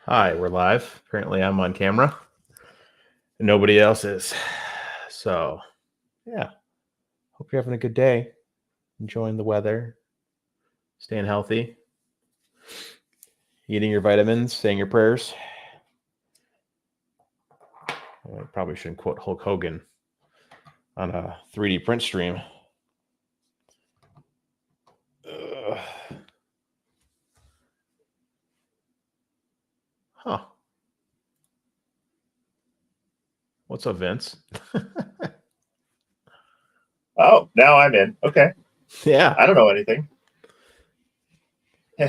Hi, we're live. Apparently, I'm on camera. And nobody else is. So, yeah. Hope you're having a good day. Enjoying the weather. Staying healthy. Eating your vitamins. Saying your prayers. I probably shouldn't quote Hulk Hogan on a 3D print stream. Ugh. Huh. What's up, Vince? Oh, now I'm in. Okay. Yeah. I don't know anything.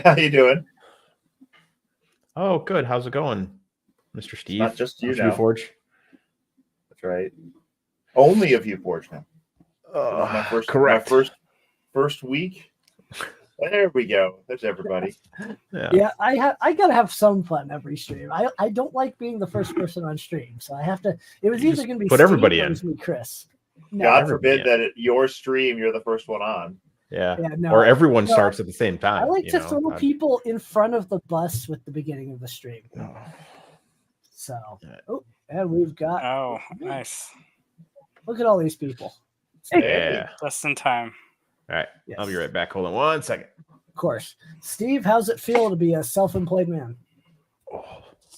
How you doing? Oh, good. How's it going, Mr. Steve? Not just you now. Forge. That's right. Only of you, Forge now. This is my first. Correct. My first week. There we go. There's everybody. Yeah, I gotta have some fun every stream. I don't like being the first person on stream, so I have to. It was either going to be put Steve everybody or in. it was me, Chris. No, God forbid that your stream, you're the first one on. Yeah. no, or everyone starts at the same time. I like to throw people in front of the bus with the beginning of the stream. So, and we've got. Oh, nice. Look at all these people. Yeah. Just in time. All right. Yes. I'll be right back. Hold on 1 second. Of course. Steve, how's it feel to be a self-employed man?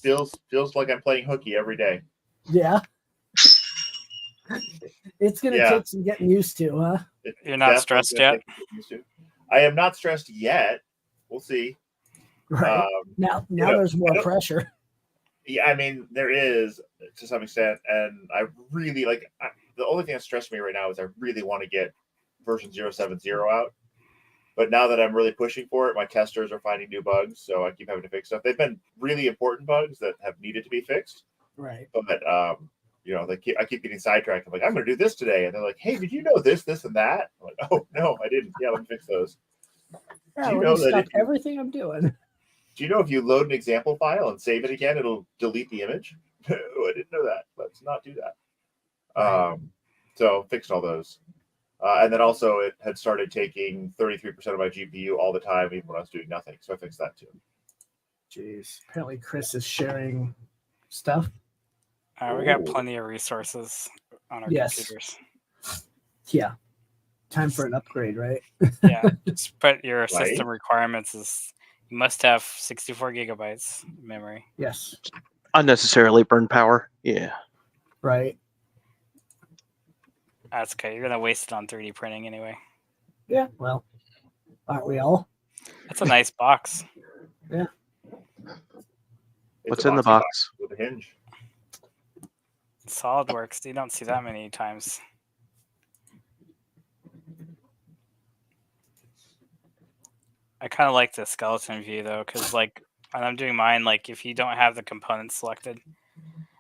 Feels like I'm playing hooky every day. Yeah. It's going to take some getting used to, huh? You're not stressed yet? I am not stressed yet. We'll see. Right. Now there's more pressure. Yeah, I mean, there is to some extent. And I really the only thing that stressed me right now is I really want to get version 070 out. But now that I'm really pushing for it, my testers are finding new bugs. So I keep having to fix stuff. They've been really important bugs that have needed to be fixed. Right. But, I keep getting sidetracked. I'm like, I'm going to do this today. And they're like, hey, did you know this, and that? I'm like, oh, no, I didn't. Yeah, let me fix those. Yeah, do you know that everything I'm doing? Do you know if you load an example file and save it again, it'll delete the image? No, I didn't know that. Let's not do that. Right. So fixed all those. And then also it had started taking 33% of my GPU all the time, even when I was doing nothing. So I fixed that too. Jeez. Apparently Chris is sharing stuff. We got plenty of resources on our computers. Yeah. Time for an upgrade, right? Yeah. But your system requirements is you must have 64 gigabytes memory. Yes. Unnecessarily burn power. Yeah. Right. That's okay. You're going to waste it on 3D printing anyway. Yeah. Well, aren't we all? That's a nice box. Yeah. What's in the box? With a hinge. SolidWorks. You don't see that many times. I kind of like the skeleton view though, because when I'm doing mine, if you don't have the components selected,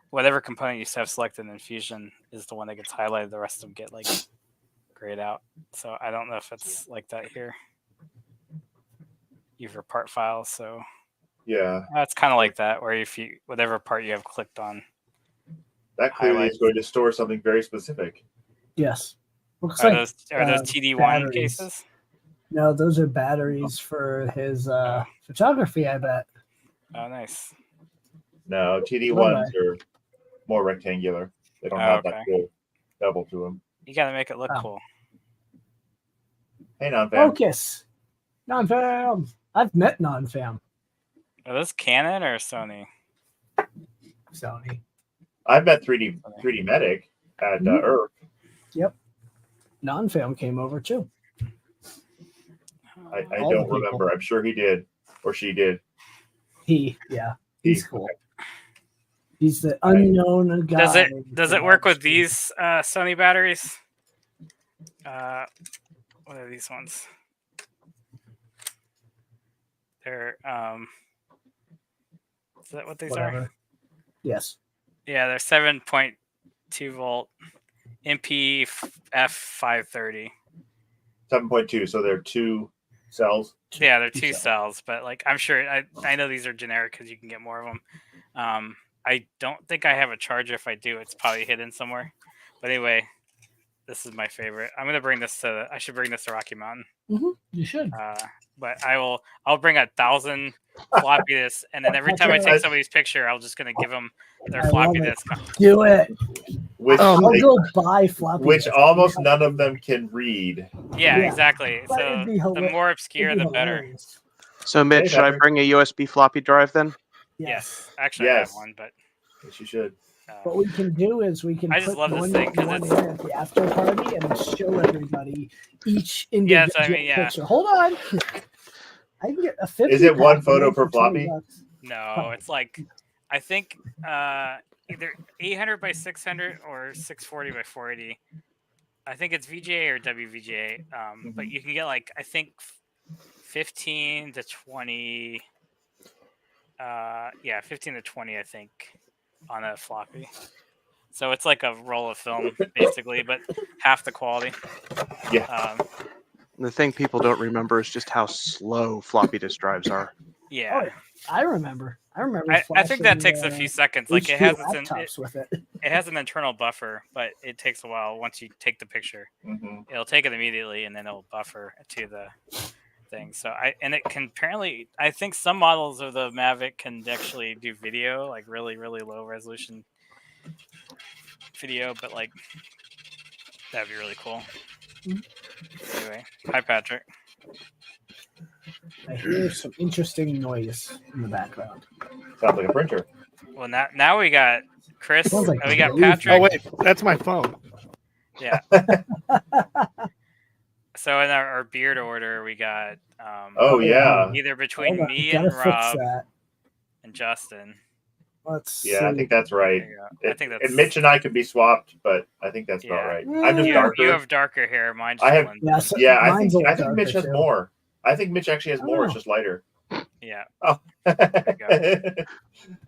whatever component you have selected in Fusion is the one that gets highlighted. The rest of them get grayed out. So I don't know if it's like that here. You have your part files, so yeah, it's kind of like that, where if you whatever part you have clicked on, that clearly is going to store something very specific. Yes. Looks are those TD1 cases? No, those are batteries for his photography, I bet. Oh, nice. No, TD1s are more rectangular. They don't have that cool bevel to them. You got to make it look cool. Hey, Non-Fam. Focus. Non-Fam. I've met Non-Fam. Are those Canon or Sony? Sony. I've met 3D Medic at Earth. Yep. Non-Fam came over too. I don't remember. I'm sure he did, or she did. He's cool. Okay. He's the unknown guy. Does it work with these Sony batteries? What are these ones? They're is that what these are? Yes. Yeah, they're 7.2 volt MPF530. 7.2, so they're two cells. Yeah, they're two cells, but I'm sure I know these are generic because you can get more of them. I don't think I have a charger. If I do, it's probably hidden somewhere. But anyway, this is my favorite. I'm gonna bring this to. I should bring this to Rocky Mountain. Mm-hmm. You should. but I'll bring 1,000 floppy disks, and then every time I take somebody's picture, I'm just gonna give them their floppy disk. Do it. Which I'll go buy floppy which disks. almost none of them can read. Yeah, Yeah. exactly. But So it'd be the more obscure, It'd be the better. hilarious. So, Mitch, Hey, should I Patrick. bring a USB floppy drive then? Yes, actually, I have Yes. one, but Yes, you should. What we can do is we can I just put love this one, thing 'cause one it's- in at the after party and show everybody each individual Yes, I mean, yeah. picture. Hold on. I can get a 50 Is it one pack photo one per for 20 floppy? bucks. no, it's like I think either 800 by 600 or 640 by 480. I think it's VGA or WVGA. But you can get like I think 15 to 20. 15 to 20, I think, on a floppy. So it's like a roll of film, basically, but half the quality. Yeah. The thing people don't remember is just how slow floppy disk drives are. Yeah. Oh, I remember. I think that takes a few seconds. Like it HP has laptops with it. it has an internal buffer, but it takes a while once you take the picture. Mm-hmm. It'll take it immediately, and then it'll buffer to the thing. So it can apparently. I think some models of the Mavic can actually do video, like really really low resolution video, but like that'd be really cool. Anyway, hi Patrick. I hear some interesting noise in the background. Sounds like a printer. Well, now we got Chris. Sounds like We got Dave. Patrick. Oh wait, that's my phone. Yeah. So in our beard order, we got Oh yeah. either between Hold on, me gotta and fix Rob that. and Justin. Let's Yeah, I see. think that's right. There you go. I think that's And Mitch and I could be swapped, but I think that's about Yeah. right. I'm just Yeah. darker. You have darker hair. Mine just I have- blends Yeah, in. so Yeah, I mine's a think little Mitch has darker, too. more. I think Mitch actually has more. It's Oh. just lighter. Yeah, Oh. I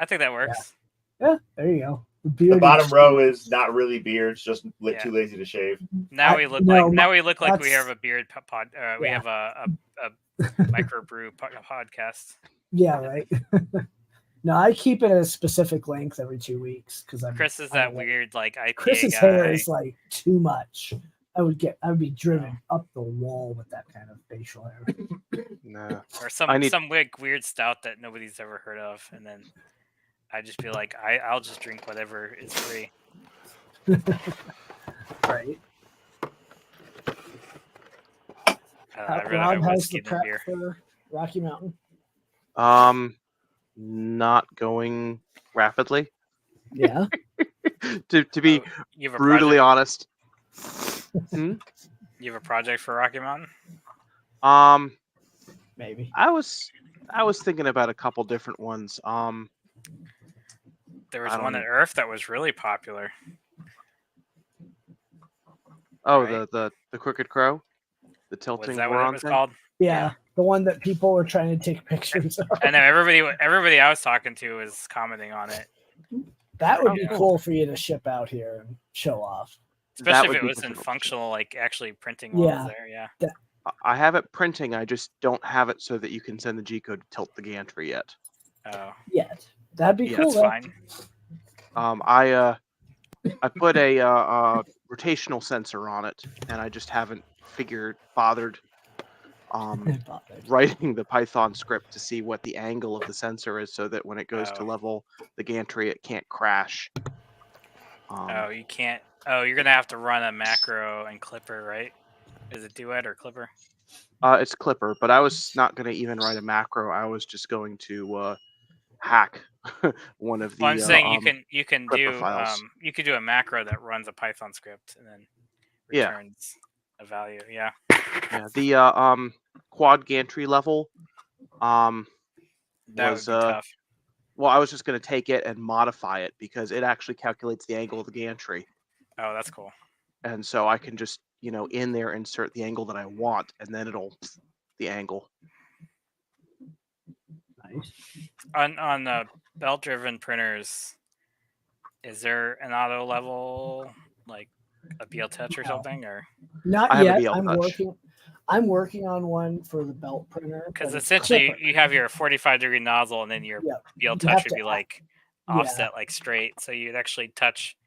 think that works. Yeah, there you go. The Beard bottom is- row is not really beards, just Yeah. too lazy to shave. Now I- we look no, like we look like we that's- have a beard pod. We Yeah. have a microbrew podcast. Yeah, right. No, I keep it at a specific length every 2 weeks because I'm. Chris is I that don't know. weird like IPA Chris's guy. hair is like too much. I would be driven up the wall with that kind of facial hair. No. Or some weird stout that nobody's ever heard of, and then I just be like, I'll just drink whatever is free. Right. I'd rather Rob have has whiskey the than prep beer. for Rocky Mountain. Not going rapidly. Yeah. to be Oh, you have a brutally project, honest. you have a project for Rocky Mountain? Maybe. I was thinking about a couple different ones. There was I don't one know. at Earth that was really popular. Oh, Right. the Crooked Crow, the Was tilting that what it Boron was thing? called? Yeah, the one that people were trying to take pictures of. I know everybody I was talking to was commenting on it, That would be Oh. cool for you to ship out here and show off. especially would if it be was in difficult. functional, like actually printing while Yeah. it's there. Yeah. I have it printing. I just don't have it so that you can send the G code to tilt the gantry yet. Oh, Yet. That'd be Yeah, cool. that's though. fine. I put a rotational sensor on it, and I just haven't bothered writing the Python script to see what the angle of the sensor is, so that when it goes to Oh. level the gantry, it can't crash. Oh, you can't. Oh, you're gonna have to run a macro and Clipper, right? Is it Duet or Clipper? It's Clipper, but I was not going to even write a macro. I was just going to hack one of the. Well, I'm saying you can Clipper do files. you could do a macro that runs a Python script and then Yeah. returns a value. Yeah. Yeah, the quad gantry level That was would be tough. well, I was just going to take it and modify it because it actually calculates the angle of the gantry, Oh, that's cool. and so I can just in there insert the angle that I want, and then it'll the angle. Nice. On belt-driven printers, is there an auto level like a BL Touch or No. something, or Not I have a yet. BL Touch. I'm working on one for the belt printer. because but it's essentially Clipper. you have your 45-degree nozzle and then your Yeah. BL You have Touch would to be add- like Yeah. offset like straight, so you'd actually touch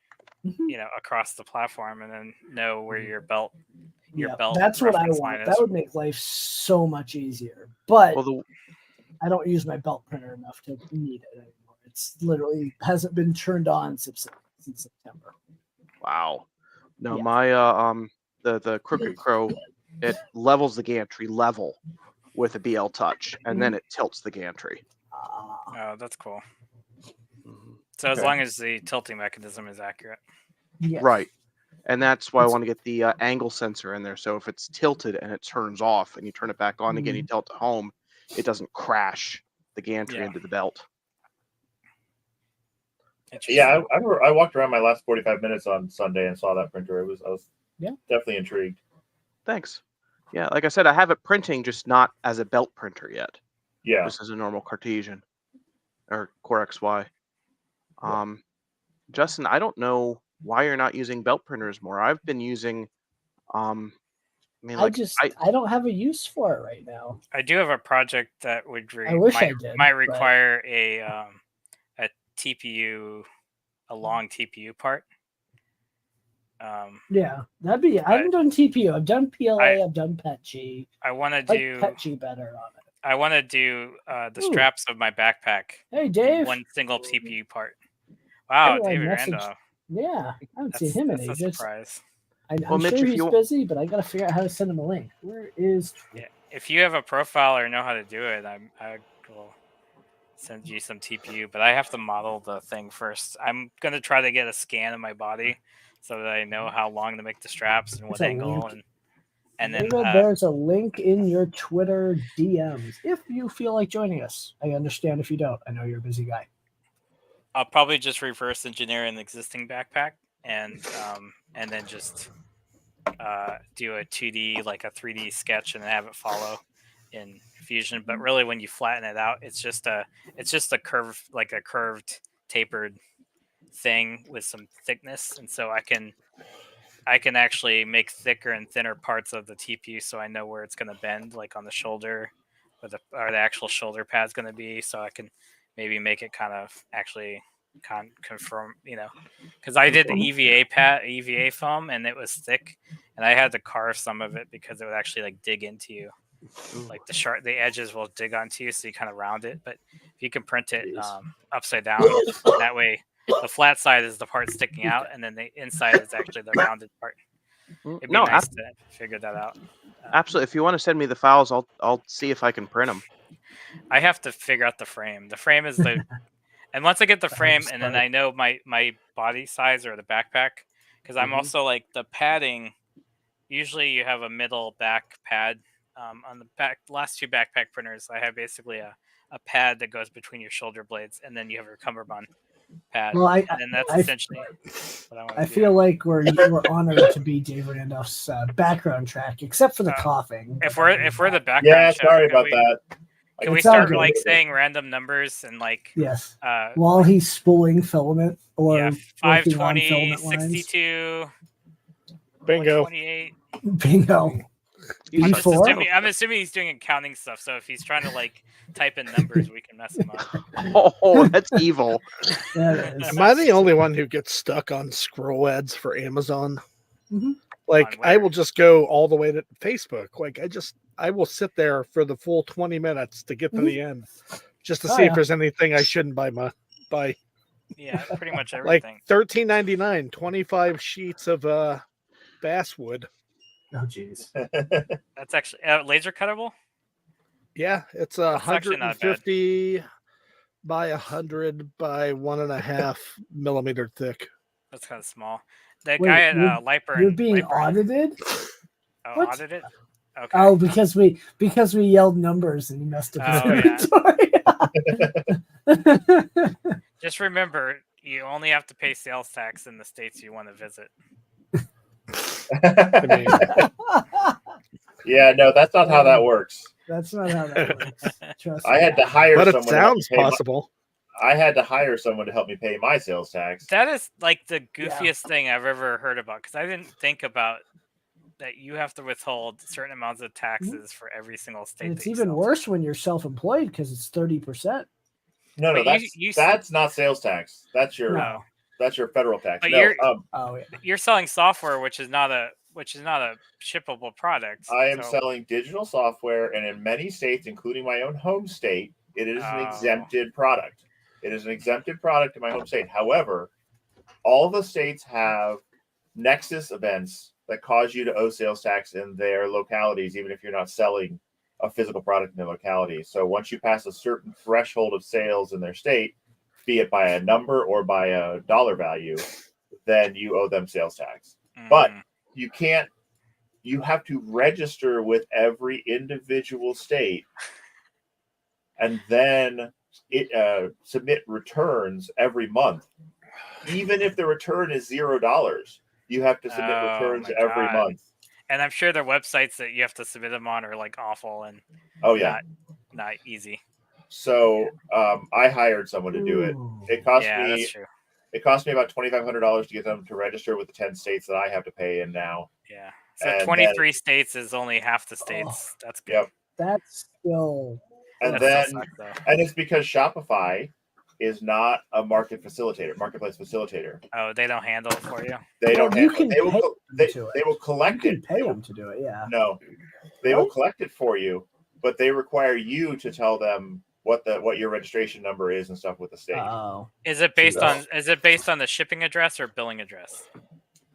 Mhm. across the platform and then know where your belt Yeah, belt. that's what I reference want. line That is. would make life so much easier. But Well, I don't use my belt printer enough to need it anymore. It's literally hasn't been turned on since September. wow. No, Yeah. my the Crooked Crow, it levels the gantry level with a BL Touch, and then it tilts the gantry. Oh, that's cool. Mhm. So as Okay. long as the tilting mechanism is accurate. Yes. Right. And that's why I want to get the angle sensor in there. So if it's tilted and it turns off and you turn it back on again, you tilt it home, it doesn't crash the gantry Yeah. into the belt. Yeah, I walked around my last 45 minutes on Sunday and saw that printer. I was definitely intrigued. Thanks. Yeah, like I said, I have it printing, just not as a belt printer yet. Yeah. Just as a normal Cartesian or Core XY. Justin, I don't know why you're not using belt printers more. I've been using I don't have a use for it right now. I do have a project that would I wish I did, might but- require a TPU, a long TPU part. Yeah, that'd be. I haven't done TPU. I've done PLA. I've done PETG. I want to I like do PETG better on it. I want to do the Ooh. straps of my backpack. Hey, in Dave. one single TPU part. Wow, Everyone David messaged- Randolph. Yeah, I haven't seen him in That's a ages. surprise. I'm Mitch, sure if he's you- busy, but I gotta figure out how to send him a link. Where is? Yeah, if you have a profile or know how to do it, I will send you some TPU. But I have to model the thing first. I'm gonna try to get a scan of my body so that I know how long to make the straps and what There's a angle, link. and then David, there's a link in your Twitter DMs if you feel like joining us. I understand if you don't. I know you're a busy guy. I'll probably just reverse engineer an existing backpack and then just do a 2D, like a 3D sketch, and have it follow in Fusion. But really, when you flatten it out, it's just a curve, like a curved, tapered thing with some thickness, and so I can actually make thicker and thinner parts of the TPU, so I know where it's going to bend, like on the shoulder, or the actual shoulder pad's going to be, so I can maybe make it kind of actually confirm, because I did EVA foam and it was thick, and I had to carve some of it because it would actually like dig into you, like the edges will dig onto you, so you kind of round it. But if you can print it upside down, that way the flat side is the part sticking out, and then the inside is actually the rounded part. It'd be nice to figure that out. Absolutely. If you want to send me the files, I'll see if I can print them. I have to figure out the frame. The frame is and once I get the frame, and then I know my body size or the backpack, because I'm also like the padding. Usually you have a middle back pad. On the last two backpack printers, I have basically a pad that goes between your shoulder blades, and then you have your cummerbund pad. Well, and that's essentially what I want to do. I feel like we're honored to be Dave Randolph's background track, except for the coughing. If we're the background, Yeah, check, sorry about that. Can we It's all start good. like saying random numbers and like Yes. While he's spooling filament or yeah, working on 520, filament lines. 62, Bingo. 128. Bingo. I'm B4. assuming he's doing accounting stuff. So if he's trying to like type in numbers, we can mess him up. Oh, that's evil. That is. Am I the only one who gets stuck on scroll ads for Amazon? Mhm. Like, On I where? will just go all the way to Facebook. Like, I will sit there for the full 20 minutes to get to the end, just to Oh, see yeah. if there's anything I shouldn't buy. Yeah, pretty much Like everything. $13.99, 25 sheets of basswood. Oh, jeez. That's actually laser cuttable. Yeah, it's That's actually not bad. 150 by 100 by 1.5 millimeter thick. That's kind of small. The Wait, guy at you're- Liper. You're being Liper- audited? Oh, what? audited? Okay. Oh, because we yelled numbers and you messed up his Oh, inventory. Just remember, you only have to pay sales tax in the states you want to visit. I mean, Yeah, no, that's not how that works. That's not how that works. Trust I me. had to hire but it someone. to help me sounds pay my- possible. I had to hire someone to help me pay my sales tax. That is like the goofiest thing I've ever heard about, because I didn't think about that you have to withhold certain amounts of taxes for every single state. And it's that you even sell to. worse when you're self-employed because it's 30%. No, But that's not sales tax. That's your No. that's your federal tax. But No, you're- Oh, yeah. You're selling software, which is not a which is not a shippable product. I am so- selling digital software, and in many states, including my own home state, it is an Oh. exempted product. It is an exempted product in my home state. However, all the states have nexus events that cause you to owe sales tax in their localities, even if you're not selling a physical product in their locality. So once you pass a certain threshold of sales in their state, be it by a number or by a dollar value, then you owe them sales tax. But you can't, you have to register with every individual state and then submit returns every month. Even if the return is $0, you have to submit returns my every God. month. And I'm sure the websites that you have to submit them on are like awful and Oh yeah, not easy. so I hired someone to do it. It cost Yeah, me that's true. it cost me about $2,500 to get them to register with the 10 states that I have to pay in now. Yeah. So And 23 states is only half the states. That's good. Yep. That's still. And That then still sucks, though. and it's because Shopify is not a marketplace facilitator. Oh, they don't handle it for you. They Well, don't you handle can it. They will pay co- them they, to it. they will You collect can it. pay They will- them to do it. Yeah. No, they will Really? collect it for you, but they require you to tell them what your registration number is and stuff with the state. Oh. Is it based So- on the shipping address or billing address?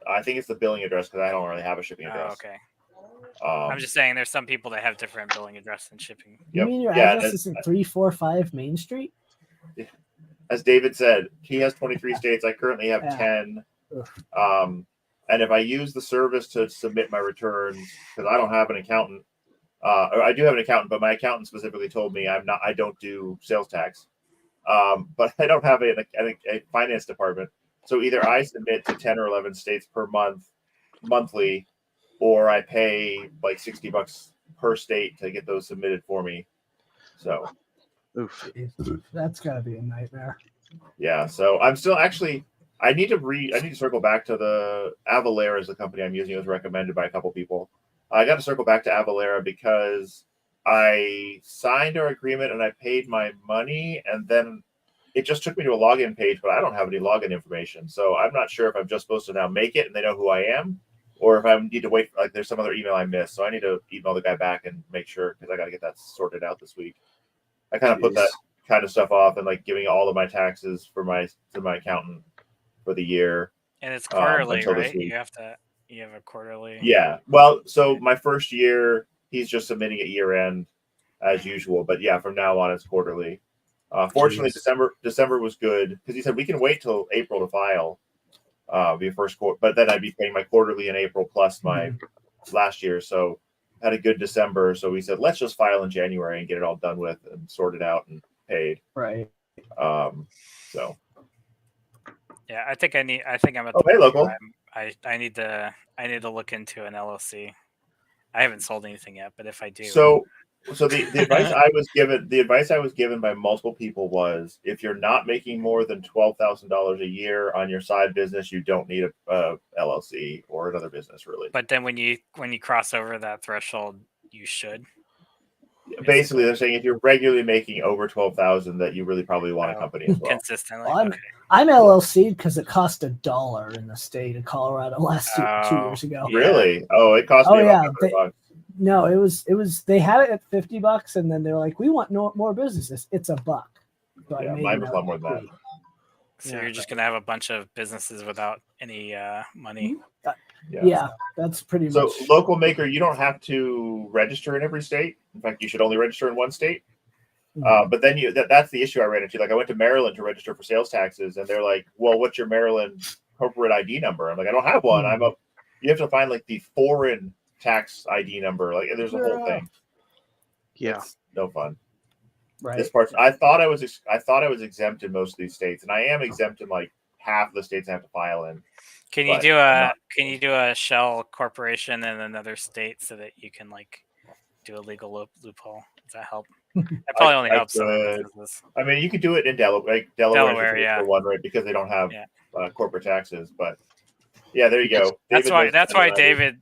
I think it's the billing address because I don't really have a shipping Oh, address. okay. Um, I'm just saying there's some people that have different billing address and shipping. You Yep. mean your Yeah, address isn't 345 Main Street? as David said, he has 23 states. I currently have Yeah. 10. And if I use the service to submit my returns, because I don't have an accountant, or I do have an accountant, but my accountant specifically told me I don't do sales tax. But I don't have a finance department. So either I submit to 10 or 11 states per month, monthly, or I pay like $60 per state to get those submitted for me. So Oof. That's gotta be a nightmare. yeah, so I'm still actually. I need to circle back to the Avalara is the company I'm using. It was recommended by a couple people. I got to circle back to Avalara because I signed our agreement and I paid my money, and then it just took me to a login page, but I don't have any login information. So I'm not sure if I'm just supposed to now make it and they know who I am, or if I need to wait. Like there's some other email I missed, so I need to email the guy back and make sure because I got to get that sorted out this week. I kind of put that kind of stuff off and like giving all of my taxes to my accountant for the year. And it's quarterly, until this right? week. You have a quarterly. Yeah. Well, so my first year, he's just submitting at year end as usual. But yeah, from now on, it's quarterly. Fortunately, December was good because he said we can wait till April to file the first quarter, but then I'd be paying my quarterly in April plus my last year. So had a good December. So we said let's just file in January and get it all done with and sorted out and paid. Right. So. Yeah, I think I'm at the Oh, hey, point local. where I need to look into an LLC. I haven't sold anything yet, but if I do, So the advice I was given by multiple people was if you're not making more than $12,000 a year on your side business, you don't need a LLC or another business really. but then when you cross over that threshold, you should. Basically, they're saying if you're regularly making over 12,000, that you really probably want a company as well. Consistently. Well, I'm LLC because it cost $1 in the state of Colorado last 2 Oh, years ago. yeah. Really? Oh, it cost me about $100. No, it was. They had it at $50, and then they're like, "We want more businesses." It's $1. So Yeah, I made mine it was a out lot more than that. free. So you're just gonna have a bunch of businesses without any money. Yeah, that's pretty much. So local maker, you don't have to register in every state. In fact, you should only register in one state. But then that's the issue I ran into. Like I went to Maryland to register for sales taxes, and they're like, "Well, what's your Maryland corporate ID number?" I'm like, "I don't have one. You have to find like the foreign tax ID number. Like there's a whole thing. Yeah, it's no fun. Right. This part, I thought I was exempt in most of these states, and I am exempt in like half the states I have to file in. Can you do a shell corporation in another state so that you can like do a legal loophole? Does that help? That probably only helps some businesses. I mean, you could do it in Delaware. Like Delaware, yeah, one, right? Because they don't have corporate taxes. But yeah, there you go. That's why David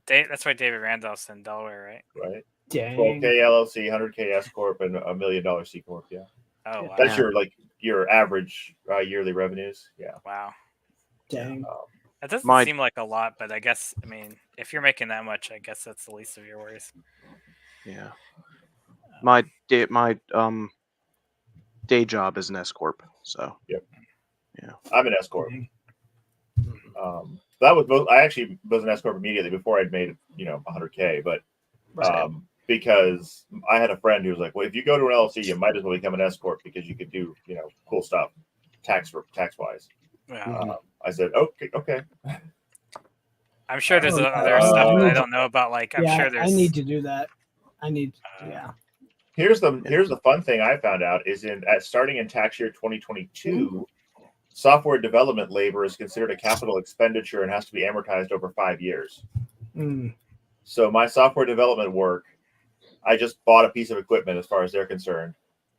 Randolph's in Delaware, right? Right. Dang. 12K LLC, 100K S corp, and $1 million C corp. Yeah. Oh, wow. That's your average yearly revenues. Yeah. Wow. Dang. That doesn't My- seem like a lot, but I guess if you're making that much, I guess that's the least of your worries. Yeah. My day job is an S corp, so I'm an S corp. That was both. I actually was an S corp immediately before I'd made 100K, but because I had a friend who was like, "Well, if you go to an LLC, you might as well become an S corp because you could do cool stuff tax wise." Yeah. I said, "Okay." I'm sure there's Oh, other stuff that I don't know about. Like, I'm yeah, sure there's. I need to do that. I need. Yeah. Here's the fun thing I found out is starting in tax year 2022, software development labor is considered a capital expenditure and has to be amortized over 5 years. So my software development work, I just bought a piece of equipment as far as they're concerned,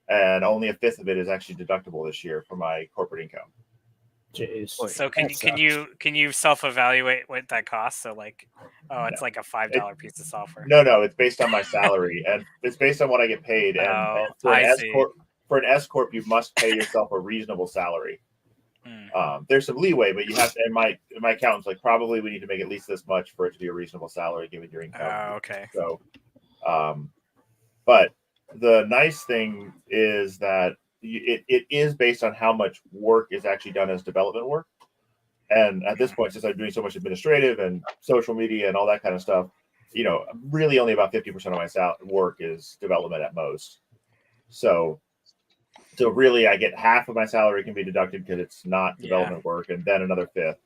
and only a fifth of it is actually deductible this year for my corporate income. Jeez. So can you self-evaluate what that costs? So like, it's like a $5 piece of software. No, it's based on my salary, and it's based on what I get paid. And for an S corp, you must pay yourself a reasonable salary. There's some leeway, but you have to. And my accountant's like, probably we need to make at least this much for it to be a reasonable salary given your income. Okay. So, but the nice thing is that it is based on how much work is actually done as development work. And at this point, since I'm doing so much administrative and social media and all that kind of stuff, really only about 50% of my work is development at most. So really, I get half of my salary can be deducted because it's not development work, and then another fifth.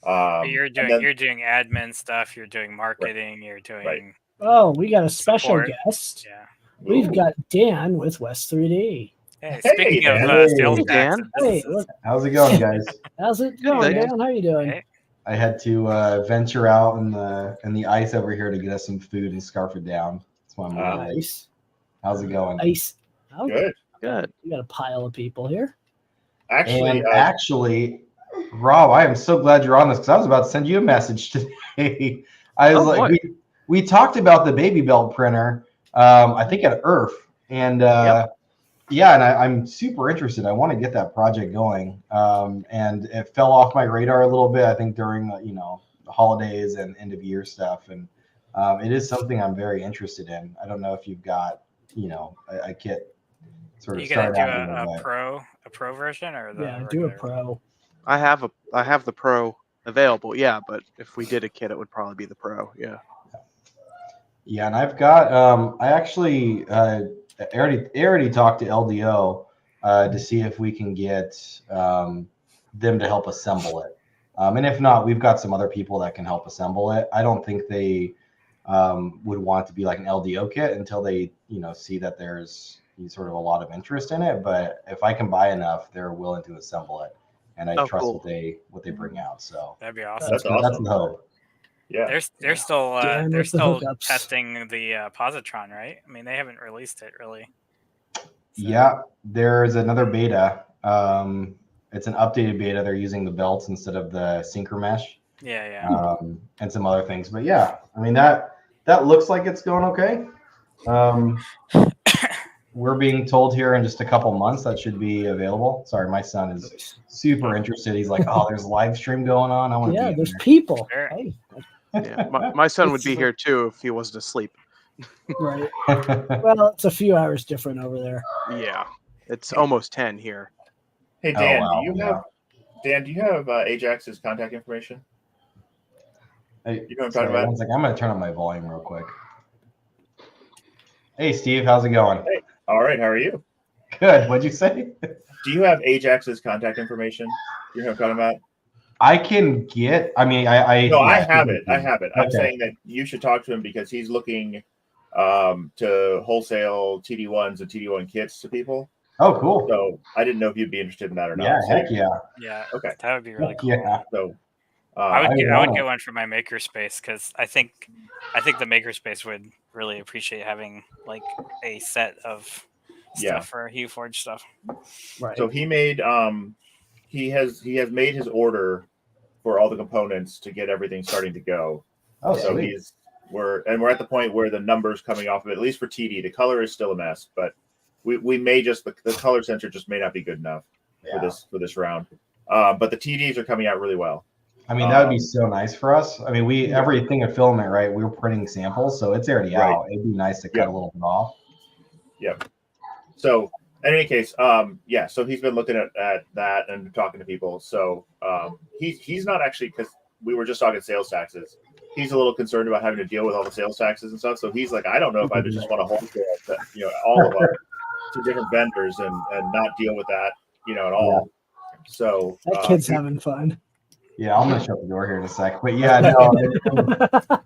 You're doing admin stuff. You're doing marketing. You're doing. Right. Oh, we got a special support. guest. Yeah. We've got Dan with West 3D. Hey, speaking of sales tax Dan. and businesses, How's it going, guys? How's it going, Dan? How you doing? Hey. I had to venture out in the ice over here to get us some food and scarf it down. That's why I'm late. Nice. How's it going? Ice. Oh, Good. You got a pile of people here. Actually, Rob, I am so glad you're on this because I was about to send you a message today. I was we talked about the baby belt printer, I think at ERF, and and I'm super interested. I want to get that project going, and it fell off my radar a little bit. I think during the holidays and end of year stuff, and it is something I'm very interested in. I don't know if you've got a kit sort of. You gonna do a pro version or the regular? Do a pro. I have the pro available, but if we did a kit, it would probably be the pro. Yeah, and I've got I actually already talked to LDO to see if we can get them to help assemble it. And if not, we've got some other people that can help assemble it. I don't think they would want it to be like an LDO kit until they see that there's sort of a lot of interest in it. But if I can buy enough, they're willing to assemble it, and I trust what they bring out. So that'd be awesome. That's awesome. That's the hope. Yeah, they're still testing the positron, right? I mean, they haven't released it really. So. Yeah, there's another beta. It's an updated beta. They're using the belts instead of the synchro mesh. Yeah. And some other things, but yeah, I mean that looks like it's going okay. We're being told here in just a couple months that should be available. Sorry, my son is super interested. He's like, "Oh, there's a live stream going on. I want to." Yeah, there's people. Sure. Hey. My son would be here too if he wasn't asleep. Right. Well, it's a few hours different over there. Yeah, it's almost 10 here. Hey Dan, do you have Ajax's contact information? Hey, you know what I'm talking about? One second. I'm going to turn up my volume real quick. Hey, Steve, how's it going? Hey, all right. How are you? Good. What'd you say? Do you have Ajax's contact information? You know what I'm talking about? I can get. I mean, I have it. I have it. I'm saying that you should talk to him because he's looking to wholesale TD1s and TD1 kits to people. Oh, cool. So I didn't know if you'd be interested in that or not. Yeah, heck yeah. Yeah. Okay. That would be really cool. Yeah. So I would get one for my makerspace because I think the makerspace would really appreciate having like a set of stuff for HuForge stuff. Right. So he made he has made his order for all the components to get everything starting to go. Oh, so sweet. we're at the point where the numbers coming off of it, at least for TD, the color is still a mess, but we may just the color sensor just may not be good enough for this round. But the TDs are coming out really well. I mean, that would be so nice for us. I mean, everything of filament, right? We were printing samples, so it's already Right. out. It'd be nice to cut a little bit off. Yep. So in any case, yeah. So he's been looking at that and talking to people. So he's not actually, because we were just talking sales taxes. He's a little concerned about having to deal with all the sales taxes and stuff. So he's like, I don't know if I just want to wholesale, all of us to different vendors and not deal with that, at all. Yeah. So that kid's having fun. Yeah, I'm gonna shut the door here in a sec. But yeah, no,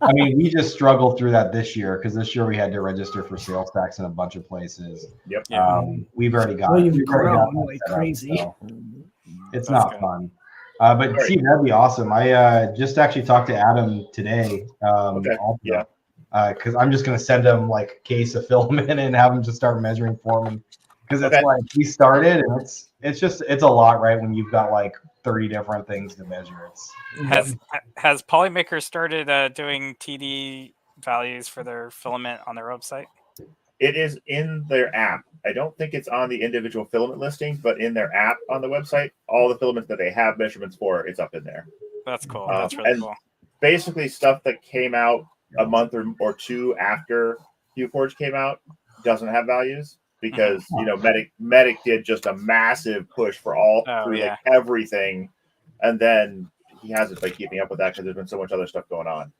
I mean, we just struggled through that this year because this year we had to register for sales tax in a bunch of places. Yep. We've already got. Well, you've grown like crazy. So it's not fun. But see, that'd be awesome. I just actually talked to Adam today. Okay. Yeah. Because I'm just gonna send him like a case of filament and have him just start measuring for me. Because it's like we started and it's a lot, right? When you've got like 30 different things to measure. Has Polymaker started doing TD values for their filament on their website? It is in their app. I don't think it's on the individual filament listing, but in their app on the website, all the filaments that they have measurements for, it's up in there. That's cool. That's really cool. Basically, stuff that came out a month or two after QForge came out doesn't have values because Medic did just a massive push for everything, and then he hasn't been keeping up with that because there's been so much other stuff going on.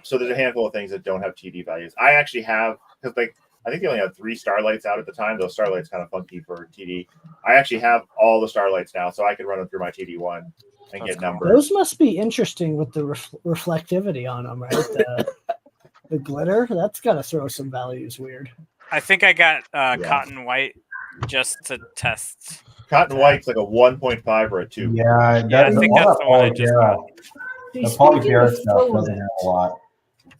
So there's a handful of things that don't have TD values. I actually have, because I think they only had 3 Starlights out at the time. Those Starlights kind of funky for TD. I actually have all the Starlights now, so I can run them through my TD1 and get numbers. Those must be interesting with the reflectivity on them, right? The glitter, that's got to throw some values weird. I think I got cotton white just to test. Cotton white's like a 1.5 or a 2. Yeah, I think that's the one I just got. The Polytera stuff doesn't have a lot.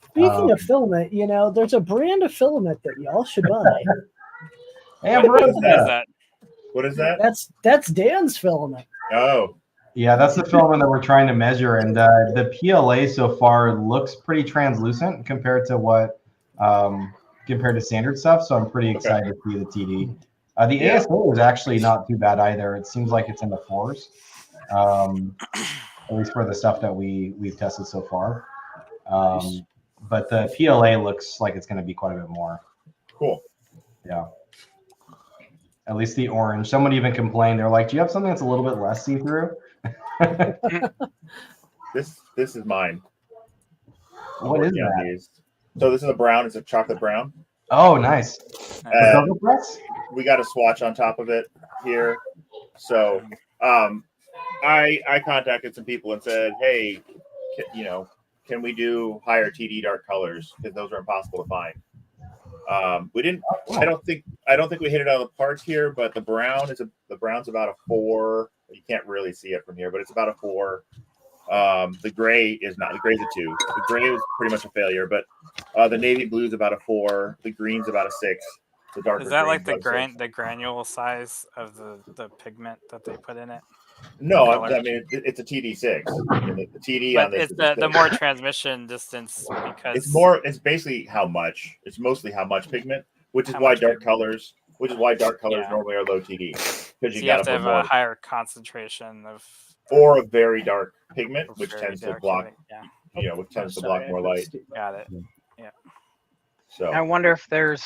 Speaking of filament, there's a brand of filament that y'all should buy. What is that? What is that? That's Dan's filament. Oh. Yeah, that's the filament that we're trying to measure, and the PLA so far looks pretty translucent compared to standard stuff. So I'm pretty excited to see the TD. The ASO is actually not too bad either. It seems like it's in the 4s, at least for the stuff that we've tested so far. But the PLA looks like it's going to be quite a bit more. Cool. Yeah. At least the orange. Someone even complained. They're like, "Do you have something that's a little bit less see-through?" This is mine. What is that? So this is a brown. It's a chocolate brown. Oh, nice. We got a swatch on top of it here. So I contacted some people and said, hey, can we do higher TD dark colors? Because those are impossible to find. We didn't. I don't think we hit it out of the park here. But the brown's about a 4. You can't really see it from here, but it's about a 4. The gray is not. The gray's a 2. The gray was pretty much a failure, but the navy blue is about a 4. The green's about a 6. The darker is that like the granule size of the pigment that they put in it? No, I mean it's a TD6. The TD but on this. It's the more transmission distance because it's more. It's basically how much. It's mostly how much pigment, which is why dark colors. Which is why dark colors normally are low TD because you have to have a higher concentration of or a very dark pigment, which tends to block. Which tends to block more light. Got it. Yeah. So I wonder if there's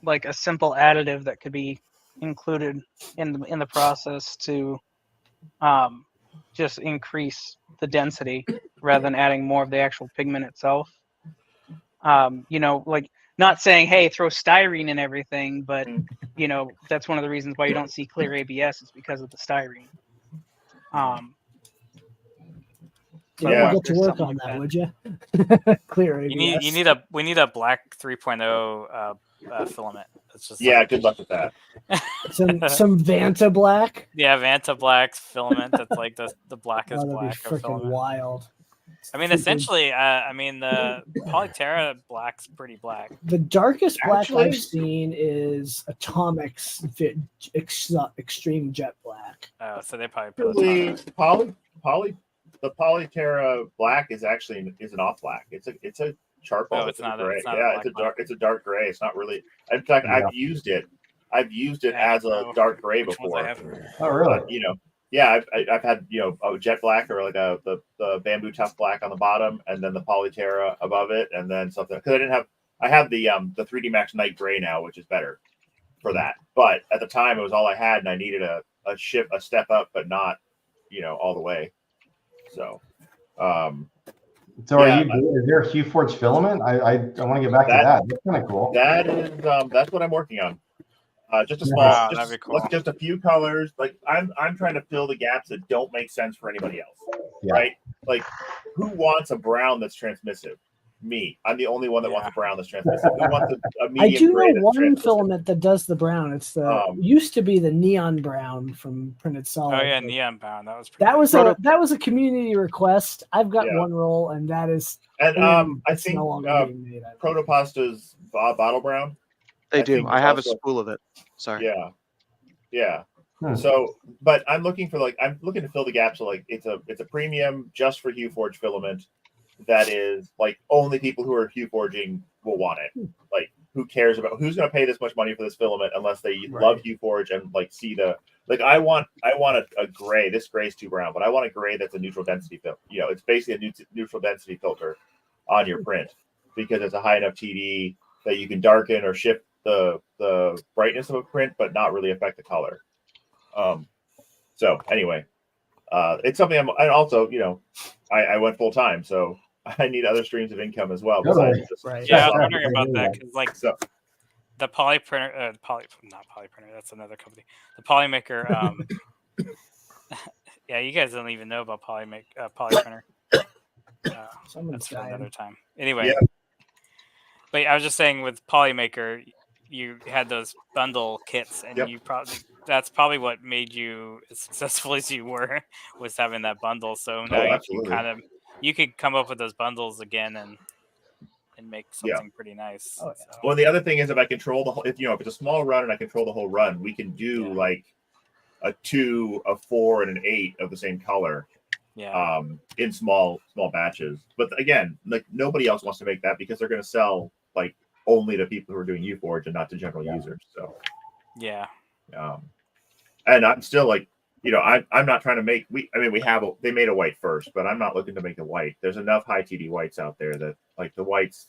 like a simple additive that could be included in the process to just increase the density rather than adding more of the actual pigment itself. Like not saying, hey, throw styrene in everything, but that's one of the reasons why you don't see clear ABS is because of the styrene. Get to work on that, would you? Clear ABS. We need a black 3.0 filament. It's just good luck with that. some Vanta black. Yeah, Vanta black filament. That's like the blackest black. That'd be freaking wild. I mean, essentially, the Polyterra black's pretty black. The darkest black I've seen is Atomic's Extreme Jet Black. Oh, so they probably put the Polyterra black is an off black. It's a charcoal. Oh, it's not gray. It's a dark gray. It's not really. In fact, I've used it. I've used it as a dark gray before. Oh, really? yeah, I've had a jet black or like the bamboo tough black on the bottom, and then the Polyterra above it, and then something because I have the 3D Max Night Gray now, which is better for that. But at the time, it was all I had, and I needed a step up, but not all the way. So. So is there a Hue Forge filament? I want to get back to that. That's kind of cool. That is that's what I'm working on. Just a small, that'd be cool. just a few colors. Like I'm trying to fill the gaps that don't make sense for anybody else. Yeah. Right? Like who wants a brown that's transmissive? Me. I'm the only one that wants a brown that's transmissive. Who wants a medium I do gray know that's one filament that does the brown. It's the used to be the neon brown from Printed Solid. Oh yeah, neon brown. That was pretty that was a community request. I've got one roll, and that is. And I think Protopasta's bottle brown. They do. I have a spool of it. Sorry. Yeah. Yeah. So, but I'm looking to fill the gaps. So like it's a premium just for Hue Forge filament. That is like only people who are Hue Forging will want it. Like who cares about who's going to pay this much money for this filament unless they love Hue Forge and like see the like I want a gray. This gray is too brown, but I want a gray that's a neutral density filter. It's basically a neutral density filter on your print because it's a high enough TD that you can darken or shift the brightness of a print, but not really affect the color. So anyway, it's something and also I went full time, so I need other streams of income as well. Yeah, I was wondering about that because like the poly printer, not poly printer. That's another company. The Polymaker. Yeah, you guys don't even know about poly printer. That's for another time. Anyway, but I was just saying with Polymaker, you had those bundle kits, and that's probably what made you as successful as you were was having that bundle. So now you could come up with those bundles again and make something pretty nice. So. Well, the other thing is if I control the whole, if it's a small run and I control the whole run, we can do like a 2, a 4, and an 8 of the same color. Yeah. In small batches. But again, like nobody else wants to make that because they're going to sell like only to people who are doing UForge and not to general users. So yeah. And I'm still like, I'm not trying to make they made a white first, but I'm not looking to make a white. There's enough high TD whites out there that like the whites.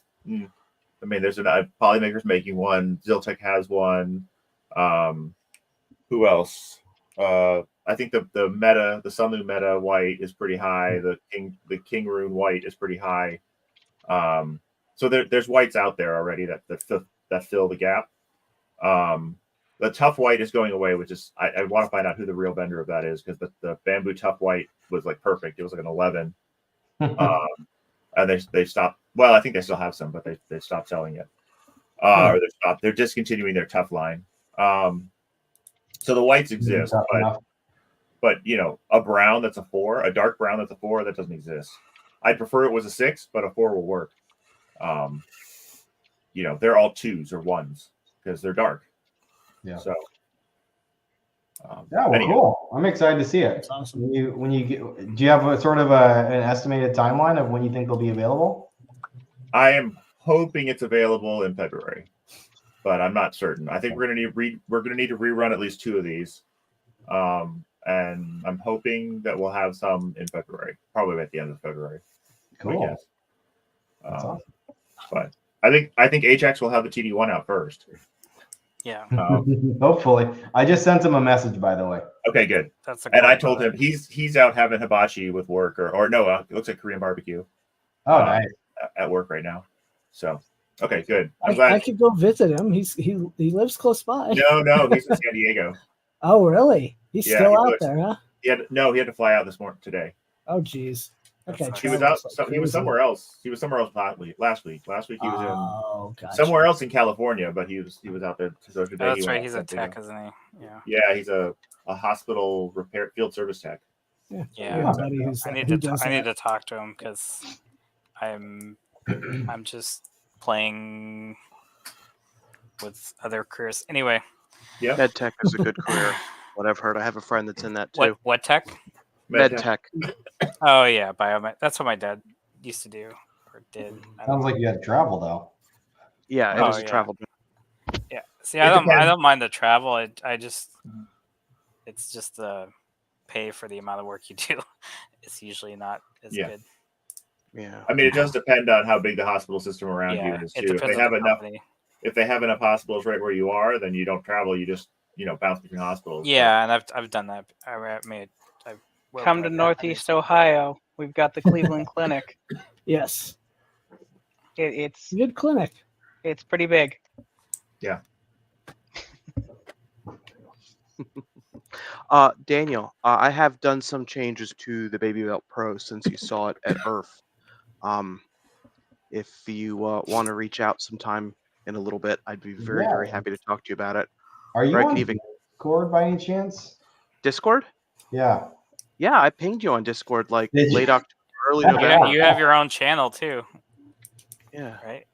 There's enough Polymaker's making one. Ziltech has one. Who else? I think the Sunlu Meta white is pretty high. The King Rune white is pretty high. So there's whites out there already that fill the gap. The tough white is going away, which is I want to find out who the real vendor of that is because the bamboo tough white was like perfect. It was like an 11. And they stopped. Well, I think they still have some, but they stopped selling it. Or they're discontinuing their tough line. So the whites exist, but a brown that's a 4, a dark brown that's a 4, that doesn't exist. I'd prefer it was a 6, but a 4 will work. They're all 2s or 1s because they're dark. Yeah. So. Cool. I'm excited to see it. That's awesome. Do you have a sort of an estimated timeline of when you think they'll be available? I am hoping it's available in February, but I'm not certain. I think we're gonna need to rerun at least 2 of these, and I'm hoping that we'll have some in February, probably at the end of February. Cool. That's awesome. But I think HX will have the TD1 out first. Yeah. Hopefully. I just sent him a message, by the way. Okay, good. And I told him he's out having hibachi with work or no, it looks like Korean barbecue. Oh, nice. At work right now. So, okay, good. I could go visit him. He lives close by. No, he's in San Diego. Oh, really? He's still out there, huh? He had to fly out today. Oh, geez. Okay. He was out. He was somewhere else. He was somewhere else last week. Last week he was in somewhere else in California, but he was out there. So today that's right. He's a tech, isn't he? Yeah. Yeah, he's a hospital repair field service tech. Yeah. I need to talk to him because I'm just playing with other careers. Anyway. Yeah. Med tech is a good career. What I've heard. I have a friend that's in that too. What tech? Med tech. Oh yeah, biomed. That's what my dad used to do or did. Sounds like you had to travel though. Yeah, it was a travel. Yeah. See, I don't mind the travel. I just it's just the pay for the amount of work you do, it's usually not as good. Yeah. I mean, it does depend on how big the hospital system around you is too. If they have enough hospitals right where you are, then you don't travel. You just bounce between hospitals. Yeah, and I've done that. Come to Northeast Ohio. We've got the Cleveland Clinic. Yes, it's good clinic. It's pretty big. Yeah. Daniel, I have done some changes to the Baby Belt Pro since you saw it at IRF. If you want to reach out sometime in a little bit, I'd be very happy to talk to you about it. Are you on Discord by any chance? Discord? Yeah. Yeah, I pinged you on Discord like late October, early November. Yeah, you have your own channel too. Yeah. Right.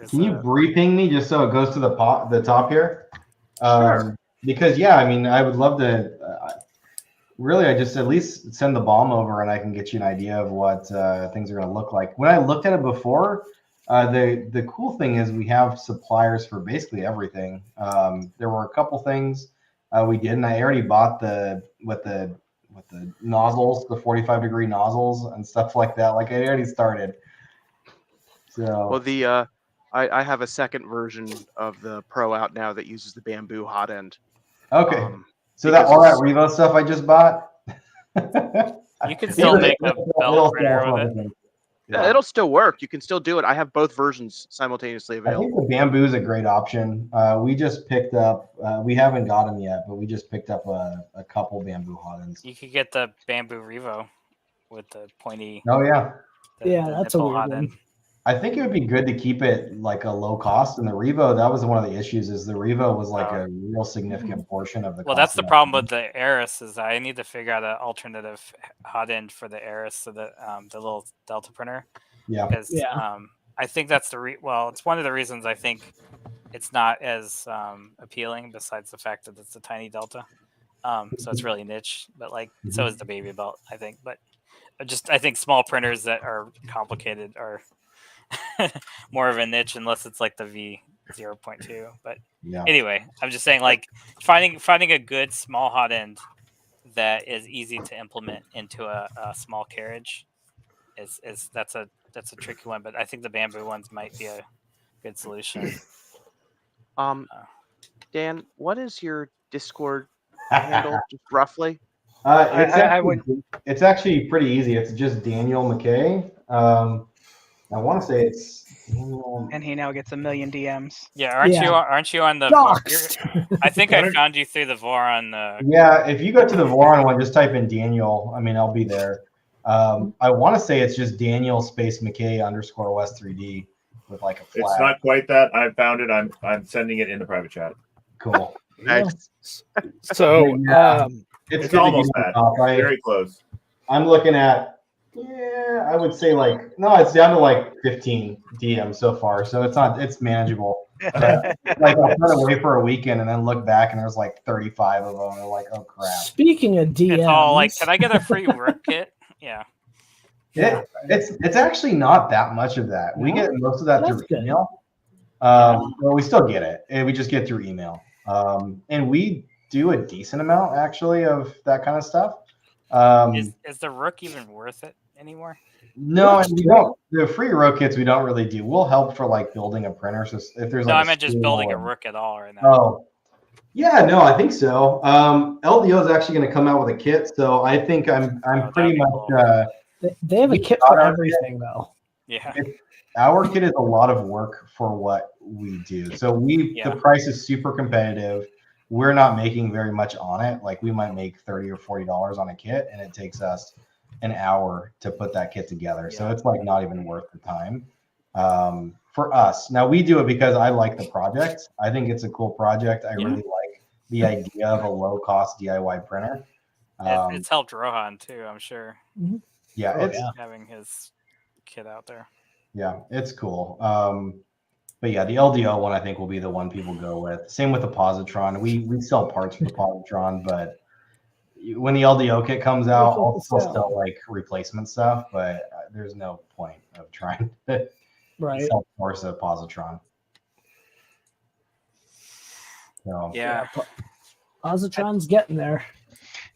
Can you re-ping me just so it goes to the top here? Sure. Because I mean, I would love to. Really, I just at least send the bomb over, and I can get you an idea of what things are going to look like. When I looked at it before, the cool thing is we have suppliers for basically everything. There were a couple things we did, and I already bought with the nozzles, the 45-degree nozzles and stuff like that. Like I already started. So well, I have a second version of the Pro out now that uses the bamboo hot end. Okay. So all that Revo stuff I just bought. You can still make a belt printer with it. Yeah, it'll still work. You can still do it. I have both versions simultaneously available. I think the bamboo is a great option. We just picked up. We haven't got them yet, but we just picked up a couple bamboo hot ends. You could get the bamboo Revo with the pointy. Oh yeah. That's a weird one. I think it would be good to keep it like a low cost. And the Revo, that was one of the issues, is the Revo was like a real significant portion of the Well, that's the problem with the Aris is I need to figure out an alternative hot end for the Aris, so that the little Delta printer. Yeah. Because I think that's it's one of the reasons I think it's not as appealing, besides the fact that it's a tiny Delta. So it's really niche, but so is the Baby Belt, I think. But I think small printers that are complicated are more of a niche, unless it's like the V0.2. But anyway, I'm just saying, finding a good small hot end that is easy to implement into a small carriage that's a tricky one. But I think the bamboo ones might be a good solution. Dan, what is your Discord handle, just roughly? It's actually pretty easy. It's just Daniel McKay. I want to say it's Daniel. And he now gets 1 million DMs. Yeah, aren't you on the? I think I found you through the Voron. Yeah, if you go to the Voron one, just type in Daniel. I mean, I'll be there. I want to say it's just Daniel space McKay _ West 3D with like a flag. It's not quite that. I found it. I'm sending it in the private chat. Cool. So it's almost that. Very close. I'm looking at. Yeah, I would say it's down to 15 DMs so far, so it's manageable. I'll put away for a weekend and then look back and there's 35 of them. And I'm like, oh crap. Speaking of DMs, it's all can I get a free work kit? Yeah. It's actually not that much of that. We get most of that through email. Well, we still get it, and we just get through email. And we do a decent amount actually of that kind of stuff. Is the Rook even worth it anymore? No, we don't. The free Rook kits we don't really do. We'll help for building a printer. So if there's I meant just building a Rook at all right now. Oh, yeah, no, I think so. LDO is actually going to come out with a kit, so I think I'm pretty much. Cool. They have a kit for everything, though. Yeah. Our kit is a lot of work for what we do. So the price is super competitive. We're not making very much on it. We might make $30 or $40 on a kit, and it takes us an hour to put that kit together. So it's not even worth the time for us. Now we do it because I like the project. I think it's a cool project. I really like the idea of a low cost DIY printer. It's helped Rohan too, I'm sure. Mm-hmm. Yeah, having his kit out there. Yeah, it's cool. But yeah, the LDO one I think will be the one people go with. Same with the Positron. We sell parts for the Positron, but when the LDO kit comes out, I'll still sell replacement stuff. But there's no point of trying to sell parts of Positron. So Positron's getting there.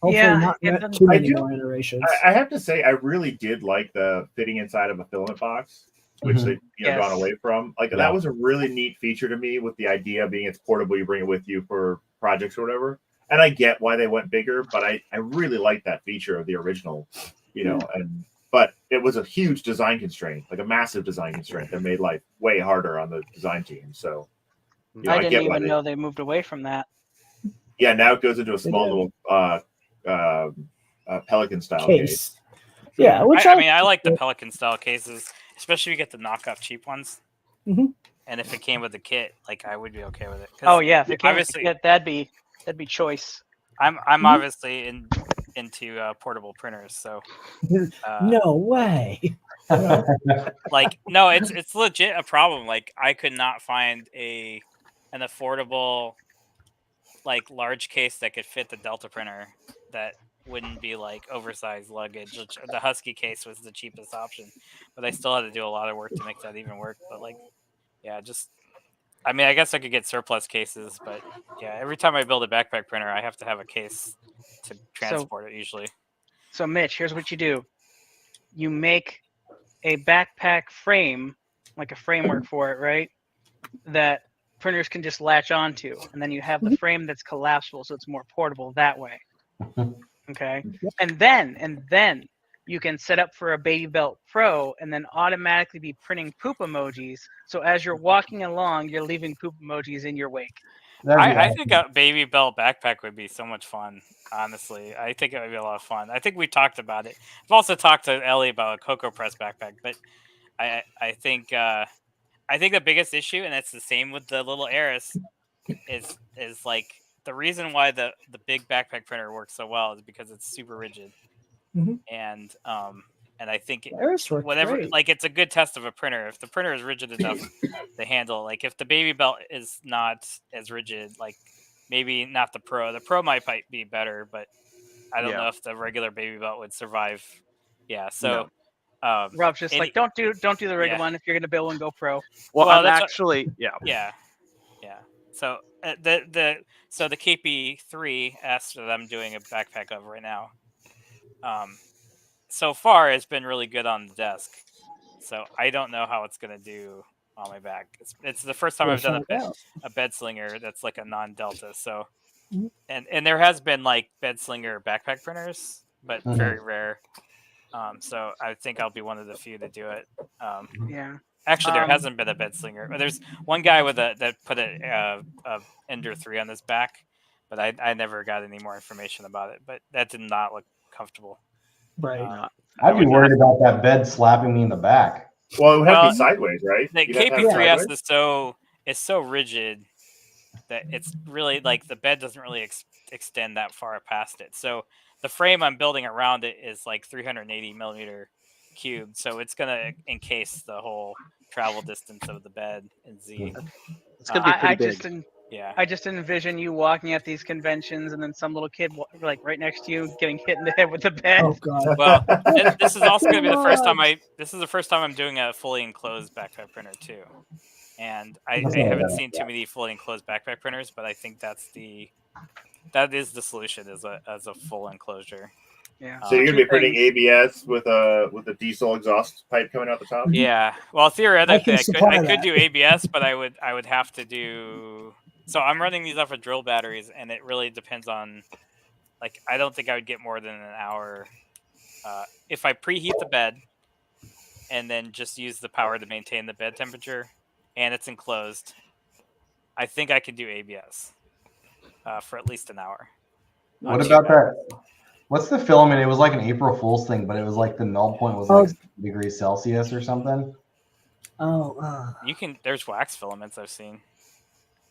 Hopefully Yeah, not it doesn't- too I many do- more iterations. I have to say, I really did like the fitting inside of a filament box, which Mhm. they've gone Yes. away from. Like Yeah. that was a really neat feature to me, with the idea being it's portable, you bring it with you for projects or whatever. And I get why they went bigger, but I really like that feature of the original, but it was a huge design constraint, like a massive design constraint that made life way harder on the design team. So I I didn't get why even know they moved away from that. now it goes into a small did. little Pelican style case. Case. Yeah, which I mean, I like the Pelican style cases, especially if you get the knockoff cheap ones. Mhm. And if it came with the kit, like I would be okay with it. 'Cause Oh yeah, if it came with obviously, the kit, that'd be choice. I'm Mhm. obviously into portable printers, so No way. like no, it's legit a problem. Like I could not find an affordable like large case that could fit the Delta printer that wouldn't be like oversized luggage. Which the Husky case was the cheapest option, but I still had to do a lot of work to make that even work. But like, yeah, just I mean, I guess I could get surplus cases, but yeah, every time I build a backpack printer, I have to have a case to transport it usually. So Mitch, here's what you do: you make a backpack frame, like a framework for it, right? That printers can just latch onto, and then you have the frame that's collapsible, so it's more portable that way. Okay, and then you can set up for a Baby Belt Pro, and then automatically be printing poop emojis. So as you're walking along, you're leaving poop emojis in your wake. I think a Baby Belt backpack would be so much fun. Honestly, I think it would be a lot of fun. I think we talked about it. I've also talked to Ellie about a Cocoa Press backpack, but I think the biggest issue, and it's the same with the little Eris, is like the reason why the big backpack printer works so well is because it's super rigid, Mhm. and I think Eris worked whatever, great. like it's a good test of a printer. If the printer is rigid enough to handle, like if the Baby Belt is not as rigid, like maybe not the Pro. The Pro might be better, but I don't know if the regular Baby Belt would survive. Yeah, so. Rob's just like, don't do the regular one. If you're gonna build one, go Pro. Well, Well, I'm that's actually yeah. So the KP3S that I'm doing a backpack of right now, so far it's been really good on the desk. So I don't know how it's gonna do on my back. It's the first time We'll I've done find out. a bed slinger that's like a non-delta. So Mhm. and there has been like bed slinger backpack printers, but Mhm. very rare. So I think I'll be one of the few to do it. Yeah. Actually, there hasn't been a bed slinger. There's one guy that put a Ender 3 on his back, but I never got any more information about it. But that did not look comfortable. Right. I'd be worried about that bed slapping me in the back. Well, it would have to be sideways, right? The You'd have to have it KP3S sideways? is so rigid that it's really like the bed doesn't really extend that far past it. So the frame I'm building around it is like 380 millimeter cubed, so it's gonna encase the whole travel distance of the bed in Z. It's gonna be pretty big. I just envision you walking at these conventions, and then some little kid like right next to you getting hit in the head with the bed. Oh god. Well, this is also going to be the first time This is the first time I'm doing a fully enclosed backpack printer too, and I haven't seen too many fully enclosed backpack printers, but I think that is the solution as a full enclosure. Yeah. So you're gonna be printing ABS with a diesel exhaust pipe coming out the top. Yeah. Well, theoretically, I could that. do ABS, but I would have to do. So I'm running these off of drill batteries, and it really depends on. Like, I don't think I would get more than an hour if I preheat the bed, and then just use the power to maintain the bed temperature, and it's enclosed. I think I could do ABS for at least an hour. What about that? What's the filament? It was like an April Fool's thing, but it was like the melt point was like 60 degrees Celsius or something. You can. There's wax filaments I've seen.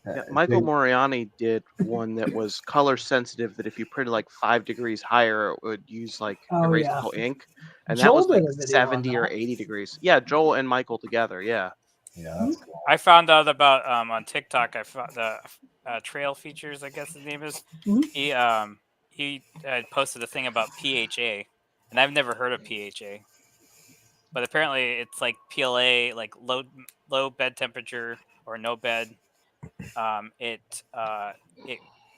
Yeah, Michael Moriani did one that was color sensitive. That if you printed like 5 degrees higher, it would use like erasable ink, and that was like 70 or 80 degrees. Yeah, Joel and Michael together. Yeah. Yeah. That's cool. I found out about on TikTok. I found the Trail Features, I guess his name is. Mhm. He posted a thing about PHA, and I've never heard of PHA, but apparently it's like PLA, like low bed temperature or no bed. It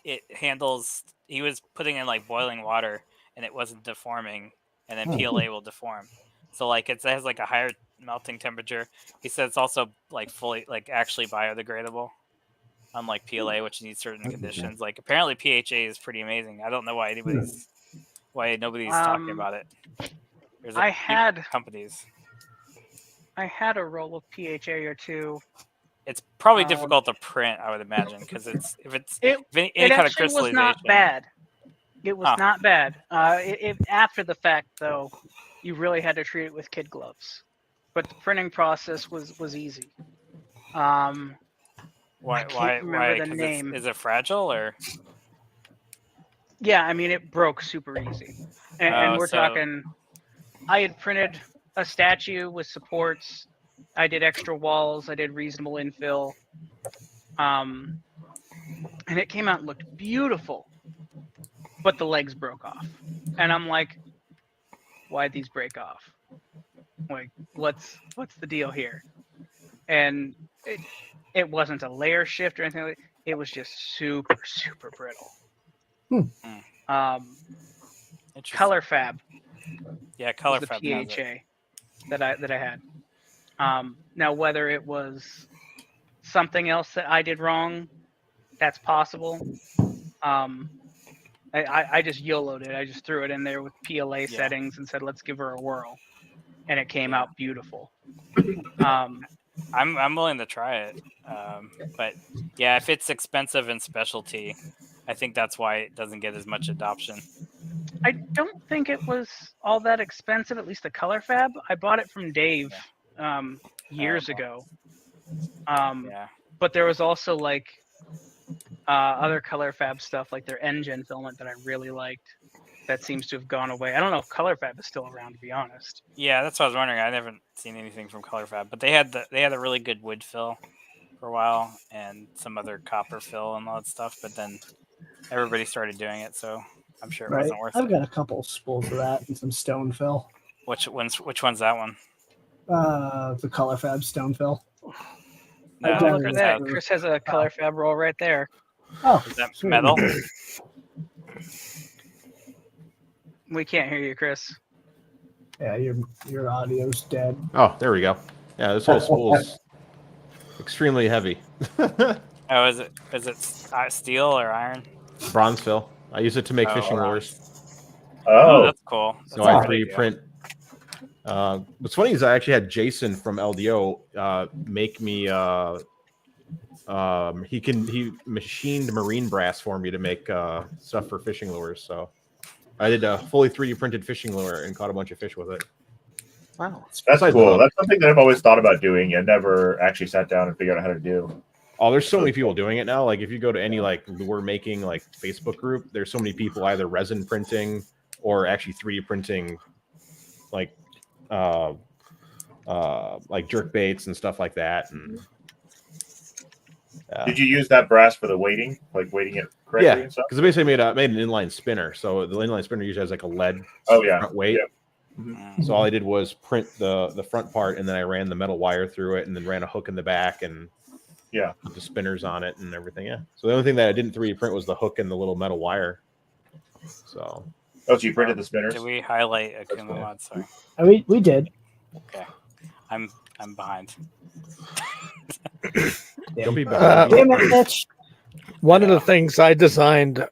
it handles. He was putting in like boiling water, and it wasn't deforming, and then PLA will deform. So like it has like a higher melting temperature. He said it's also like fully like actually biodegradable, unlike PLA, which needs certain conditions. Like apparently PHA is pretty amazing. I don't know why nobody's talking about it. There's companies. I had a roll of PHA or two. It's probably difficult to print, I would imagine, because any kind of crystallization. Was not bad. It was not bad. After the fact, though, you really had to treat it with kid gloves. But the printing process was easy. Why? The name. Is it fragile or? Yeah, I mean it broke super easy, and we're talking. I had printed a statue with supports. I did extra walls. I did reasonable infill. And it came out and looked beautiful. But the legs broke off. And I'm like, why'd these break off? Like, what's the deal here? And it wasn't a layer shift or anything like that. It was just super, super brittle. Color fab. Yeah, color fab. The PHA that I had. Now, whether it was something else that I did wrong, that's possible. I just YOLO'd it. I just threw it in there with PLA settings and said, let's give her a whirl. And it came out beautiful. I'm willing to try it. But yeah, if it's expensive and specialty, I think that's why it doesn't get as much adoption. I don't think it was all that expensive, at least the color fab. I bought it from Dave years ago. But there was also like other color fab stuff, like their engine filament that I really liked. That seems to have gone away. I don't know if color fab is still around, to be honest. Yeah, that's what I was wondering. I haven't seen anything from color fab, but they had a really good wood fill for a while and some other copper fill and all that stuff. But then everybody started doing it, so I'm sure it wasn't worth it. I've got a couple spools of that and some stone fill. Which one's that one? The color fab stone fill. No, look at that. Chris has a color fab roll right there. Oh, is that metal? We can't hear you, Chris. Yeah, your audio's dead. Oh, there we go. Yeah, this whole spool's extremely heavy. Oh, is it steel or iron? Bronze fill. I use it to make fishing lures. Oh, that's cool. So I 3D print. What's funny is I actually had Jason from LDO make me. He machined marine brass for me to make stuff for fishing lures. So I did a fully 3D printed fishing lure and caught a bunch of fish with it. Wow, that's cool. That's something that I've always thought about doing and never actually sat down and figured out how to do. Oh, there's so many people doing it now. Like if you go to any like lure making like Facebook group, there's so many people either resin printing or actually 3D printing like jerk baits and stuff like that. And did you use that brass for the weighting, like weighting it correctly? Yeah, and stuff? because I basically made an inline spinner. So the inline spinner usually has like a lead front weight. Yeah. Mm-hmm. So all I did was print the front part, and then I ran the metal wire through it, and then ran a hook in the back, and put the spinners on it and everything. Yeah. So the only thing that I didn't 3D print was the hook and the little metal wire. So. Oh, so you printed the spinners? Did we highlight Akuma mod? Sorry. We did. Okay. I'm behind. Don't be bad. Damn it, Mitch. One of the things I designed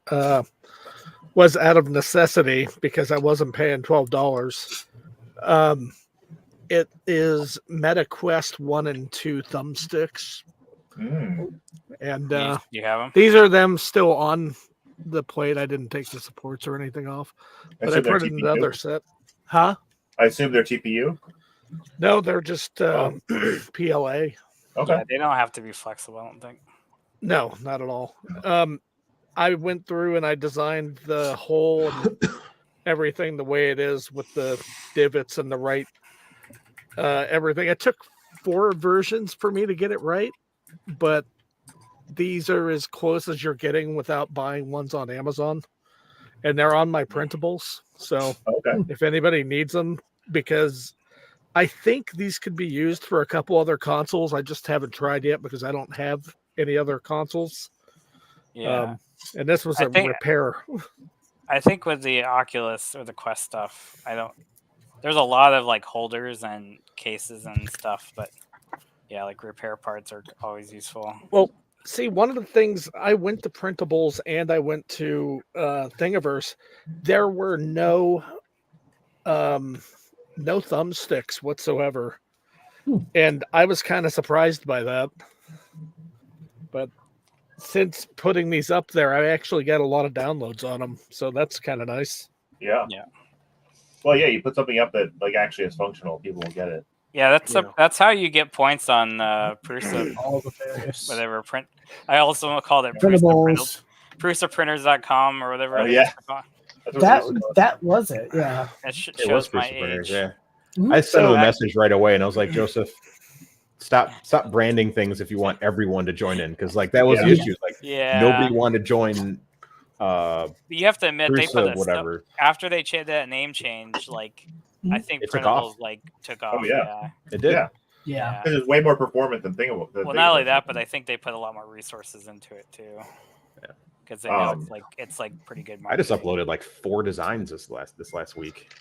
was out of necessity because I wasn't paying $12. It is MetaQuest 1 and 2 thumbsticks. And you have them? These are them still on the plate. I didn't take the supports or anything off, but I printed another set. Huh? I assume they're TPU? No, they're just PLA. Okay. Yeah, they don't have to be flexible, I don't think. No, not at all. I went through and I designed the whole everything the way it is with the divots and the right everything. It took 4 versions for me to get it right, but these are as close as you're getting without buying ones on Amazon, and they're on my printables. So if anybody needs them, because I think these could be used for a couple other consoles. I just haven't tried yet because I don't have any other consoles. Yeah. And this was a repair. I think with the Oculus or the Quest stuff, there's a lot of like holders and cases and stuff, but yeah, like repair parts are always useful. Well, see, one of the things, I went to printables and I went to Thingiverse. There were no thumbsticks whatsoever. And I was kind of surprised by that. But since putting these up there, I actually got a lot of downloads on them. So that's kind of nice. Yeah. Well, yeah, you put something up that like actually is functional, people will get it. Yeah, that's how you get points on Prusa. All the various whatever print. I also called it PrusaPrinters.com or whatever. Oh yeah, that was it. Yeah, it was Prusa Printers. Yeah, I sent him a message right away, and I was like, Joseph, stop branding things if you want everyone to join in, because like that was the issue. Like nobody wanted to join. You have to admit Prusa, they put that whatever stuff, after they changed that name change. Like I think printables took off. Oh yeah, it did. Yeah. Because it's way more performant than Thingable. Well, not only that, but I think they put a lot more resources into it too. Yeah, because they know it's like pretty good. I just uploaded like 4 designs this last week.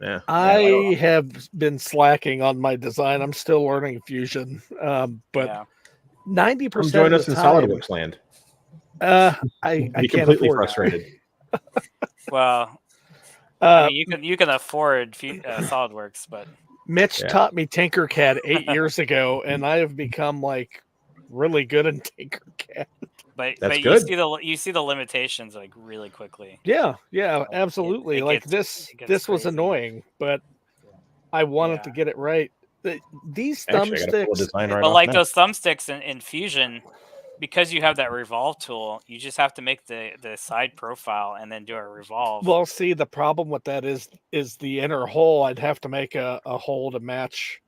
Yeah, I have been slacking on my design. I'm still learning Fusion, but 90% join us in SolidWorks land. I be can't completely afford frustrated. Well, I mean, you can afford SolidWorks, but Mitch taught me Tinkercad 8 years ago, and I have become like really good in Tinkercad. But That's but good. you see the limitations like really quickly. Yeah, absolutely. This was annoying, but I wanted to get it right. These thumbsticks, but like those thumbsticks in Fusion, because you have that revolve tool, you just have to make the side profile and then do a revolve. Well, see, the problem with that is the inner hole. I'd have to make a hole to match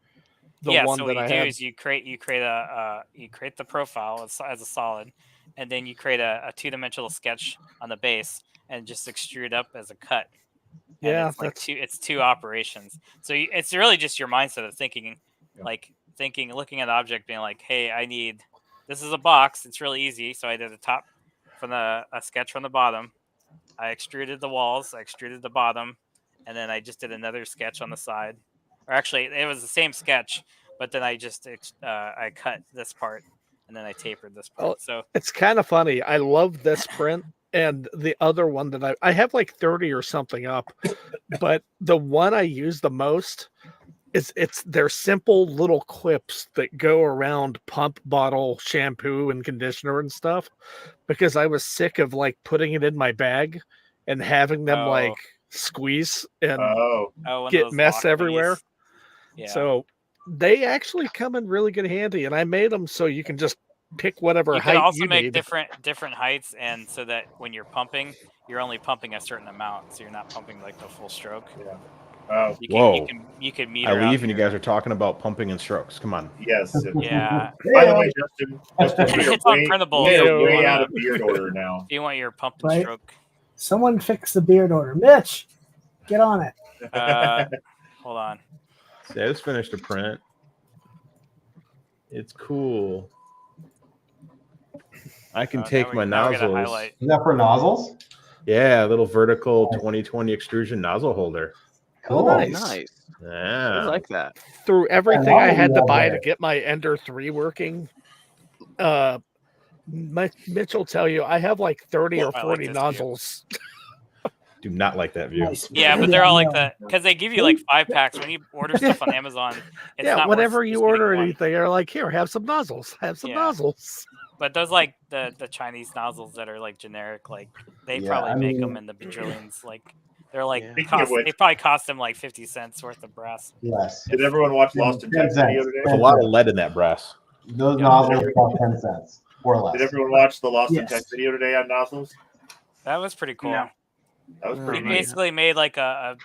the one that I have. Is you create the profile as a solid, and then you create a 2-dimensional sketch on the base and just extrude up as a cut. And Yeah, it's two operations. So it's really just your mindset of thinking, looking at the object, being like, hey, this is a box. It's really easy. So I did the top from a sketch from the bottom. I extruded the walls. I extruded the bottom, and then I just did another sketch on the side. Or actually, it was the same sketch, but then I just I cut this part, and then I tapered this part. So it's kind of funny. I love this print, and the other one that I have like 30 or something up, but the one I use the most. They're simple little clips that go around pump bottle shampoo and conditioner and stuff, because I was sick of like putting it in my bag and having them like squeeze and get mess everywhere. Yeah. So they actually come in really good handy, and I made them so you can just pick whatever height you need. You can also make different heights, and so that when you're pumping, you're only pumping a certain amount, so you're not pumping like the full stroke. Yeah. You can meter. I leave, and you guys are talking about pumping and strokes. Come on. Yes. Yeah. By the way, Justin it's on printable. Way out of beard order now. If you want your pump and stroke. Someone fix the beard order. Mitch, get on it. Hold on. See, I just finished a print. It's cool. I can take my nozzles. Is that for nozzles? Yeah, a little vertical 2020 extrusion nozzle holder. Cool. Oh, nice. Yeah. I like that. Through everything I had to buy to get my Ender 3 working, Mitch will tell you I have like 30 or 40 nozzles. Do not like that view. Yeah, but they're all like that because they give you like 5 packs when you order stuff on Amazon. It's not whenever you order anything, they're like, here, have some nozzles. Have some nozzles. But those like the Chinese nozzles that are like generic, like they probably make them in the bajillions. Like they're like they probably cost them like 50 cents worth of brass. Yes. Did everyone watch Lost in Tech video today? There's a lot of lead in that brass. Those nozzles cost 10 cents or less. Did everyone watch the Lost in Tech video today on nozzles? That was pretty cool. Yeah. That was pretty He basically made like a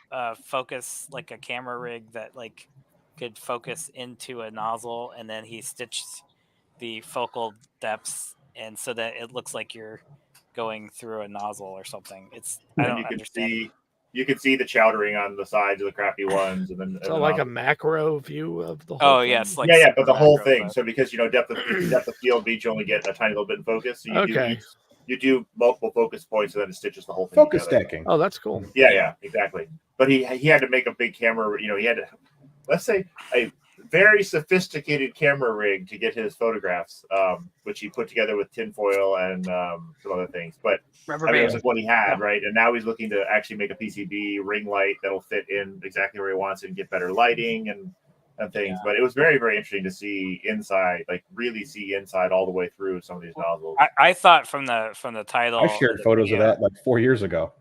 focus, like a camera rig that like could focus into a nozzle, and then he stitched the focal depths, and so that it looks like you're going through a nozzle or something. I don't understand. You can see the chowdering on the sides of the crappy ones, and then so like a macro view of the whole. Oh yes, like but the whole thing. So because depth of field means you only get a tiny little bit in focus. So you you do multiple focus points and then it stitches the whole thing Focus together. stacking. Oh, that's cool. Yeah, exactly. But he had to make a big camera. He had to, let's say, a very sophisticated camera rig to get his photographs, which he put together with tinfoil and some other things. But it was like what he had, right? And now he's looking to actually make a PCB ring light that'll fit in exactly where he wants it and get better lighting and things. Yeah. But it was very, very interesting to see inside, like really see inside all the way through some of these nozzles. I thought from the title, I shared photos of that like 4 years ago.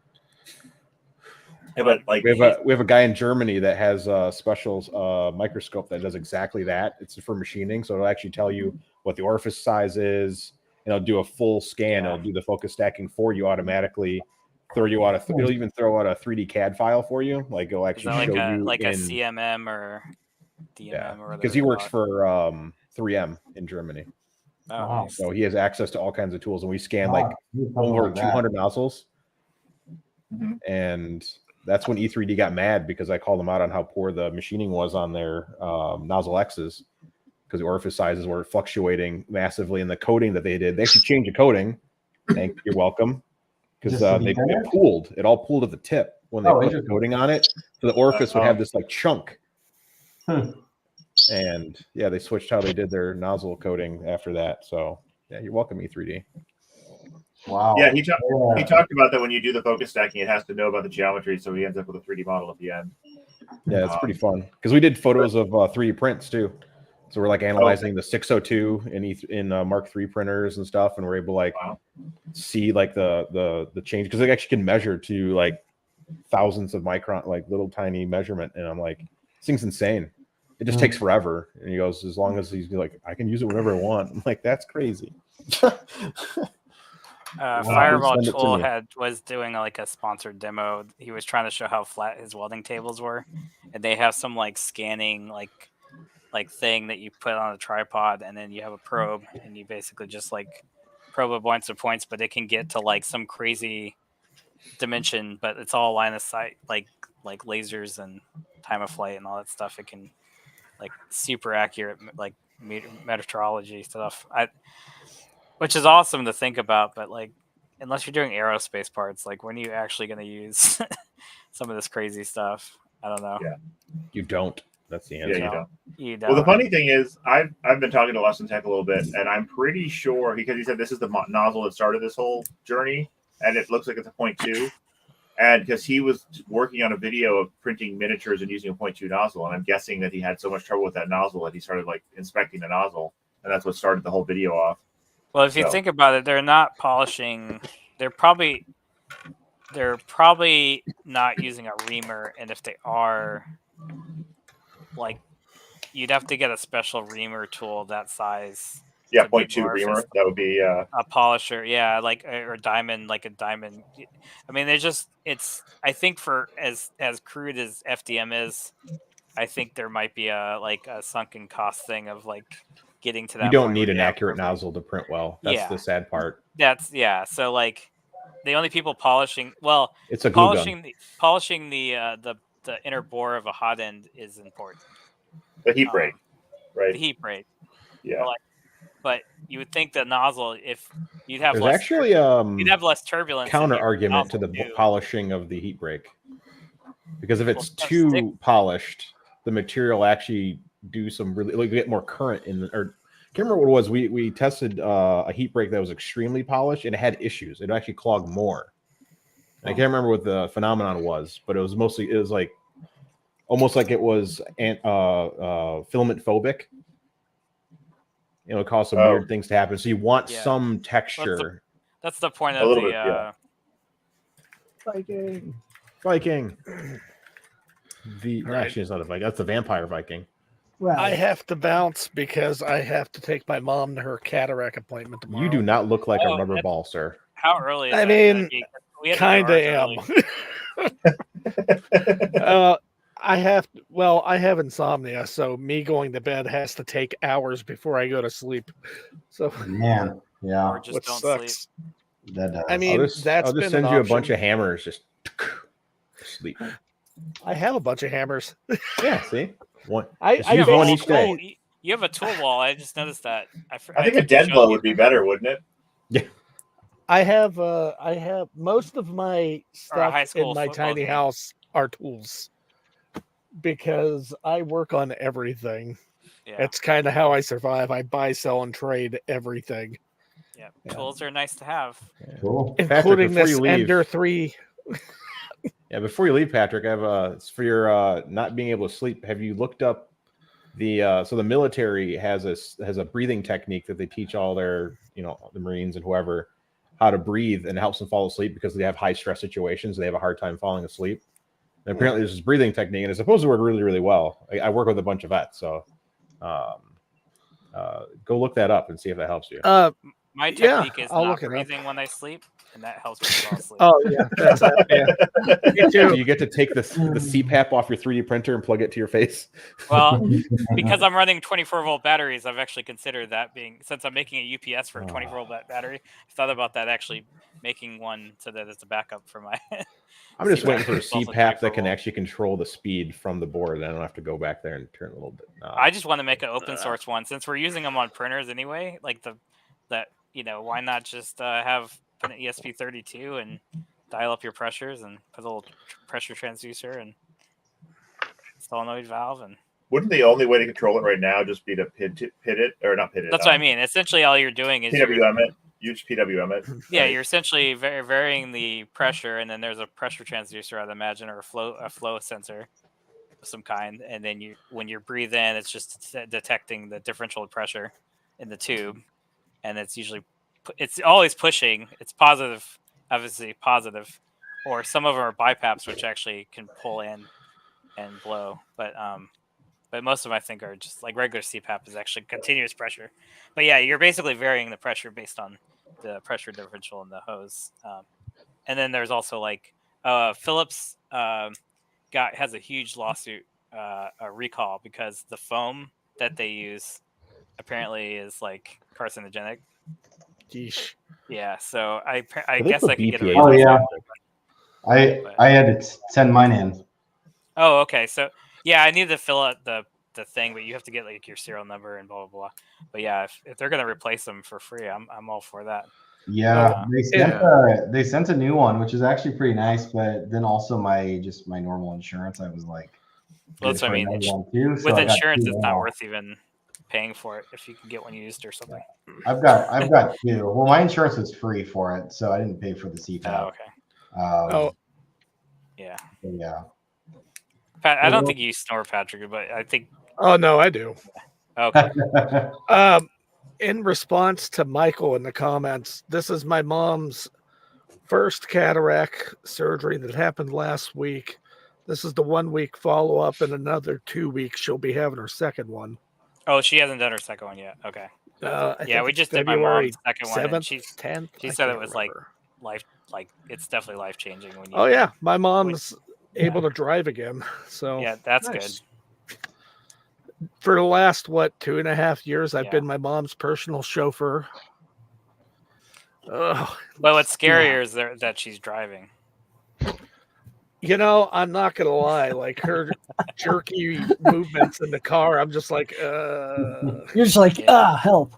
Yeah, but like we have a guy in Germany that has a special microscope that does exactly that. It's for machining, so it'll actually tell you what the orifice size is, and it'll do a full scan. It'll do the focus stacking for you automatically. Throw you out it'll even throw out a 3D CAD file for you. Like it'll actually show you like a CMM or DMM or because he works for 3M in Germany. Oh, wow. So he has access to all kinds of tools, and we scan like over 200 nozzles. Mm-hmm. And that's when E3D got mad because I called them out on how poor the machining was on their nozzle X's because the orifice sizes were fluctuating massively in the coating that they did. They actually changed the coating. You're welcome. Because it pooled. It all pooled at the tip when they put the coating on it. So the orifice would have this like chunk. And yeah, they switched how they did their nozzle coating after that. So yeah, you're welcome, E3D. Wow. Yeah, he talked about that when you do the focus stacking, it has to know about the geometry, so he ends up with a 3D model at the end. Yeah, it's pretty fun because we did photos of 3D prints too. So we're like analyzing the 602 in Mark III printers and stuff, and we're able to like see like the change because they actually can measure to like thousands of micron, like little tiny measurement. And I'm like, this thing's insane. It just takes forever. And he goes, as long as he's like, I can use it whenever I want. I'm like, that's crazy. Fireball Tool was doing like a sponsored demo. He was trying to show how flat his welding tables were, and they have some like scanning like thing that you put on a tripod, and then you have a probe, and you basically just like probe a bunch of points, but it can get to like some crazy dimension, but it's all line of sight, like lasers and time of flight and all that stuff. It can like super accurate like metrology stuff. Which is awesome to think about, but like, unless you're doing aerospace parts, like when are you actually going to use some of this crazy stuff? I don't know. Yeah, you don't. That's the answer. Yeah, you don't. Well, the funny thing is, I've been talking to Lesson Tech a little bit, and I'm pretty sure because he said this is the nozzle that started this whole journey, and it looks like it's a 0.2. And because he was working on a video of printing miniatures and using a 0.2 nozzle, and I'm guessing that he had so much trouble with that nozzle that he started like inspecting the nozzle, and that's what started the whole video off. Well, if you think about it, they're not polishing. They're probably not using a reamer, and if they are, like, you'd have to get a special reamer tool that size. Yeah, 0.2 reamer. That would be a polisher. Yeah, like or diamond, like a diamond. I mean, it's. I think for as crude as FDM is, I think there might be a sunken cost thing of like. Getting to that, you don't need an accurate nozzle to print well. That's the sad part. So like the only people polishing, well, it's a glue gun. polishing the inner bore of a hot end is important. The heat break, right? The heat break. Yeah. But you would think the nozzle, if you'd have less turbulence. Counter argument to the polishing of the heat break, because if it's too polished, the material actually do some really get more current in or I can't remember what it was. We tested a heat break that was extremely polished and it had issues. It actually clogged more. I can't remember what the phenomenon was, but it was like almost like it was filament phobic. It caused some weird things to happen. So you want some texture. That's the point of Viking. Actually, it's not a Viking. That's the vampire Viking. Right. I have to bounce because I have to take my mom to her cataract appointment tomorrow. You do not look like a rubber ball, sir. How early? I mean, kind of am. I have insomnia, so me going to bed has to take hours before I go to sleep. So man, yeah, or just don't sucks. Sleep. That does. I mean, I'll just send you a bunch of hammers. Just sleep. I have a bunch of hammers. Yeah, see. I use one each day. You have a tool wall. I just noticed that. I think a dead blow would be better, wouldn't it? Yeah. I have most of my stuff high school in my football tiny game. house are tools because I work on everything. Yeah. It's kind of how I survive. I buy, sell, and trade everything. Yeah, tools are nice to have. Cool. Including Patrick, before this you leave, Ender 3. Yeah, before you leave, Patrick, I have it's for your not being able to sleep. Have you looked up the so the military has a breathing technique that they teach all their, the Marines and whoever how to breathe, and it helps them fall asleep because they have high stress situations. They have a hard time falling asleep. And apparently there's this breathing technique, and it's supposed to work really, really well. I work with a bunch of vets, so go look that up and see if that helps you. My technique is I'll not look it up. breathing when I sleep, and that helps me fall asleep. Oh yeah, that's it. Yeah. Me too. So you get to take the CPAP off your 3D printer and plug it to your face. Well, because I'm running 24-volt batteries, I've actually considered that since I'm making a UPS for a 24-volt battery, I thought about that actually making one so that it's a backup for my. I'm just waiting for a It's also CPAP that can 24-volt. actually control the speed from the board. I don't have to go back there and turn a little bit. I just want to make an open source one since we're using them on printers anyway. Like why not just have an ESP32 and dial up your pressures and put a little pressure transducer and solenoid valve and. Wouldn't the only way to control it right now just be to pit it, or not pit it? That's what I mean. Essentially, all you're doing is PWM it. You just PWM it. Yeah, right? you're essentially varying the pressure, and then there's a pressure transducer, I'd imagine, or a flow sensor of some kind. And then when you breathe in, it's just detecting the differential pressure in the tube, and it's always pushing. It's positive, obviously positive, or some of them are BiPAPs, which actually can pull in and blow. But most of them, I think, are just like regular CPAP is actually continuous pressure. But yeah, you're basically varying the pressure based on the pressure differential in the hose. And then there's also like Philips has a huge lawsuit, a recall, because the foam that they use apparently is like carcinogenic. Yeesh. Yeah, so I they guess put I could get a BPA Oh replacement. yeah, I had to send mine in. Oh, okay. So yeah, I need to fill out the thing, but you have to get like your serial number and blah blah blah. But yeah, if they're gonna replace them for free, I'm all for that. Yeah, they sent a new one, which is actually pretty nice. But then also my normal insurance, I was like, well, that's what I mean. Too, so with insurance, it's not worth even paying for it if you can get one used or something. I've got two. Well, my insurance was free for it, so I didn't pay for the CPAP. Oh, okay. Yeah. Yeah. Pat, I don't think you snore, Patrick, but I think. Oh no, I do. Okay. In response to Michael in the comments, this is my mom's first cataract surgery that happened last week. This is the 1 week follow up. In another 2 weeks, she'll be having her second one. Oh, she hasn't done her second one yet. Okay. Yeah, we just did my mom's second 7th, one. And 10th. She said it was like life, like it's definitely life changing when you. Oh yeah, my mom's able to drive again. So yeah, that's good. For the last 2.5 years, I've been my mom's personal chauffeur. But what's scarier is that she's driving. I'm not gonna lie. Like her jerky movements in the car, I'm just like, You're just like, help.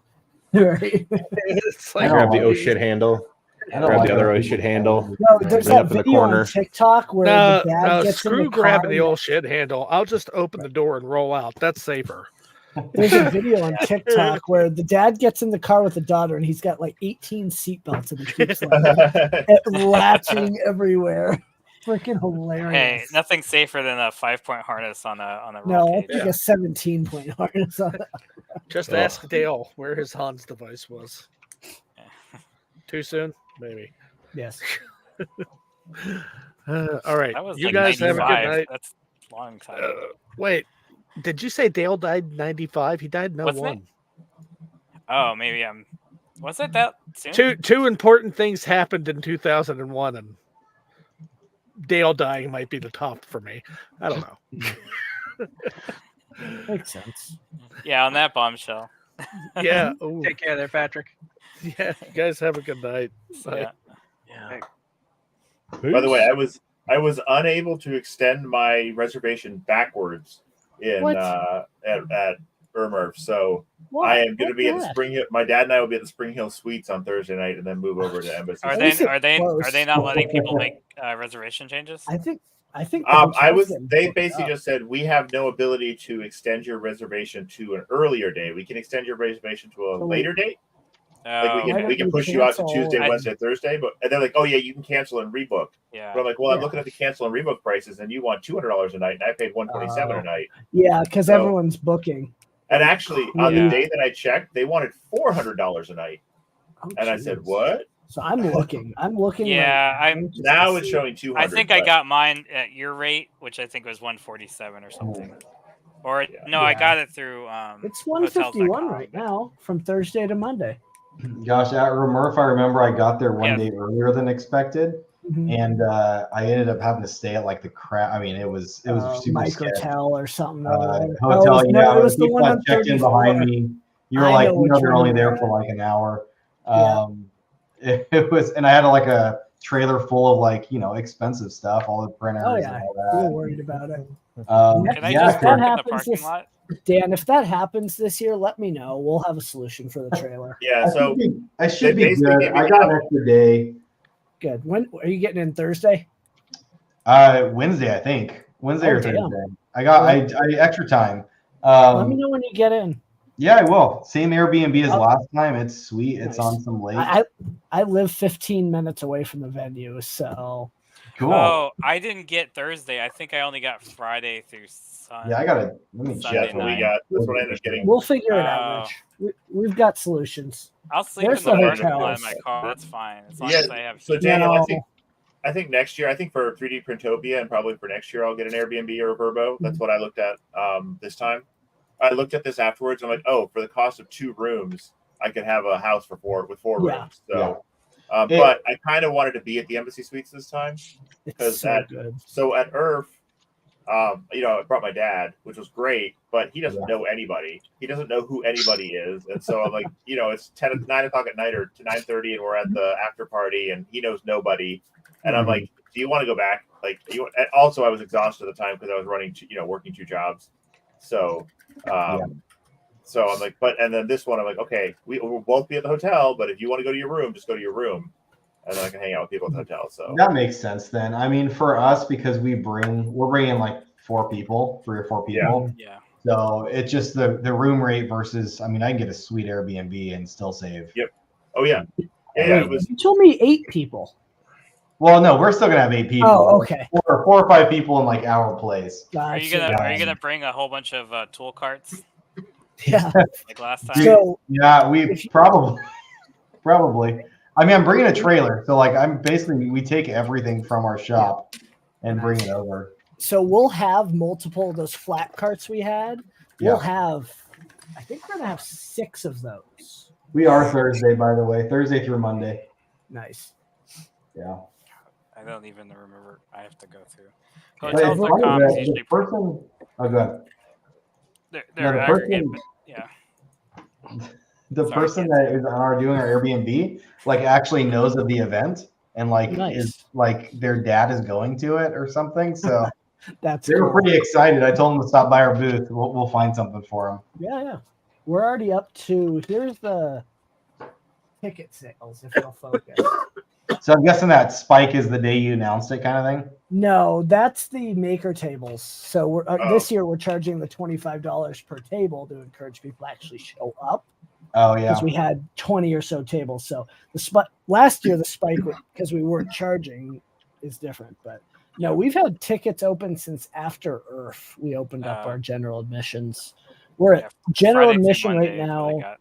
Right. It's like, grab the oh shit handle. Grab the other oh shit handle. No, there's that video on TikTok where the dad gets screw in the grabbing car. the old shit handle. I'll just open the door and roll out. That's safer. There's a video on TikTok where the dad gets in the car with the daughter and he's got like 18 seatbelts and he keeps like latching everywhere. Freaking hilarious. Hey, nothing safer than a 5-point harness on a no, roll I cage. think a 17-point harness on it. Just ask Dale where his Hans device was. Too soon? Maybe. Yes. All right. That was You like guys 95. have a good night. That's a long time. Wait, did you say Dale died in 95? He died in 01. Wasn't it? Oh, maybe I'm. Was it that soon? Two important things happened in 2001, and Dale dying might be the top for me. I don't know. Makes sense. Yeah, on that bombshell. Yeah. Take care there, Patrick. Yeah. You guys have a good night. Bye. Yeah. By the way, I was unable to extend my reservation backwards at Murph. So I am going to be at the Spring Hill. My dad and I will be at the Spring Hill Suites on Thursday night, and then move over to Embassy. Are they not letting people make reservation changes? I think. They basically just said we have no ability to extend your reservation to an earlier day. We can extend your reservation to a later date. Like we can push you out to Tuesday, Wednesday, Thursday, and they're like, oh yeah, you can cancel and rebook. Yeah. But I'm like, well, I'm looking at the cancel and rebook prices, and you want $200 a night, and I paid $127 a night. Yeah, because everyone's booking. And actually, on the day that I checked, they wanted $400 a night, and I said, what? So I'm looking. Yeah, now it's showing 200. I think I got mine at your rate, which I think was 147 or something. Or I got it through. It's 151 right now from Thursday to Monday. Gosh, Murph, I remember I got there one day earlier than expected, and I ended up having to stay at like the crap. I mean, it was super Microtel or something. Hotel. It was the one that checked in behind me. You were like, they're only there for like an hour. It was, and I had like a trailer full of like expensive stuff, all the printers. Oh yeah, and all that. We were worried about it. Can I just park in the parking lot? Dan, if that happens this year, let me know. We'll have a solution for the trailer. Yeah, so I should be good. I got an extra day. Good. When are you getting in Thursday? Wednesday, I think. Wednesday or Thursday. I extra time. Let me know when you get in. Yeah, I will. Same Airbnb as last time. It's sweet. Nice. It's on some lake. I live 15 minutes away from the venue, so. Cool. Oh, I didn't get Thursday. I think I only got Friday through Sunday. Yeah, I got let me check. That's what we got. That's what I ended up getting. We'll figure it out, Rich. We've got solutions. I'll sleep in the parking lot in my car. That's fine. As long as I have. So Daniel, I think next year, for 3D Printopia and probably for next year, I'll get an Airbnb or a Vrbo. That's what I looked at this time. I looked at this afterwards. I'm like, oh, for the cost of 2 rooms, I could have a house with 4 rooms. So. But I kind of wanted to be at the Embassy Suites this time because at IRF, I brought my dad, which was great, but he doesn't know anybody. He doesn't know who anybody is, and so I'm like, it's 9 o'clock at night or to 9:30, and we're at the after party, and he knows nobody. And I'm like, do you want to go back? Like, and also I was exhausted at the time because I was working 2 jobs, so. So I'm like, and then this one, I'm like, okay, we'll both be at the hotel, but if you want to go to your room, just go to your room, and then I can hang out with people at the hotel. So that makes sense then. I mean, for us, because we're bringing like 3 or 4 people. Yeah. So it's just the room rate versus. I mean, I can get a sweet Airbnb and still save. Yep. Oh yeah. Yeah. You told me 8 people. Well, no, we're still gonna have 8 people. Oh, okay. 4 or 5 people in like our place. Are you gonna bring a whole bunch of tool carts? Yeah, like last time. So, yeah, we probably. I mean, I'm bringing a trailer, so like we take everything from our shop and bring it over. So we'll have multiple of those flat carts we had. We'll have, I think we're gonna have 6 of those. We are Thursday, by the way, Thursday through Monday. Nice. Yeah. I don't even remember. I have to go through. Hotels.com is usually go ahead. They're aggregate, but yeah. The person that is doing our Airbnb actually knows of the event and is their dad is going to it or something. So they were pretty excited. I told them to stop by our booth. We'll find something for them. Yeah. We're already up to. Here's the ticket sales. If you'll focus. So I'm guessing that spike is the day you announced it, kind of thing. No, that's the maker tables. So we're this year we're charging the $25 per table to encourage people to actually show up. Oh yeah, because we had 20 or so tables. So last year the spike because we weren't charging is different. But no, we've had tickets open since after IRF. We opened up our general admissions. We're at general admission right now.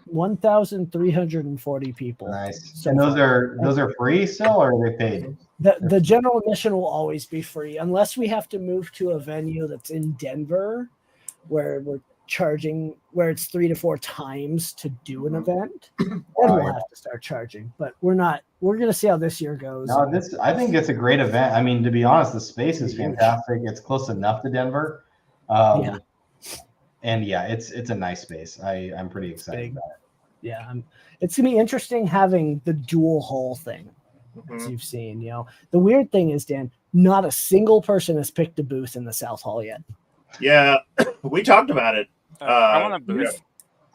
1,340 people. Nice. So and those are free still, or are they paid? The general admission will always be free unless we have to move to a venue that's in Denver, where we're charging where it's 3 to 4 times to do an event. Then we'll have to start charging. But we're not. We're going to see how this year goes. No, I think it's a great event. I mean, to be honest, the space is fantastic. It's close enough to Denver. And it's a nice space. I'm pretty excited about it. Yeah, it's gonna be interesting having the dual hole thing, as you've seen. The weird thing is, Dan, not a single person has picked a booth in the South Hall yet. Yeah, we talked about it. I want a booth.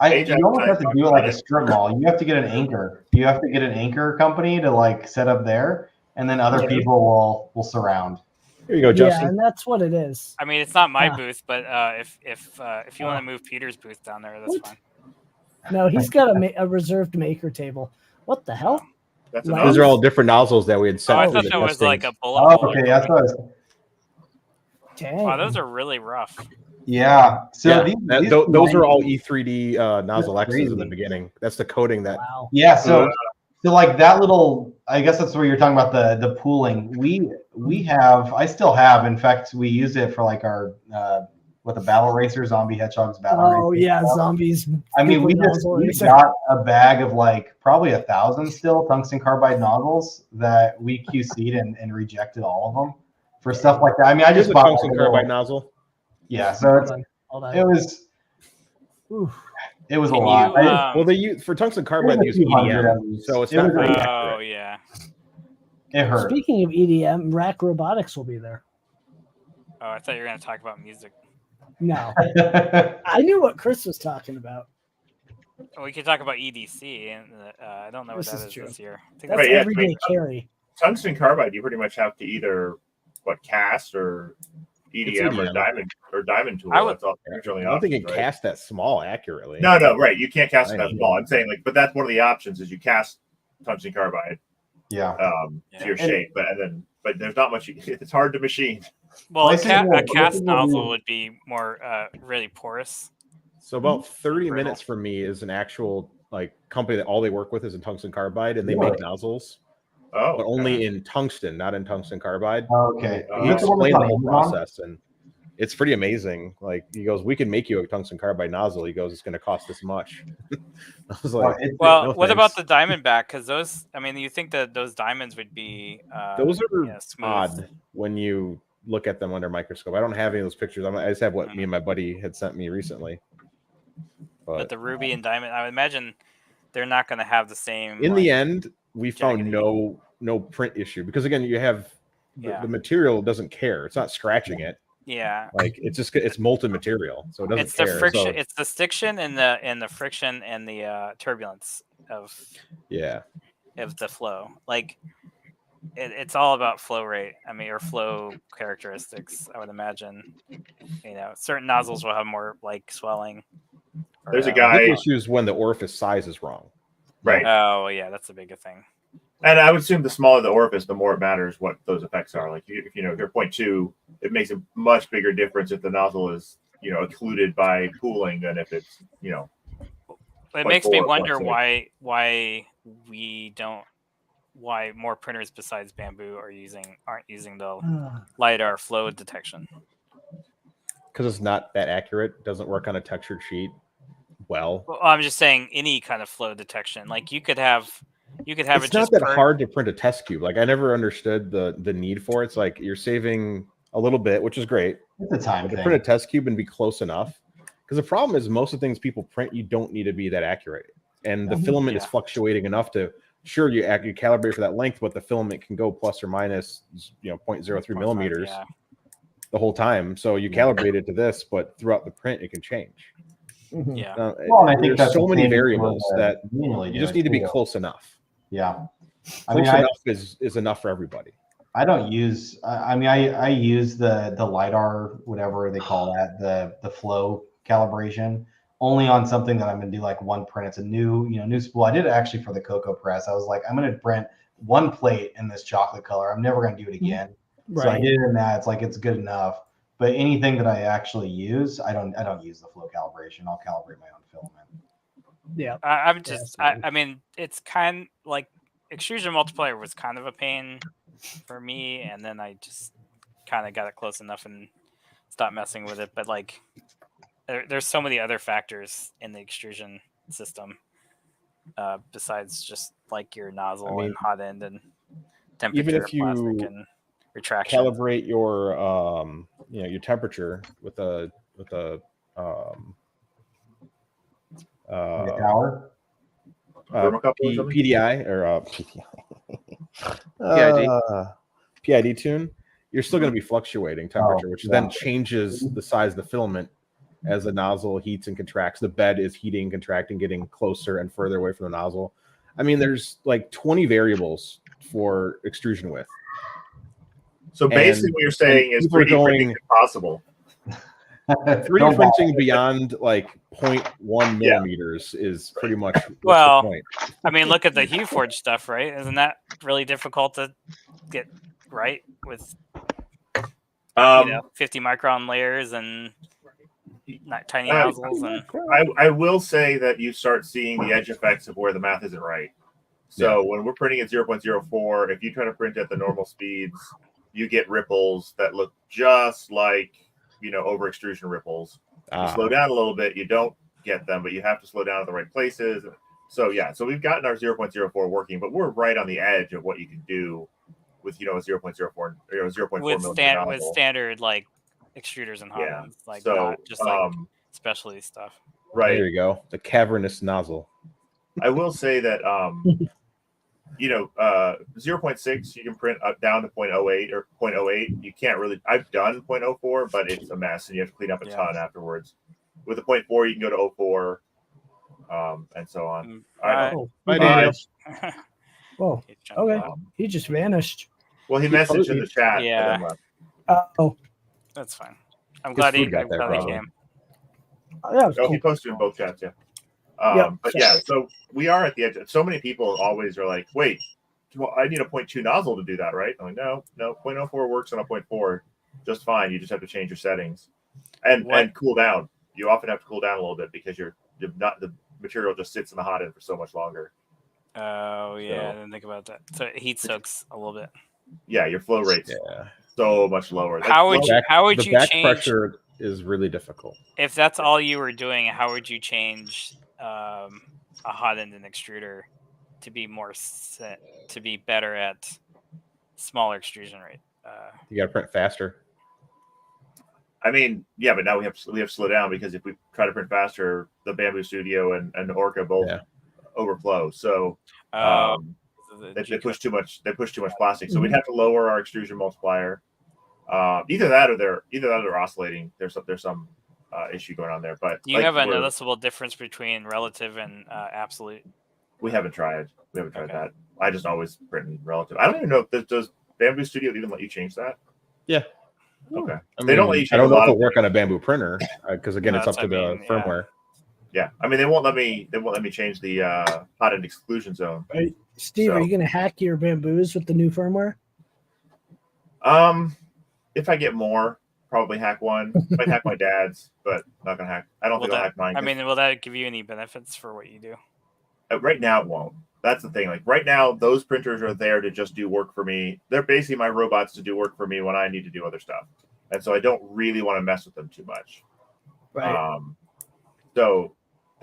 You almost have to do it like a strip mall. You have to get an anchor. You have to get an anchor company to like set up there, and then other people will surround. Here you go, Justin. Yeah, and that's what it is. I mean, it's not my booth, but if you want to move Peter's booth down there, that's fine. No, he's got a reserved maker table. What the hell? Those are all different nozzles that we had set. I thought that was like a bullet hole. Okay, that's what I was... Dang. Wow, those are really rough. Yeah. So those are all E3D nozzle X's in the beginning. That's the coating that. Wow. Yeah. So like that little, I guess that's where you're talking about the pooling. We have, I still have. In fact, we use it for like our with a battle racer, zombie hedgehogs battle racer. Oh yeah, zombies. I mean, we got a bag of like probably 1,000 still tungsten carbide nozzles that we QC'd and rejected all of them for stuff like that. I mean, I just bought tungsten carbide nozzle. Yeah, so it was a lot. Well, they use for tungsten carbide they use EDM, so it's not very accurate. Oh yeah, it hurt. Speaking of EDM, Rack Robotics will be there. Oh, I thought you were going to talk about music. No, I knew what Chris was talking about. We could talk about EDC, and I don't know what that is this year. I think that's everyday carry. Tungsten carbide, you pretty much have to either cast or EDM or diamond tool. I don't think it can cast that small accurately. No, right. You can't cast it that small. I'm saying but that's one of the options is you cast tungsten carbide. Yeah. To your shape, but there's not much. It's hard to machine. Well, a cast nozzle would be more really porous. So about 30 minutes for me is an actual company that all they work with is in tungsten carbide, and they make nozzles. Oh, but only in tungsten, not in tungsten carbide. Okay. He explained the whole process, and it's pretty amazing. Like he goes, "We can make you a tungsten carbide nozzle." He goes, "It's going to cost this much." I was like, "Well, what about the Diamondback? Because those, I mean, you think that those diamonds would be those are odd when you look at them under a microscope. I don't have any of those pictures. I just have what me and my buddy had sent me recently. But the ruby and diamond, I would imagine they're not going to have the same. In the end, we found no print issue because again, you have the material doesn't care. It's not scratching it. Yeah, like it's molten material, so it doesn't. It's the friction. It's the stiction and the friction and the turbulence of the flow. Like it's all about flow rate. I mean, or flow characteristics. I would imagine. Certain nozzles will have more like swelling. There's a guy. The issue is when the orifice size is wrong. Right. Oh yeah, that's a big thing. And I would assume the smaller the orifice, the more it matters what those effects are. Like if you're 0.2, it makes a much bigger difference if the nozzle is occluded by pooling than if it's It makes me wonder why more printers besides Bamboo aren't using the LiDAR flow detection. Because it's not that accurate. It doesn't work on a textured sheet well. I'm just saying any kind of flow detection. Like you could have. It's not that hard to print a test cube. Like I never understood the need for it. It's like you're saving a little bit, which is great. It's a time thing. To print a test cube and be close enough. Because the problem is most of the things people print, you don't need to be that accurate. And the filament is fluctuating enough to you calibrate for that length, but the filament can go plus or minus 0.03 millimeters the whole time. So you calibrate it to this, but throughout the print it can change. Yeah. Well, I think there's so many variables that you just need to be close enough. Yeah. Close enough is enough for everybody. I don't use. I mean, I use the LiDAR, whatever they call that, the flow calibration, only on something that I'm gonna do like one print. It's a new spool. I did it actually for the Cocoa Press. I was like, I'm gonna print one plate in this chocolate color. I'm never gonna do it again. Right. So I did it in that. It's like it's good enough. But anything that I actually use, I don't use the flow calibration. I'll calibrate my own filament. Yeah, I mean, it's kind like extrusion multiplier was kind of a pain for me, and then I just kind of got it close enough and stopped messing with it. But like, there's so many other factors in the extrusion system besides just like your nozzle and hot end and temperature, even if you and retraction. Calibrate your your temperature with a tower, PDI or PID tune, you're still going to be fluctuating temperature, which then changes the size of the filament as the nozzle heats and contracts. The bed is heating, contracting, getting closer and further away from the nozzle. I mean, there's like 20 variables for extrusion width. So basically, what you're saying is 3D printing is possible. 3D printing beyond like 0.1 millimeters is pretty much well. The point. I mean, look at the HueForge stuff, right? Isn't that really difficult to get right with 50 micron layers and tiny nozzles? And I will say that you start seeing the edge effects of where the math isn't right. So when we're printing at 0.04, if you try to print at the normal speeds, you get ripples that look just like over extrusion ripples. You slow down a little bit, you don't get them, but you have to slow down at the right places. So so we've gotten our 0.04 working, but we're right on the edge of what you can do with a 0.04 or 0.4 with standard like extruders and hot ends, like not just like specialty stuff. Right. There you go. The cavernous nozzle. I will say that 0.6 you can print up down to 0.08 or 0.08. You can't really. I've done 0.04, but it's a mess, and you have to clean up a ton afterwards. With a 0.4, you can go to 0.4, and so on. Oh, okay. He just vanished. Well, he messaged in the chat. Yeah. That's fine. I'm glad he came. Yeah, cool. He posted in both chats. Yeah. But so we are at the edge. So many people always are like, wait, I need a 0.2 nozzle to do that, right? I'm like, no, 0.04 works on a 0.4 just fine. You just have to change your settings and cool down. You often have to cool down a little bit because the material just sits in the hot end for so much longer. Oh yeah, I didn't think about that. So it heat soaks a little bit. Yeah, your flow rate's so much lower. How would you back change? Pressure is really difficult. If that's all you were doing, how would you change a hot end and extruder to be to be better at smaller extrusion rate? You got to print faster. I mean, yeah, but now we have to slow down because if we try to print faster, the Bamboo Studio and Orca both overflow. So they push too much. They push too much plastic. So we'd have to lower our extrusion multiplier. Either that or they're oscillating. There's some issue going on there. But you have a noticeable difference between relative and absolute. We haven't tried. That. I just always print in relative. I don't even know if does Bamboo Studio even let you change that. Yeah. Okay. They don't let you change. I don't know if it'll work on a Bamboo printer because again, it's up to the firmware. Yeah, I mean they won't let me change the hot end exclusion zone. Hey, Steve, are you going to hack your Bamboos with the new firmware? If I get more, probably hack one. Might hack my dad's, but not gonna hack. I don't think I'll hack mine. I mean, will that give you any benefits for what you do? Right now, it won't. That's the thing. Like right now, those printers are there to just do work for me. They're basically my robots to do work for me when I need to do other stuff, and so I don't really want to mess with them too much. Right. So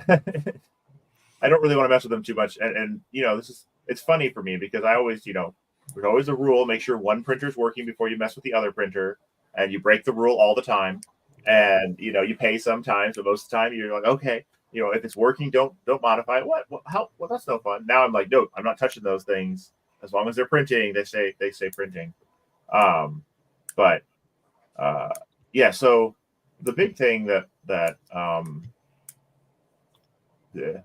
I don't really want to mess with them too much. And it's funny for me because I always, there's always a rule: make sure one printer is working before you mess with the other printer, and you break the rule all the time. And you pay sometimes, but most of the time you're like, okay. If it's working, don't modify it. What? How? Well, that's no fun. Now I'm like, no, I'm not touching those things as long as they're printing. They say printing. So the big thing that what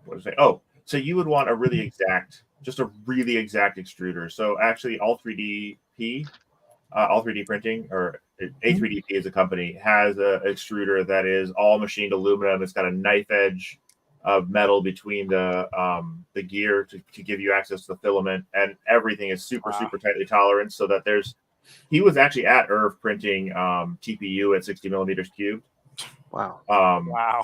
was I? Oh, so you would want a really exact extruder. So actually, all 3D printing or A3DP as a company has an extruder that is all machined aluminum. It's got a knife edge of metal between the gear to give you access to the filament, and everything is super tightly tolerant. So that he was actually at IRF printing TPU at 60 millimeters cubed. Wow.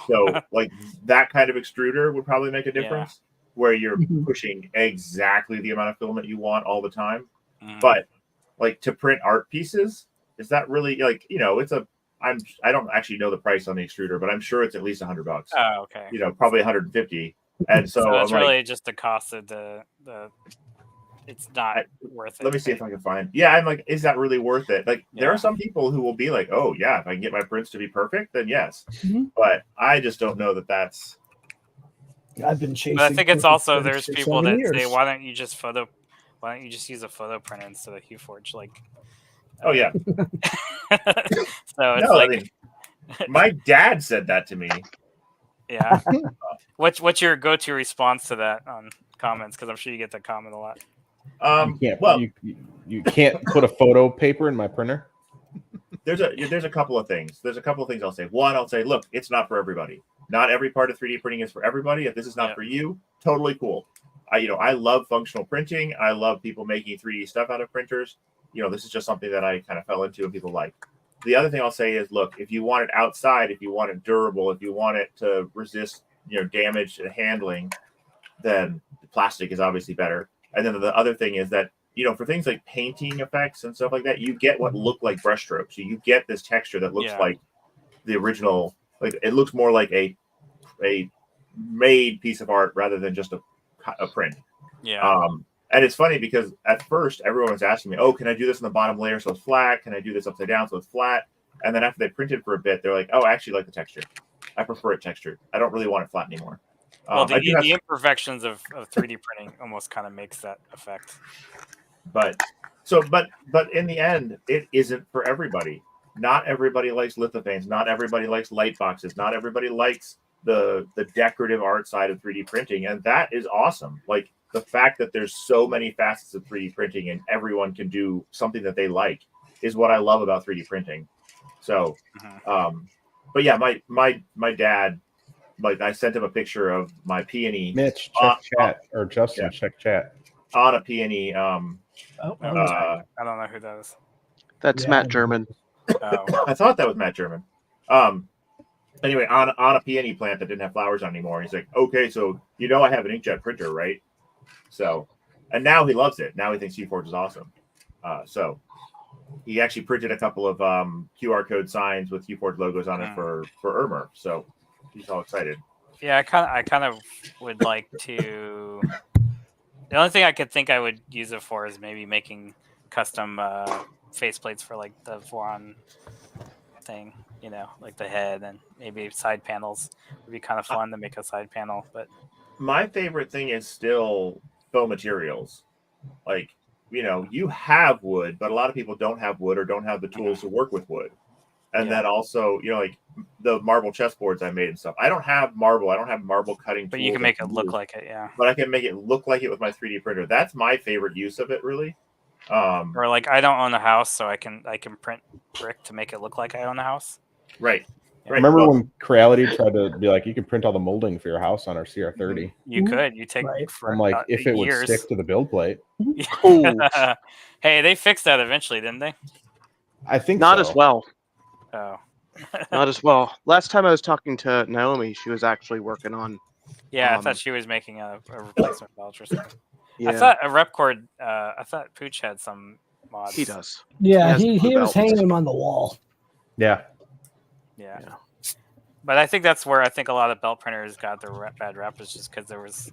So like that kind of extruder would probably make a difference where you're pushing exactly the amount of filament you want all the time. But like to print art pieces, is that really like, I don't actually know the price on the extruder, but I'm sure it's at least $100. Oh, okay. Probably 150. And so it's really just the cost of the it's not worth it. Let me see if I can find. Yeah, I'm like, is that really worth it? Like there are some people who will be like, oh yeah, if I can get my prints to be perfect, then yes. But I just don't know that that's. I've been chasing. But I think it's also there's people that say, why don't you just use a photo printer instead of HueForge? Like, oh yeah. So it's My dad said that to me. Yeah. What's your go-to response to that on comments? Because I'm sure you get that comment a lot. You can't put a photo paper in my printer. There's a couple of things. There's a couple of things I'll say. One, I'll say, look, it's not for everybody. Not every part of 3D printing is for everybody. If this is not for you, totally cool. I love functional printing. I love people making 3D stuff out of printers. This is just something that I kind of fell into and people like. The other thing I'll say is, look, if you want it outside, if you want it durable, if you want it to resist, damage and handling, then the plastic is obviously better. And then the other thing is that, for things like painting effects and stuff like that, you get what look like brushstrokes. So you get this texture that looks like the original. Like it looks more like a made piece of art rather than just a print. Yeah. And it's funny because at first everyone was asking me, "Oh, can I do this in the bottom layer so it's flat? Can I do this upside down so it's flat?" And then after they printed for a bit, they're like, "Oh, I actually like the texture. I prefer it textured. I don't really want it flat anymore." Well, the imperfections of 3D printing almost kind of makes that effect. But in the end, it isn't for everybody. Not everybody likes lithophanes. Not everybody likes light boxes. Not everybody likes the decorative art side of 3D printing, and that is awesome. Like the fact that there's so many facets of 3D printing and everyone can do something that they like is what I love about 3D printing. So, but yeah, my dad, like I sent him a picture of my peony. Mitch, check chat, or Justin, check chat. On a peony. I don't know who that is. That's Matt German. I thought that was Matt German. Anyway, on a peony plant that didn't have flowers on anymore. He's like, okay, so I have an inkjet printer, right? So, and now he loves it. Now he thinks Keyforge is awesome. So he actually printed a couple of QR code signs with Keyforge logos on it for Irmer. So he's all excited. Yeah, I kind of would like to. The only thing I could think I would use it for is maybe making custom faceplates for like the Voron thing, like the head and maybe side panels. Would be kind of fun to make a side panel. But my favorite thing is still faux materials. Like, you have wood, but a lot of people don't have wood or don't have the tools to work with wood. And then also, like the marble chessboards I made and stuff. I don't have marble. I don't have marble cutting tools. But you can make it look like it, yeah. But I can make it look like it with my 3D printer. That's my favorite use of it, really. Or like I don't own a house, so I can print brick to make it look like I own a house. Right. Right. Remember when Creality tried to be like, you can print all the molding for your house on our CR30? You could. You take for I'm like, if it years. would stick to the build plate. Hey, they fixed that eventually, didn't they? I think not so. as well. Oh. Not as well. Last time I was talking to Naomi, she was actually working on. Yeah, I thought she was making a replacement belt or something. Yeah. I thought a Repcord. I thought Pooch had some mods. He does. Yeah, he was hanging them on the wall. Yeah. But I think that's where I think a lot of belt printers got their bad rap, is just because there was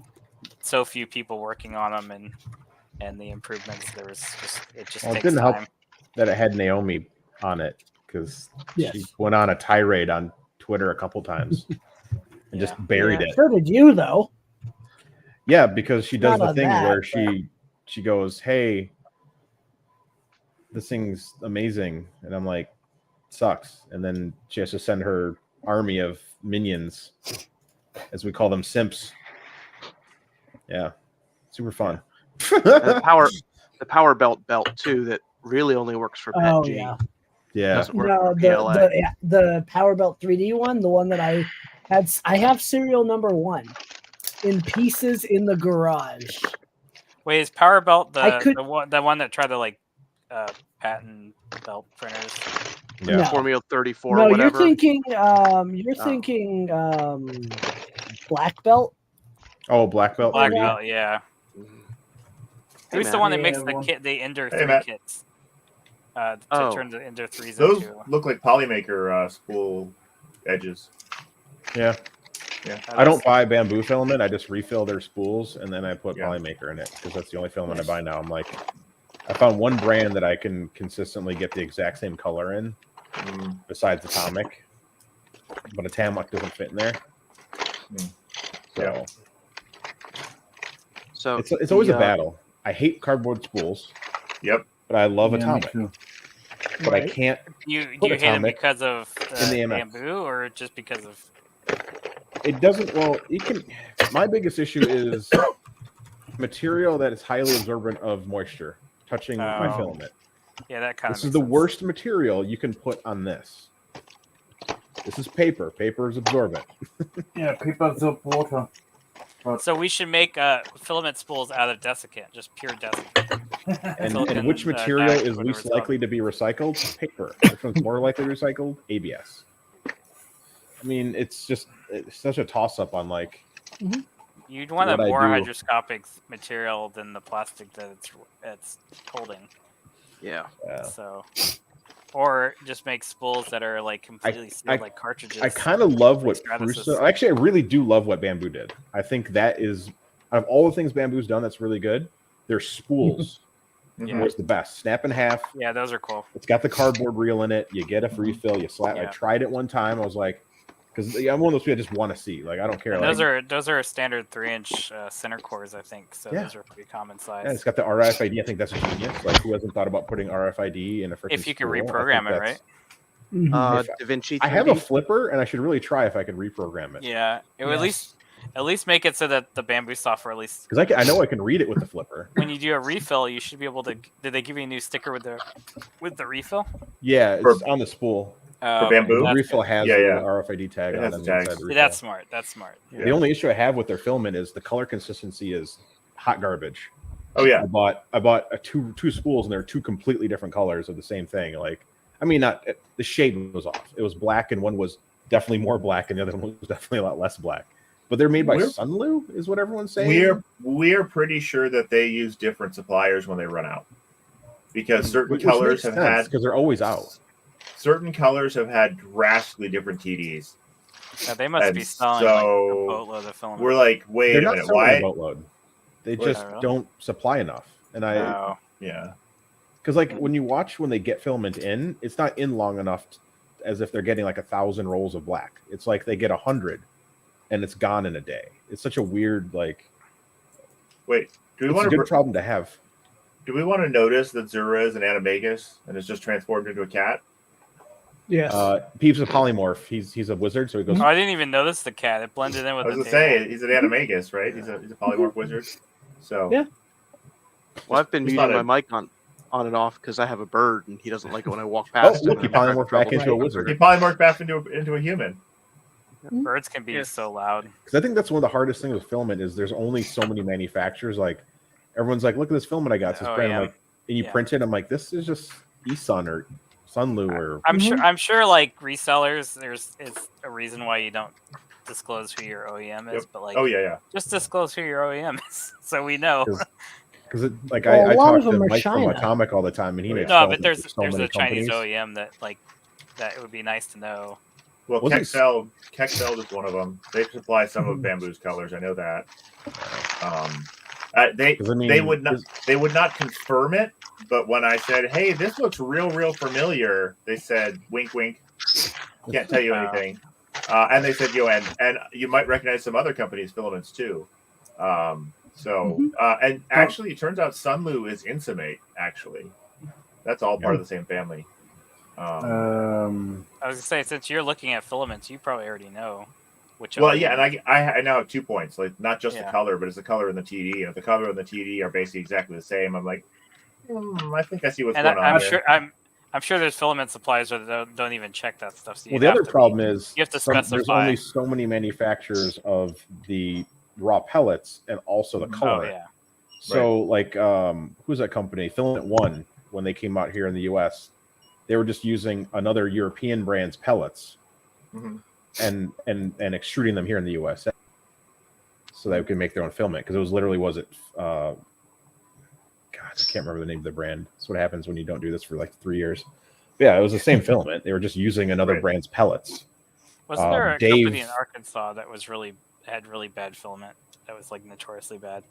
so few people working on them and the improvements. There was it takes didn't time. help that it had Naomi on it, because she went on a tirade on Twitter a couple times and just buried it. So did you, though. Yeah, because she does the thing where she goes, "Hey, this thing's amazing," and I'm like, "Sucks," and then she has to send her army of minions, as we call them, simps. Yeah, super fun. The power belt too, that really only works for Pet G. Yeah. No, the Power Belt 3D one, the one that I have serial number 1 in pieces in the garage. Wait, is Power Belt the one that tried to like patent belt printers? Yeah. No. Formula 34 No, or whatever. you're thinking Black Belt. Oh, Black Belt. Black Belt, yeah. Who's the one that makes the kit? The Ender 3 kits. To turn the Ender 3s those into. look like Polymaker spool edges. Yeah. I don't buy bamboo filament. I just refill their spools and then I put Polymaker in it, because that's the only filament I buy now. I'm like, I found one brand that I can consistently get the exact same color in, besides Atomic, but a Tamlock doesn't fit in there. So it's always a battle. I hate cardboard spools. Yep. But I love Atomic. but I can't. Do you put hate him atomic because of in the the MF. bamboo, or just because of? It doesn't. Well, you can. My biggest issue is material that is highly absorbent of moisture touching my filament. Yeah, that kind of. This is the worst material you can put on this. This is paper. Paper is absorbent. Yeah, paper absorbs water. So we should make filament spools out of desiccant, just pure desiccant. And which material is least likely to be recycled? Paper. Which one's more likely recycled? ABS. I mean, it's such a toss-up on like. You'd want a more hygroscopic material than the plastic that it's holding. Yeah. So, or just make spools that are like completely sealed, like cartridges. I kind of love what Prusa. Actually, I really do love what Bamboo did. I think that is, out of all the things Bamboo's done, that's really good. Their spools was the best. Snap in half. Yeah, those are cool. It's got the cardboard reel in it. You get a refill. You slap. I tried it one time. I was like, because I'm one of those people I just want to see. Like, I don't care. And those are standard 3-inch center cores, I think. So those are pretty common size. Yeah, it's got the RFID. I think that's genius. Like, who hasn't thought about putting RFID in a freaking if you could reprogram it, right? Da Vinci 3D. I have a flipper, and I should really try if I could reprogram it. Yeah, it would at least make it so that the Bamboo software, at least because I know I can read it with the flipper. When you do a refill, you should be able to. Did they give you a new sticker with the refill? Yeah, it's on the spool. For Bamboo, the refill has the RFID tag on it. That's smart. That's smart. Yeah. The only issue I have with their filament is the color consistency is hot garbage. Oh yeah, I bought two spools and they're two completely different colors of the same thing. Like, I mean, not the shade was off. It was black, and one was definitely more black, and the other one was definitely a lot less black. But they're made by Sunlu, is what everyone's saying. We're pretty sure that they use different suppliers when they run out, because certain colors have had because they're always out. Certain colors have had drastically different TDs. Yeah, they must be selling like a boatload of filament. We're like, wait a minute, why? A boatload. They just don't supply enough, and yeah, because like when they get filament in, it's not in long enough as if they're getting like 1,000 rolls of black. It's like they get 100, and it's gone in a day. It's such a weird like. Wait, do we want a good problem to have? Do we want to notice that Zura is an animagus and is just transformed into a cat? Yes. Peeps a polymorph. He's a wizard, so he goes. Oh, I didn't even notice the cat. It blended in with. I was gonna say he's an animagus, right? He's a polymorph wizard. So yeah. Well, I've been muting my mic on and off because I have a bird and he doesn't like it when I walk past. Look, he polymorphed back into a wizard. He polymorphed back into a human. Birds can be so loud. Because I think that's one of the hardest things with filament is there's only so many manufacturers. Like everyone's like, look at this filament I got. This brand. I'm like, and you print it. I'm like, this is just eSun or Sunlu or. I'm sure like resellers. It's a reason why you don't disclose who your OEM is, but like, just disclose who your OEM is so we know. Because like I talk to Mike from Atomic all the time, and he makes but there's a Chinese OEM that it would be nice to know. Well, Kexel is one of them. They supply some of Bamboo's colors. I know that. They would not confirm it, but when I said, "Hey, this looks real familiar," they said, "Wink, wink." Can't tell you anything. And they said, and you might recognize some other companies' filaments too. And actually, it turns out Sunlu is Insumate. Actually, that's all part of the same family. I was gonna say, since you're looking at filaments, you probably already know which. Well, yeah, and I now have 2 points, like not just the color, but it's the color and the TD. And if the color and the TD are basically exactly the same, I'm like, I think I see what's going on. I'm sure there's filament suppliers that don't even check that stuff. So the other problem is you have to specify. There's only so many manufacturers of the raw pellets and also the color. Oh, yeah. So like, who's that company? Filament One, when they came out here in the US, they were just using another European brand's pellets and extruding them here in the US so they could make their own filament. Because it was literally, I can't remember the name of the brand. That's what happens when you don't do this for like 3 years. But yeah, it was the same filament. They were just using another brand's pellets. Wasn't there a company in Arkansas that had really bad filament? That was like notoriously bad.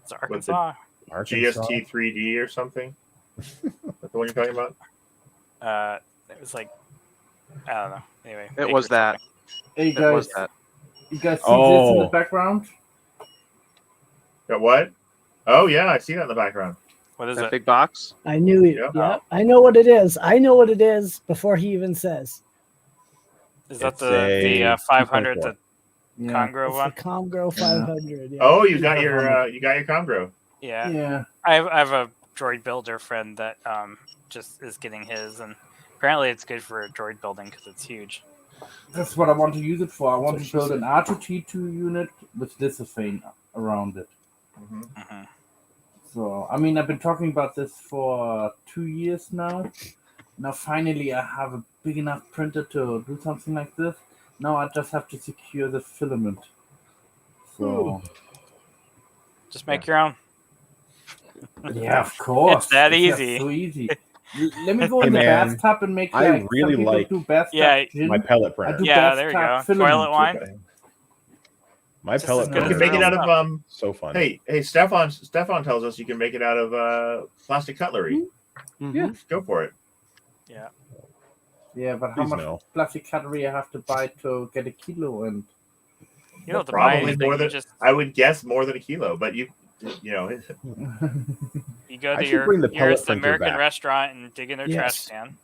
It's Arkansas. GST 3D or something? That's the one you're talking about? It was like, I don't know. Anyway, it was that. Hey guys, you guys see this in the background? Got what? Oh yeah, I see that in the background. What is that it? big box? I knew it. Yeah. Yeah, I know what it is. I know what it is before he even says. Is that It's the a 500, 2.4. the Yeah. Congro It's one? the Comgro 500. Yeah. Oh, you got your Congro. Yeah. Yeah. I have a droid builder friend that just is getting his, and apparently it's good for droid building because it's huge. That's what I want to use it for. I want That's to what she build an R2T2 unit with lithophane around it. Mm-hmm. So, I mean, I've been talking about this for 2 years now. Now, finally, I have a big enough printer to do something like this. Now I just have to secure the filament. So, Just make your own. yeah, of course. It's that just easy. so easy. Let me go in Hey, the man, bathtub and make I like really some people like do bathtub Yeah, gin. my pellet I printer. do Yeah, there you go. bathtub filament Toilet wine. Okay. My Just pellet as good You as can printer make it real out of stuff. so fun. Hey, Stefan tells us you can make it out of plastic cutlery. Yeah. Go for it. Yeah. Yeah, but how Please much no. plastic cutlery I have to buy to get a kilo? And You don't have to buy Probably anything. more You than just I would guess more than a kilo, but you know you go I to should your bring the pellet nearest printer American back. restaurant and dig in their trash Yes. can.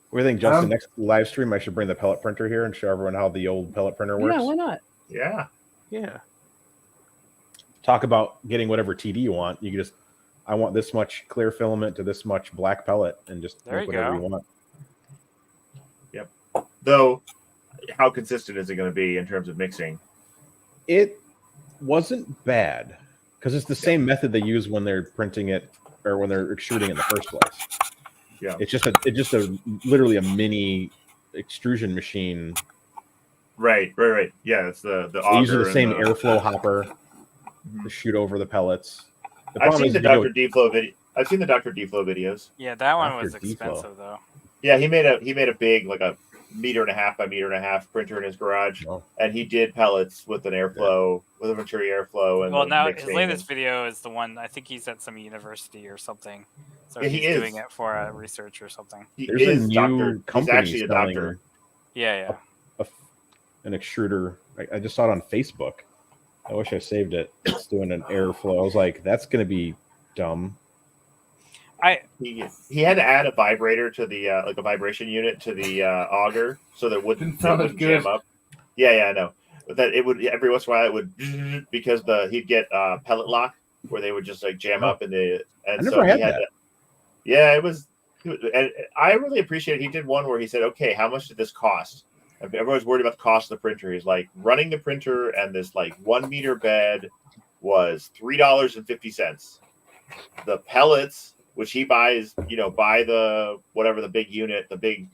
What do you think, Justin? Next live stream, I should bring the pellet printer here and show everyone how the old pellet printer works. Yeah, why not? yeah. Yeah. Talk about getting whatever TD you want. You can just, I want this much clear filament to this much black pellet, and just There make you whatever go. you want. Though, how consistent is it going to be in terms of mixing? It wasn't bad because it's the same method they use when they're printing it or when they're extruding in the first place. Yeah. It's just a literally a mini extrusion machine. Right. Yeah, it's the They use auger the same and airflow hopper Mhm. to shoot over the pellets. The I've problem seen is the if you go- Dr. D-Flow video. I've seen the Dr. D-Flow videos. Yeah, that one Dr. was D-Flow. expensive though. Yeah, he made a big like a 1.5 by 1.5 printer in his garage, Oh. and he did pellets with an airflow, with a Venturi airflow, and Well, the now his mixing latest and- video is the one I think he's at some university or something, so Yeah, he he's doing is. it for research or something. He There's a is new doctor. He's company actually a selling doctor. Yeah. an extruder. I just saw it on Facebook. I wish I saved it. It's doing an airflow. I was like, that's going to be dumb. He had to add a vibrator to the like a vibration unit to the auger so that it wouldn't jam up. Yeah, I know. But that it would every once in a while it would because he'd get pellet lock where they would just like jam up in the and I so never he had had that. to, yeah, it was and I really appreciate he did one where he said, okay, how much did this cost? Everyone's worried about the cost of the printer. He's like, running the printer and this like 1 meter bed was $3.50. The pellets, which he buys, buy the whatever the big unit, the big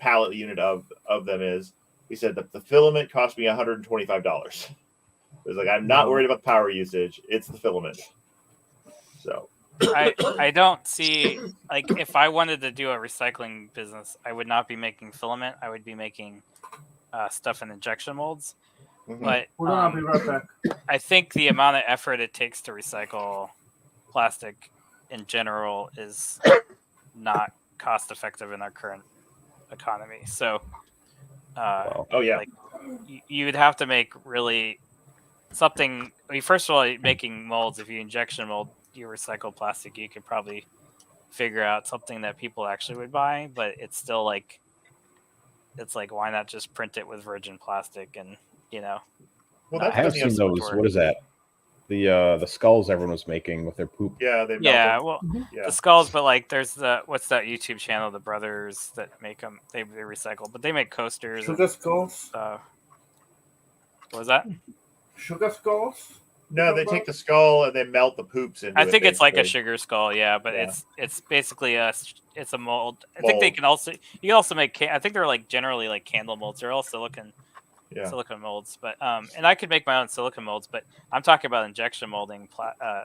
pallet unit of them is. He said the filament cost me $125. It was like, I'm not worried about the power usage; it's the filament. So I don't see, like, if I wanted to do a recycling business, I would not be making filament. I would be making stuff in injection molds. But I'll be right back. I think the amount of effort it takes to recycle plastic in general is not cost effective in our current economy. So, like, you would have to make really something. I mean, first of all, making molds, if you injection mold your recycled plastic, you could probably figure out something that people actually would buy, but it's still like, it's like, why not just print it with virgin plastic and, Well, I have seen those. What is that? The skulls everyone was making with their poop. Yeah, they the skulls, but like there's what's that YouTube channel, the brothers that make them, they recycle, but they make coasters. Sugar skulls? What was that? Sugar skulls? No, they take the skull and they melt the poops into I think it, it's like a basically. sugar skull, yeah, but Yeah. it's basically it's a mold. I think they can also, you can also make, I think they're like generally like candle molds. They're all silicone molds, but and I could make my own silicone molds, but I'm talking about injection molding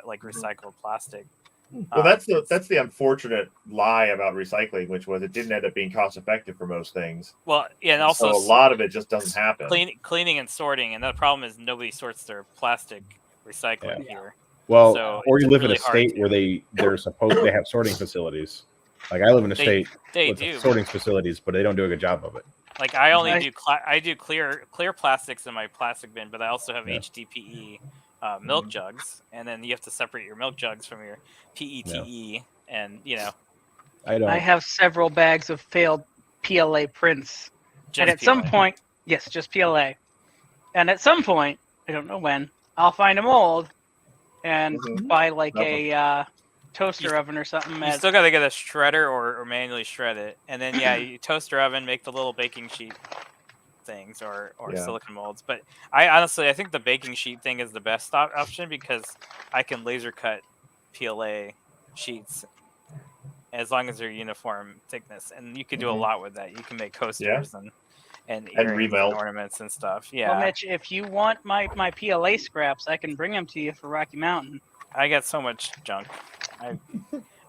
like recycled plastic. Well, that's the unfortunate lie about recycling, which was it didn't end up being cost effective for most things. Well, yeah, and also so a lot of it just doesn't happen. Cleaning and sorting, and the problem is nobody sorts their plastic recycling here. Well, so or you live really in a state where they have sorting facilities. Like I live in a state with sorting facilities, but they don't do a good job of it. Like I only do clear plastics in my plastic bin, but I also have HDPE milk jugs, and then you have to separate your milk jugs from your PETE, and I have several bags of failed PLA prints, and at some point, yes, just PLA, and at some point, I don't know when, I'll find a mold and buy like a toaster oven or something. You still got to get a shredder or manually shred it, and then you toaster oven, make the little baking sheet things or silicone molds. But I think the baking sheet thing is the best option because I can laser cut PLA sheets as long as they're uniform thickness, and you can do a lot with that. You can make coasters and earrings and ornaments and stuff. Yeah. Well, Mitch, if you want my PLA scraps, I can bring them to you for Rocky Mountain. I got so much junk. I'm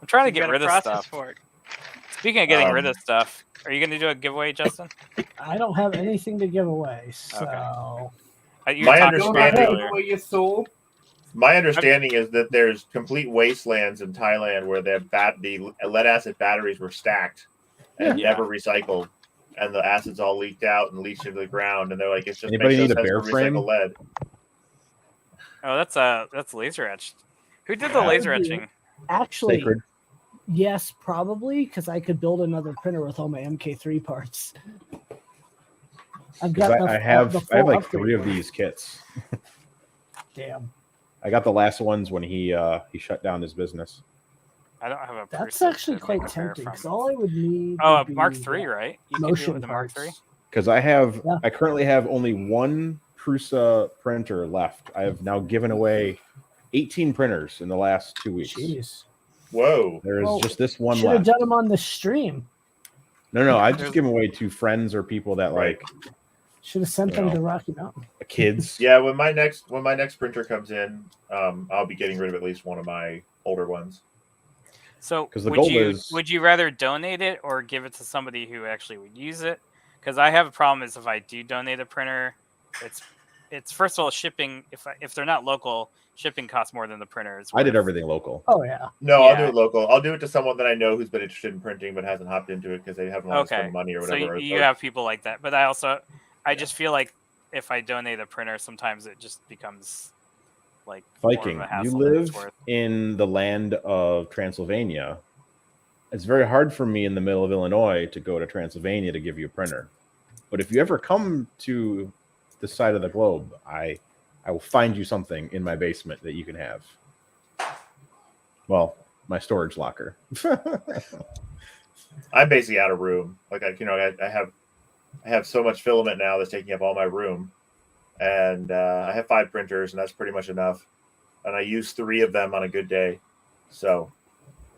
trying to get rid of stuff. For it. Speaking of getting rid of stuff, are you going to do a giveaway, Justin? I don't have anything to give away, so. Okay. My understanding is that there's complete wastelands in Thailand where the lead acid batteries were stacked and never recycled, and the acids all leaked out and leached into the ground, and they're like, it's just anybody need a bear frame? Lead. Oh, that's laser etched. Who did the laser etching? Actually, Sacred. Yes, probably, because I could build another printer with all my MK3 parts. I have like 3 of these kits. Damn. I got the last ones when he shut down his business. I don't have a. That's actually quite tempting because all I would need. Oh, Mark III, right? You can do it with the Mark III. Because I currently have only one Prusa printer left. I have now given away 18 printers in the last 2 weeks. Jeez. Whoa. There is just this one left. Should have done them on the stream. No, I just give them away to friends or people that like. Should have sent them to Rocky Mountain. Kids. Yeah, when my next printer comes in, I'll be getting rid of at least one of my older ones. So would you rather donate it or give it to somebody who actually would use it? Because I have a problem is if I do donate a printer, it's first of all shipping. If they're not local, shipping costs more than the printers. I did everything local. Oh yeah. No, I'll do it local. I'll do it to someone that I know who's been interested in printing but hasn't hopped into it because they haven't wanted to spend money or whatever. So you have people like that, but I just feel like if I donate a printer, sometimes it just becomes like Viking. You live in the land of Transylvania. It's very hard for me in the middle of Illinois to go to Transylvania to give you a printer. But if you ever come to this side of the globe, I will find you something in my basement that you can have. Well, my storage locker. I'm basically out of room. Like I have so much filament now that's taking up all my room, and I have 5 printers, and that's pretty much enough. And I use 3 of them on a good day, so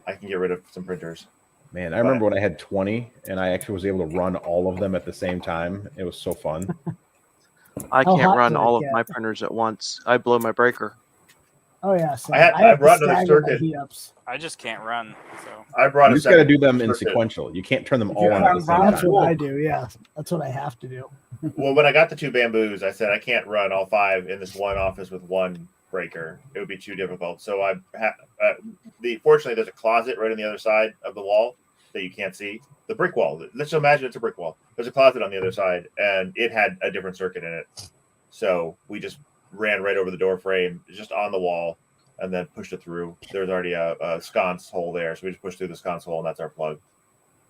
I can get rid of some printers. Man, I remember when I had 20, and I actually was able to run all of them at the same time. It was so fun. I can't run all of my printers at once. I blow my breaker. Oh yeah, so I brought another circuit. I just can't run. So I brought. You just got to do them in sequential. You can't turn them all on at the same time. That's what I do. Yeah, that's what I have to do. Well, when I got the 2 bamboos, I said I can't run all 5 in this one office with one breaker. It would be too difficult. So fortunately, there's a closet right on the other side of the wall that you can't see. The brick wall. Let's imagine it's a brick wall. There's a closet on the other side, and it had a different circuit in it. So we just ran right over the door frame, just on the wall, and then pushed it through. There's already a sconce hole there, so we just pushed through the sconce hole, and that's our plug.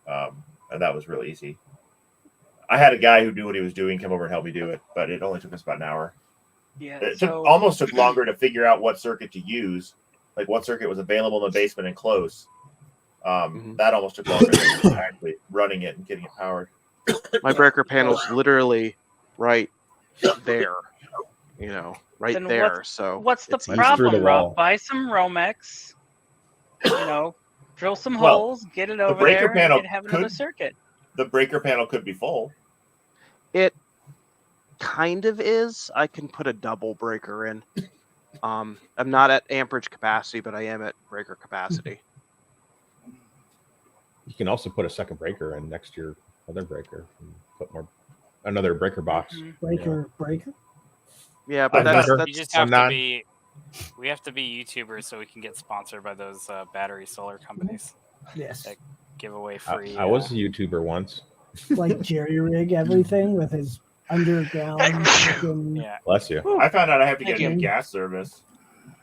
And that was really easy. I had a guy who knew what he was doing come over and help me do it, but it only took us about an hour. Yeah, it almost took longer to figure out what circuit to use, like what circuit was available in the basement and close. That almost took longer than actually running it and getting it powered. My breaker panel's literally right there, right then there. What's the problem, Rob? Buy some Romex, drill some holes, get it over there, and have another circuit. The breaker panel could be full. It kind of is. I can put a double breaker in. I'm not at amperage capacity, but I am at breaker capacity. You can also put a second breaker in next to your other breaker and put another breaker box. Breaker. Yeah, but that's you just have to be. We have to be YouTubers so we can get sponsored by those battery solar companies. Yes. That give away free. I was a YouTuber once. Like jerry rig everything with his underground. Yeah. Bless you. I found out I have to get Thank a new you. gas service.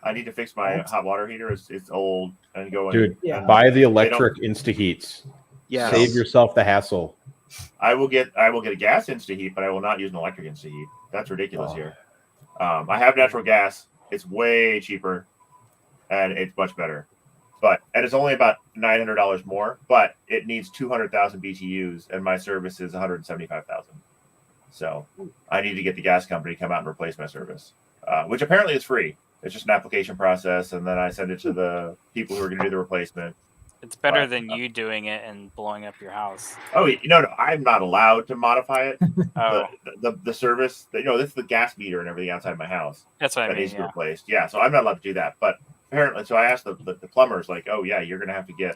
I need to fix my What? hot water heater. It's old and going. Dude, Yeah. buy the electric InstaHeats. Yes. Save yourself the hassle. I will get a gas InstaHeat, but I will not use an electric InstaHeat. That's ridiculous here. I have natural gas. It's way cheaper, and it's much better. And it's only about $900 more, but it needs 200,000 BTUs, and my service is 175,000. So I need to get the gas company to come out and replace my service, which apparently is free. It's just an application process, and then I send it to the people who are going to do the replacement. It's better than you doing it and blowing up your house. Oh no, I'm not allowed to modify it. Oh, the service, this is the gas meter and everything outside my house that's what I that mean. needs to be replaced. Yeah, so I'm not allowed to do that. But apparently, so I asked the plumbers, like, oh yeah, you're going to have to get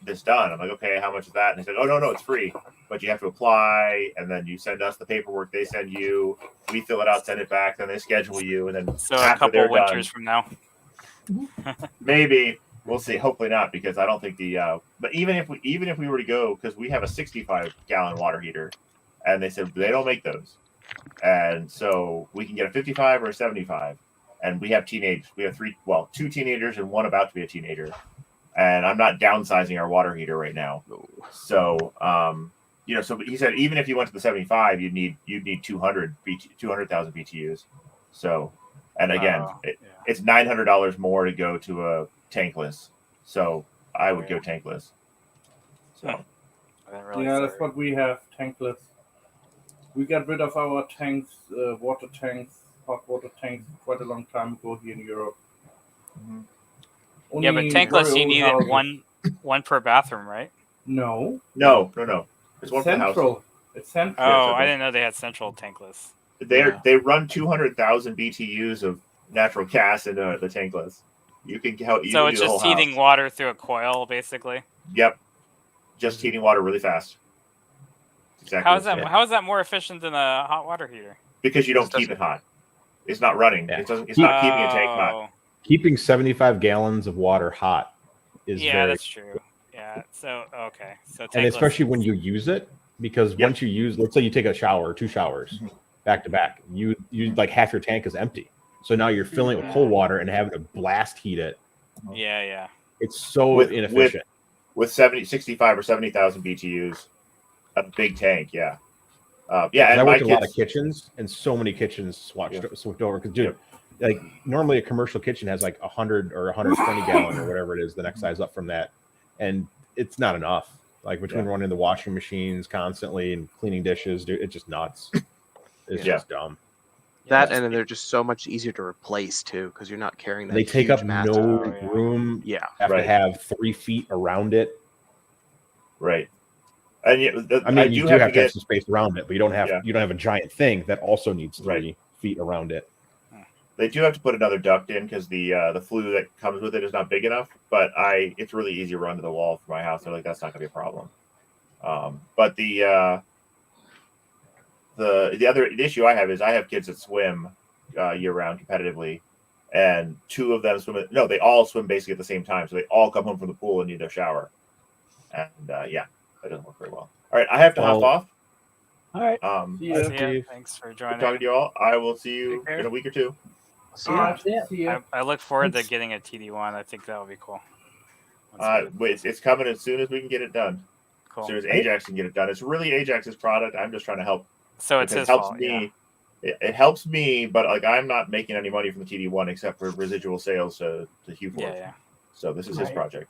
this done. I'm like, okay, how much is that? And they said, oh no, it's free, but you have to apply, and then you send us the paperwork. They send you, we fill it out, send it back, then they schedule you, and then So a couple winters from now, maybe. We'll see. Hopefully not, because I don't think but even if we were to go, because we have a 65-gallon water heater, and they said they don't make those, and so we can get a 55 or a 75, and we have teenagers. We have two teenagers and one about to be a teenager, and I'm not downsizing our water heater right now. So so he said even if you went to the 75, you'd need 200,000 BTUs. So, and again, it's $900 more to go to a tankless, so I would go tankless. So that's what we have, tankless. We got rid of our tanks, water tanks, hot water tanks, quite a long time ago here in Europe. Yeah, but tankless, you needed one per bathroom, right? No. It's one central. per house. It's central. Oh, I didn't know they had central tankless. They run 200,000 BTUs of natural gas into the tankless. You can help. So it's just heating water through a coil, basically. Yep, just heating water really fast. Exactly. How is that more efficient than a hot water heater? Because you don't keep it hot. It's not running. Yeah. It's not keeping a tank hot. Keeping 75 gallons of water hot is that's true. Yeah. So okay. So and especially when you use it, because once you use, let's say you take a shower or 2 showers back to back, you like half your tank is empty. So now you're filling it with cold water and having to blast heat it. Yeah. It's so inefficient. With 65 or 70,000 BTUs, a big tank, and I worked in a lot of kitchens, and so many kitchens switched over. Because, dude, like normally a commercial kitchen has like 100 or 120 gallon or whatever it is, the next size up from that, and it's not enough. Like between running the washing machines constantly and cleaning dishes, dude, it's just nuts. It's just dumb. That and then they're just so much easier to replace too, because you're not carrying that. They take up no room. Yeah, have to have 3 feet around it. Right. And you do have to have some space around it, but you don't have a giant thing that also needs 3 feet around it. They do have to put another duct in because the flue that comes with it is not big enough. But it's really easy to run to the wall for my house. They're like, that's not going to be a problem. But the other issue I have is I have kids that swim year round competitively, and 2 of them swim. No, they all swim basically at the same time, so they all come home from the pool and need their shower. And that doesn't work very well. All right, I have to hop off. All right. See you. Thanks for joining. Talking to you all. I will see you in a week or 2. See ya. I look forward to getting a TD1. I think that would be cool. It's coming as soon as we can get it done. Cool. As soon as Ajax can get it done. It's really Ajax's product. I'm just trying to help. So it's his helps fault. Me. It helps me, but like I'm not making any money from the TD1 except for residual sales to Hugh Ford. Yeah. So this is his project.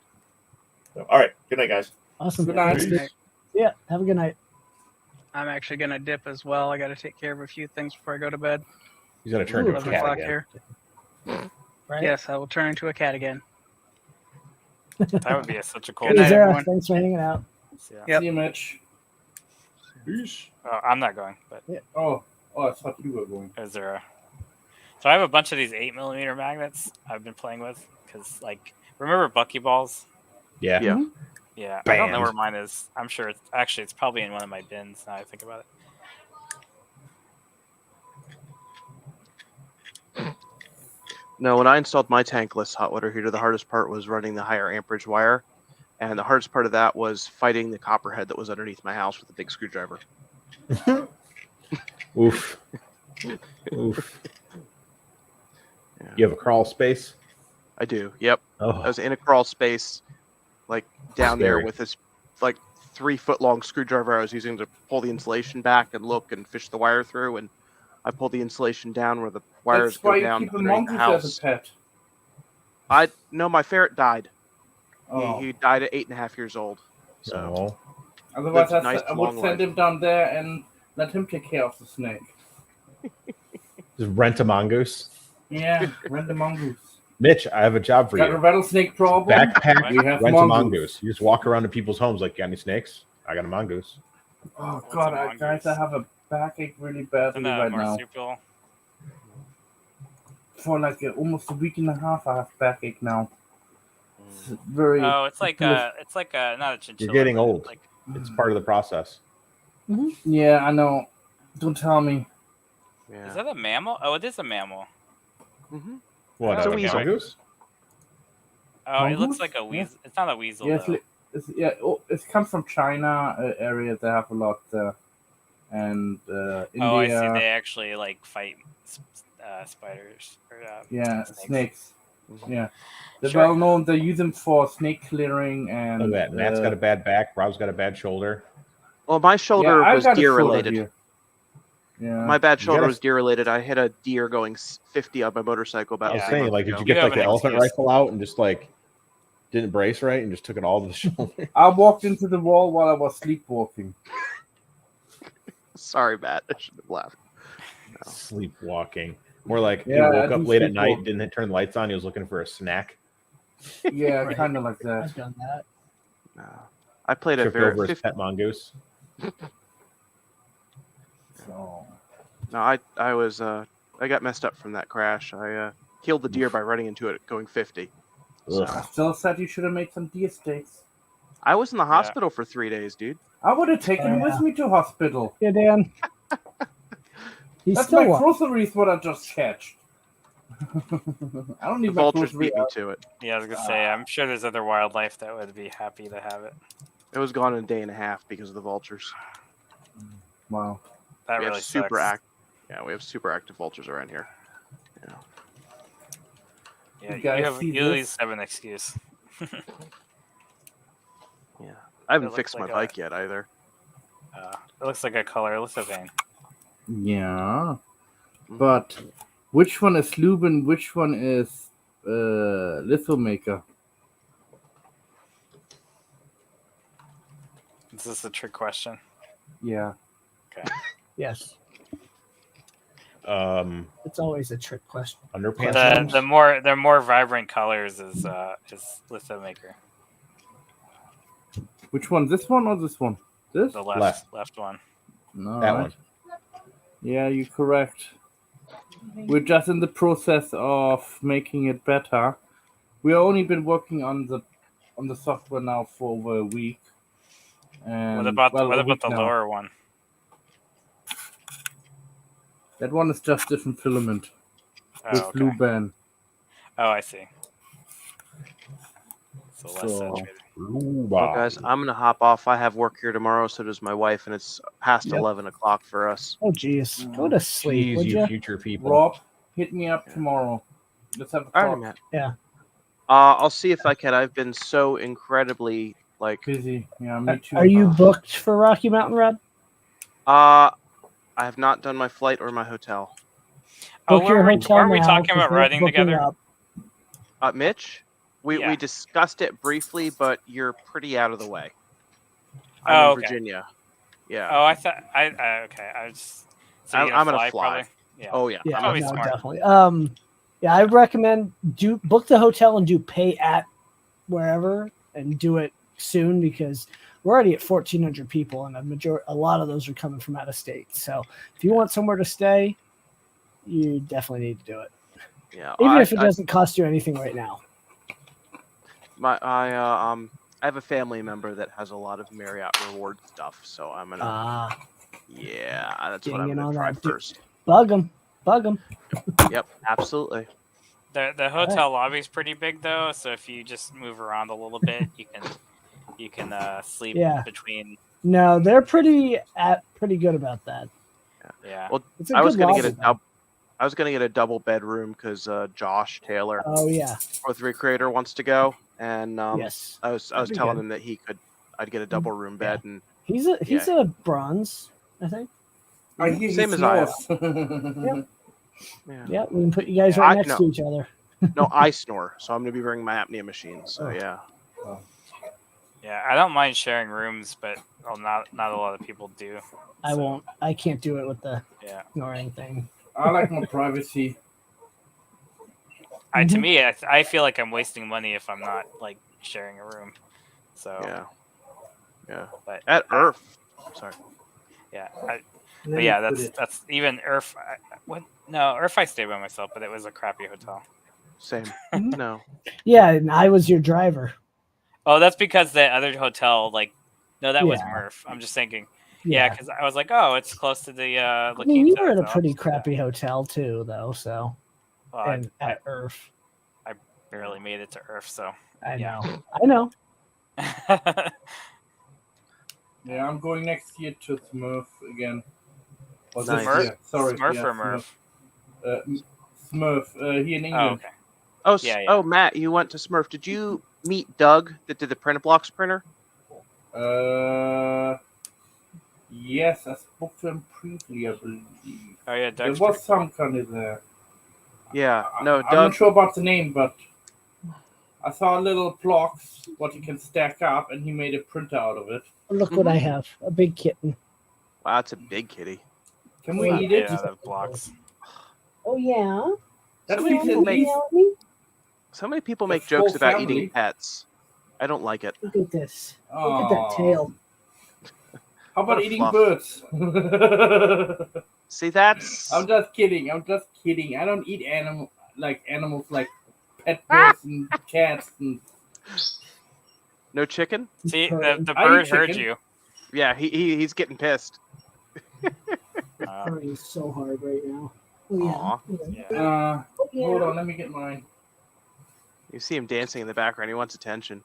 So, all right. Good night, guys. Awesome. Good night. Yeah. Have a good night. I'm actually gonna dip as well. I got to take care of a few things before I go to bed. He's gonna turn into a cat again. Here. Right? Yes, I will turn into a cat again. That would be such a cool. Good night, everyone. Thanks for hanging out. See you, Mitch. Peace. I'm not going, but Oh, I thought you were going. Is there a... So I have a bunch of these 8mm magnets I've been playing with because, like, remember buckyballs? Yeah. Yeah. I don't know where mine is. I'm sure it's probably in one of my bins now I think about it. No, when I installed my tankless hot water heater, the hardest part was running the higher amperage wire. And the hardest part of that was fighting the copperhead that was underneath my house with a big screwdriver. Oof. Oof. Yeah. You have a crawl space? I do. Yep. Oh, I was in a crawl space, like down there Scary. with this like 3-foot long screwdriver I was using to pull the insulation back and look and fish the wire through, and I pulled the insulation down where the wires That's go why you down keep a underneath the mongoose as house. a pet. No, my ferret died. Oh. He died at 8.5 years old. So oh. Otherwise, lived a nice, I would long send life. him down there and let him take care of the snake. Just rent a mongoose. Yeah, rent a mongoose. Mitch, I have a job for Got a you. rattlesnake problem? Backpack, We have rent a mongoose. mongoose. You just walk around to people's homes like, got any snakes? I got a mongoose. Oh What's god, a mongoose? guys, I have a backache really badly Isn't that a right now. marsupial? For like almost a week and a half, I have backache now. It's very. Oh, it's like not a chinchilla. You're getting but old. Like, It's part of the process. Yeah, I know. Don't tell me. Yeah. is that a mammal? Oh, it is a mammal. Mm-hmm. What, It's a a weasel. mongoose? Oh, it looks Mongoose? like a weasel. It's not a weasel Yeah, though. it comes from China area. They have a lot, and India. Oh, I see. They actually like fight spiders or Yeah, snakes. Mhm. Yeah, they're Sure. well known. They use them for snake clearing and. Look at that. Matt's got a bad back. Rob's got a bad shoulder. Well, my shoulder I've was got a deer shoulder related. here. Yeah. My bad shoulder gotta- was deer related. I hit a deer going 50 on my motorcycle about I was Yeah. 3 saying, months like, did ago. you You get have like the an elephant excuse. rifle out and just like didn't brace right and just took it all to the shoulder? I walked into the wall while I was sleepwalking. Sorry, Matt. I shouldn't have laughed. Sleepwalking. More like he Yeah, I woke up do late at night, sleepwalk. didn't turn the lights on. He was looking for a snack. Yeah, Right. kind of like that. I've done that. No. I played a Tripped very over his pet mongoose. So. No, I was I got messed up from that crash. I killed the deer by running into it going 50. Ugh. I still said you should have made some deer steaks. I was in the hospital for 3 days, dude. I would have taken Oh, you with me to hospital. Yeah, Dan. He's That's still my up. groceries. What I just catched. I don't The need my vultures groceries. beat me to it. Yeah, I was gonna say. I'm sure there's other wildlife that would be happy to have it. It was gone in a day and a half because of the vultures. Wow. That we really have super sucks. Yeah, we have super active vultures around here. Yeah. Yeah, You guys see you at this? least have an excuse. Yeah. I haven't It fixed looks my like bike yet either. It looks like a colorless vein. Yeah. But which one is Lubin? Which one is Lithomaker? Is this a trick question? Yeah. Yes, Um, it's always a trick question. underpants. The ones? the more vibrant colors is Lithomaker. Which one? This one or this one? This? The Left. left one. No. That one. Yeah, you're correct. We're just in the process of making it better. We've only been working on the software now for over a week. And What about well, a week the now. lower one? That one is just different filament Oh, with okay. blue band. Oh, I see. So less So- saturated. Ooh, Well, wow. guys, I'm gonna hop off. I have work here tomorrow, so does my wife, and it's past Yep. 11 o'clock for us. Oh, geez. Go to sleep, Jeez, would you you? future people. Rob, hit me up tomorrow. Let's have a All talk. right, Matt. Yeah. I'll see if I can. I've been so incredibly like. Busy. Yeah, me too. Are you booked for Rocky Mountain Rob? I have not done my flight or my hotel. Oh, Book your hotel weren't we now, talking 'cause about they're riding booking together? up. Mitch, we Yeah. discussed it briefly, but you're pretty out of the way. I'm Oh, in okay. Virginia. Yeah. Oh, I thought okay. I just. So you're I'm gonna fly. Probably? Yeah. Oh yeah. Yeah, Probably no, smart. definitely. Yeah, I recommend book the hotel and do pay at wherever and do it soon because we're already at 1,400 people and a lot of those are coming from out of state. So if you want somewhere to stay, you definitely need to do it, Yeah. even if it doesn't cost you anything right now. I have a family member that has a lot of Marriott reward stuff, so I'm gonna. Yeah, that's what I'm getting in gonna on try that. first. Bug them. Yep, absolutely. The hotel lobby is pretty big though, so if you just move around a little bit, you can sleep Yeah. between. No, they're pretty good about that. Yeah. Well, It's a I was good gonna get a lobby, though. double. I was gonna get a double bedroom because Josh Taylor, Oh yeah, #4 creator, wants to go, and yes. I was That'd be telling good. him that I'd get a double room bed, and He's a bronze, I think. I hear he Same as I am. snores. Yeah, we can put you guys right next to each other. No, I snore, so I'm gonna be bringing my apnea machine. So yeah. Yeah, I don't mind sharing rooms, but not a lot of people do. I won't. I can't do it with the snoring thing. I like my privacy. To me, I feel like I'm wasting money if I'm not like sharing a room. So yeah. But at Earth, sorry. Yeah, but yeah, that's even Earth. Earth I stayed by myself, but it was a crappy hotel. Same. No. Yeah, and I was your driver. Oh, that's because the other hotel, that was Murph. I'm just thinking. Yeah, because I was like, oh, it's close to the. I mean, you were at a pretty crappy hotel too, though. So, well, at Earth, I barely made it to Earth, so I know. Yeah, I'm going next year to Smurf again. Or Nice. this year. Sorry, Smurf or Murph? Smurf, here in England. Oh, okay. Oh, oh, Matt, you went to Smurf. Did you meet Doug that did the Print-a-Blocks printer? Yes, I spoke to him briefly, I believe. Oh yeah, Doug's there was some kind of there. Yeah, no, I'm not sure about the name, but I saw little blocks what you can stack up, and he made a printer out of it. Look what I have, a big kitten. Wow, it's a big kitty. Can we eat it? Yeah, blocks. Oh yeah. So many people make jokes about eating pets. I don't like it. Look at this. Look at that tail. How about eating birds? See, that's. I'm just kidding. I don't eat animals like pet birds and cats and. No chicken? See, the bird heard you. Yeah, he's getting pissed. Trying so hard right now. Hold on, let me get mine. You see him dancing in the background. He wants attention.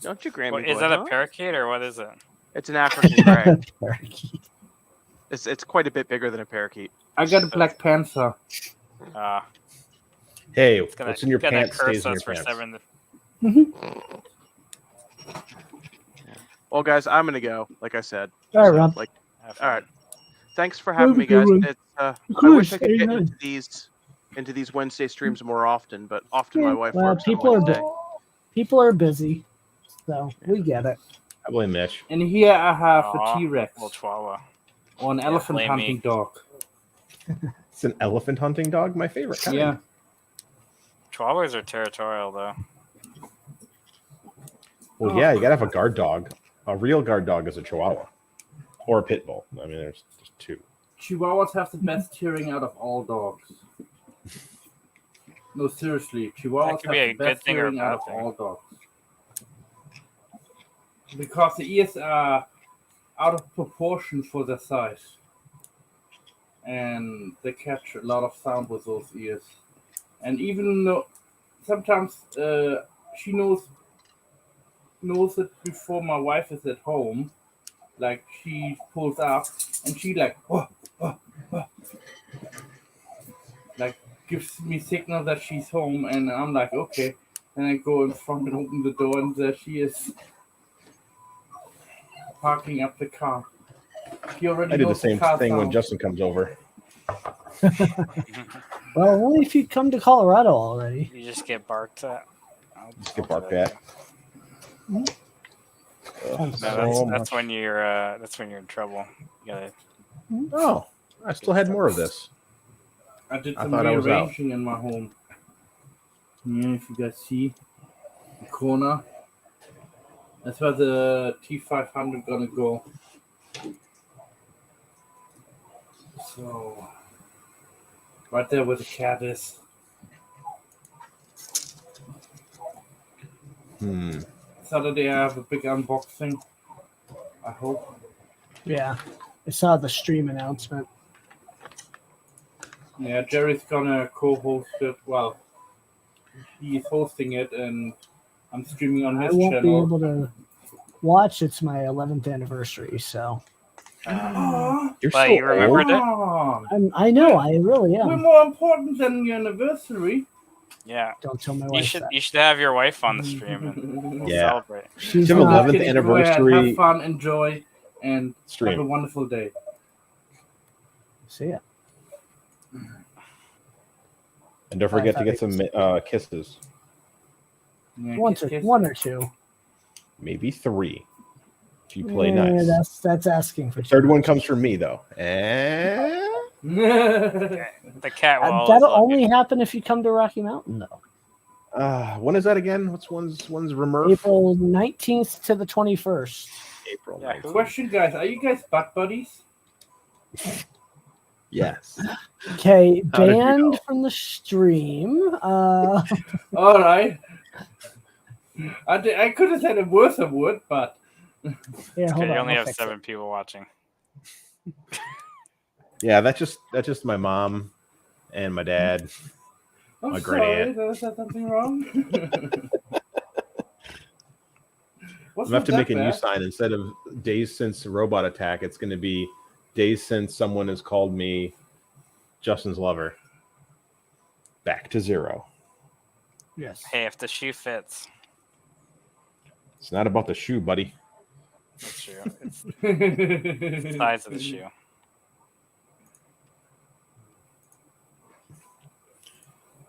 Don't you, Grammy? Is that a parakeet or what is it? It's an African gray. It's quite a bit bigger than a parakeet. I got a Black Panther. Hey, what's in your pants stays in your pants. Well, guys, I'm gonna go. Like I said. All right, Rob. All right. Thanks for having me, guys. I wish I could get into these Wednesday streams more often, but often my wife works on Wednesday. People are busy, so we get it. I blame Mitch. And here I have a T-Rex. Little Chihuahua. Or an elephant hunting dog. It's an elephant hunting dog? My favorite kind. Yeah. Chihuahuas are territorial, though. Well, yeah, you gotta have a guard dog. A real guard dog is a Chihuahua. Or a pit bull. I mean, there's just two. Chihuahuas have the best hearing out of all dogs. No, seriously. Chihuahuas have the best hearing out of all dogs. Because the ears are out of proportion for their size. And they catch a lot of sound with those ears. And even though sometimes she knows it before my wife is at home. Like she pulls up and she like like gives me signal that she's home, and I'm like, okay. And I go in front and open the door, and there she is parking up the car. She already I do the knows same car thing when sound. Justin comes over. Well, only if you come to Colorado already. You just get barked at. Just get barked at. That's when you're in trouble. You gotta. Oh, I still had more of this. I did I some thought I was out. rearranging in my home. Yeah, if you guys see the corner, that's where the T500 gonna go. So, right there where the cat is. Saturday I have a big unboxing. I hope. Yeah, I saw the stream announcement. Yeah, Jerry's gonna co-host it. Well, he's hosting it, and I'm streaming on his I won't channel. be able to watch. It's my 11th anniversary, so You're But so you remembered it? I know, I really We're am. more important than your anniversary. Yeah. Don't tell my wife that. You should have your wife on the stream and we'll Yeah. celebrate. She's Tim not. 11th Kidding, go ahead, anniversary have fun, enjoy, and stream. have a wonderful day. See ya. And don't forget to get some kisses. Yeah, One or two. Maybe 3. If you play nice. That's asking for. The third one comes from me though. And The cat will that'll only happen if you come to Rocky Mountain, though. when is that again? When's Remurf? April 19th to the 21st. April. Yeah, 19th. Question, guys: are you guys butt buddies? Yes. Okay, How did you banned know? from the stream. All right. I could have said a worse word, but Yeah, hold you on, only I'll have fix 7 it. people watching. Yeah, that's just my mom and my dad. I'm My great sorry. aunt. Did I say something wrong? I'm gonna have to make a new sign instead of days since robot attack. It's gonna be days since someone has called me Justin's lover. Back to 0. Yes. Hey, if the shoe fits. It's not about the shoe, buddy. That's true. It's the size of the shoe.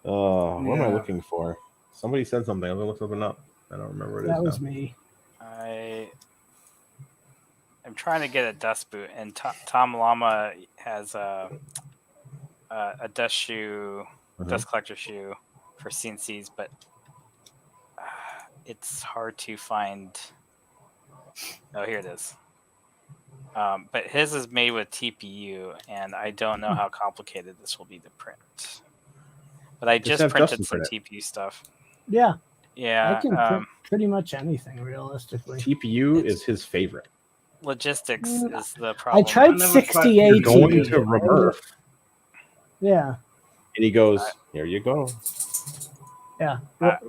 What am I Yeah. looking for? Somebody said something. I'm gonna look something up. I don't remember what it is. That was now. me. I'm trying to get a dust boot, and Tom Llama has a dust shoe, dust collector shoe for CNCs, but it's hard to find. Oh, here it is. But his is made with TPU, and I don't know how complicated this will be to print. But I just have printed Justin some print it. TPU stuff. Yeah. Yeah. I can print pretty much anything, realistically. TPU is his favorite. Logistics is the I problem. tried never tried 60 You're AT. going to Remurf, Yeah. and he goes, "Here you go." Yeah.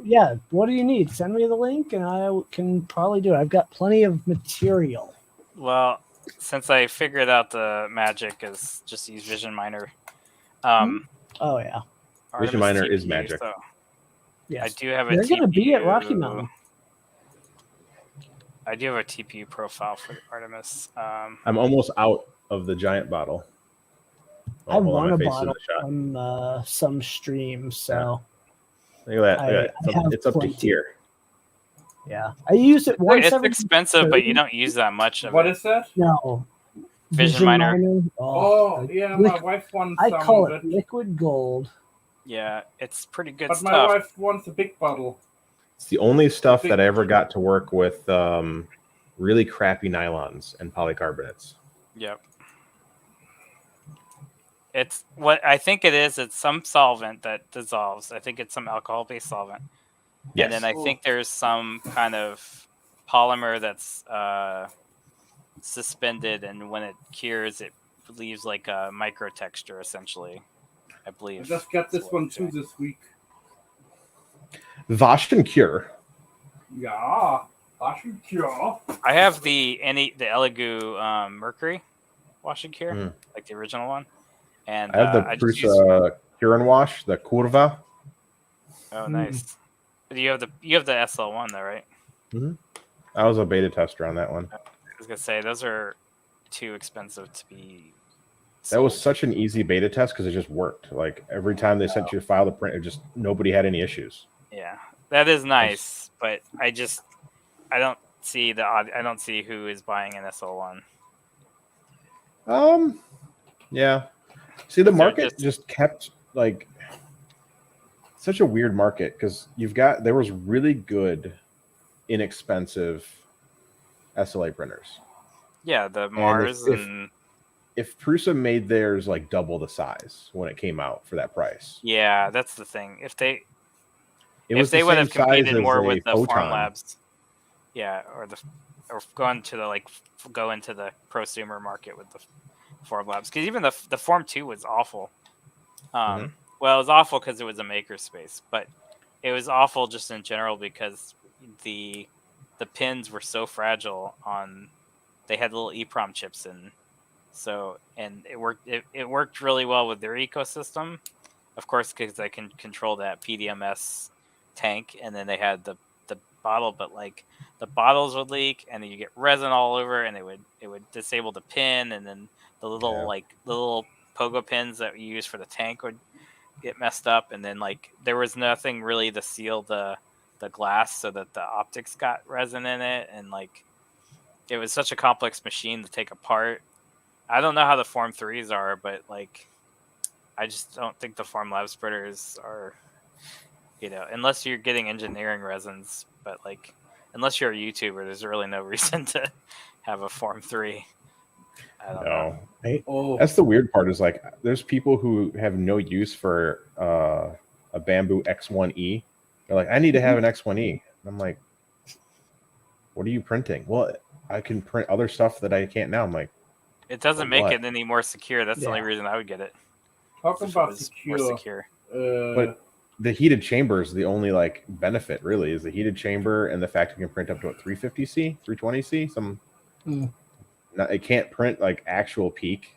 Yeah. What do you need? Send me the link and I can probably do it. I've got plenty of material. Well, since I figured out the magic is just use Vision Miner. Oh, yeah. Vision Miner is magic. So Yes. I do have a They're going to be at Rocky TPU Mountain. I do have a TPU profile for Artemis. I'm almost out of the giant bottle. I hold on, won my a face is in bottle the shot. from some stream, so Look at that. Look at I that. have It's up to plenty. here. yeah. I use it once It's every expensive, but you don't use that much of What it. is that? No. Vision Miner. Oh, yeah, my wife wants I some call of it it. liquid gold. Yeah, it's pretty good But my stuff. wife wants a big bottle. It's the only stuff that I ever got to work with really crappy nylons and polycarbonates. Yep. It's what I think it is. It's some solvent that dissolves. I think it's some alcohol-based solvent. Yes. And then I think there's some kind of polymer that's suspended, and when it cures, it leaves like a micro texture, essentially. I believe. I just got this one too this week. Wash and cure. Yeah, wash and cure. I have the Elegoo Mercury wash and cure, like the original one. And I have the Prusa Cure and Wash, the Curva. Oh, nice. But you have the SL1 though, right? Mm-hmm. I was a beta tester on that one. I was gonna say those are too expensive to be. That was such an easy beta test because it just worked. Like every time they sent you a file to print, it just nobody had any issues. Yeah, that is nice, but I don't see I don't see who is buying an SL1. Yeah. See, the market just kept like such a weird market because there was really good, inexpensive SLA printers. Yeah, the Mars and if Prusa made theirs like double the size when it came out for that price. Yeah, that's the thing. If they same would have competed size more as with a the Photon. Formlabs, yeah, or go into the prosumer market with the Formlabs, because even the Form 2 was awful. Well, it was awful because it was a makerspace, but it was awful just in general because the pins were so fragile. They had little EEPROM chips So, and it worked. It worked really well with their ecosystem, of course, because they can control that PDMS tank, and then they had the bottle, but like the bottles would leak, and then you get resin all over, and it would disable the pin, and then the little little pogo pins that you use for the tank would get messed up, and then like there was nothing really to seal the glass so that the optics got resin in it, and like it was such a complex machine to take apart. I don't know how the Form 3s are, but like I just don't think the Form Lab spreaders are, unless you're getting engineering resins, but like unless you're a YouTuber, there's really no reason to have a Form 3. I don't know. Oh, That's the weird part is like there's people who have no use for a Bamboo X1E. They're like, I need to have an X1E. And I'm like, what are you printing? Well, I can print other stuff that I can't now. I'm like, it doesn't make it any more secure. That's the only reason I would get it. Talking about more secure. But the heated chamber is the only like benefit really is the heated chamber and the fact you can print up to 350C, 320C. It can't print like actual peak.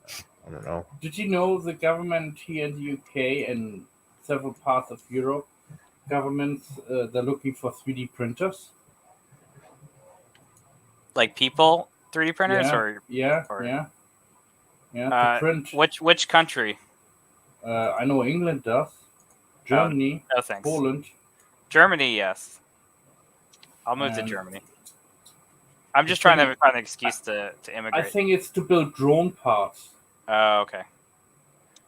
I don't know. Did you know the government here in the UK and several parts of Europe, governments they're looking for 3D printers? Like people 3D printers to print. Which country? I know England does. Germany, no thanks. Poland. Germany, yes. I'll move to Germany. I'm just trying to find an excuse to immigrate. I think it's to build drone parts. Oh, okay.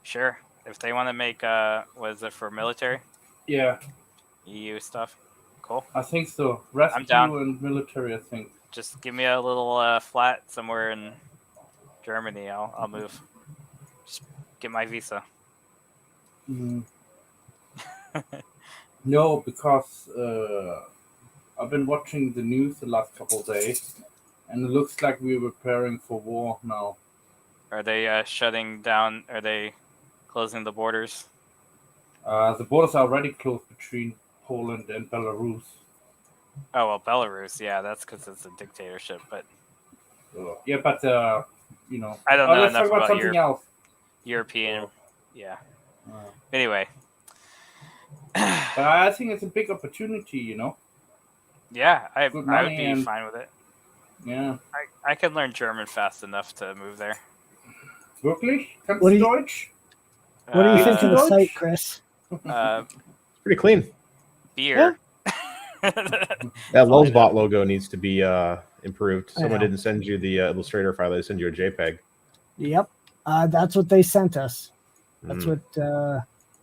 Sure. If they want to make, what is it, for military? Yeah. EU stuff. Cool. I think so. Rescue I'm down. And military, I think. Just give me a little flat somewhere in Germany. I'll move. Just get my visa. No, because I've been watching the news the last couple of days, and it looks like we're preparing for war now. Are they shutting down? Are they closing the borders? The borders are already closed between Poland and Belarus. Oh, well, Belarus, yeah, that's because it's a dictatorship, but... yeah, but, I don't know enough about something else. European, yeah. Anyway. But I think it's a big opportunity, Yeah, I would be fine with it. Yeah. I can learn German fast enough to move there. Wirklich? Kannst du Deutsch? What do you think of the site, Chris? Pretty clean. Beer. That Lulzbot logo needs to be improved. Someone didn't send you the Illustrator file. They send you a JPEG. Yep. That's what they sent us. That's what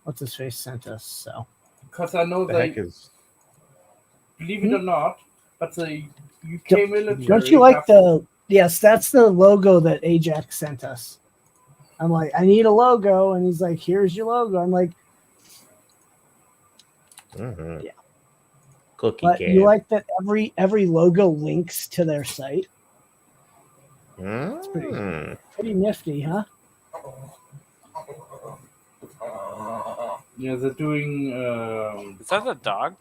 what's his face sent us. So because I know believe it or not, but the UK military. Don't you like the? Yes, that's the logo that Ajax sent us. I'm like, I need a logo, and he's like, here's your logo. I'm like, yeah. Cookie but can. you like that every logo links to their site. It's pretty nifty, huh? Yeah, they're doing. Is that a dog?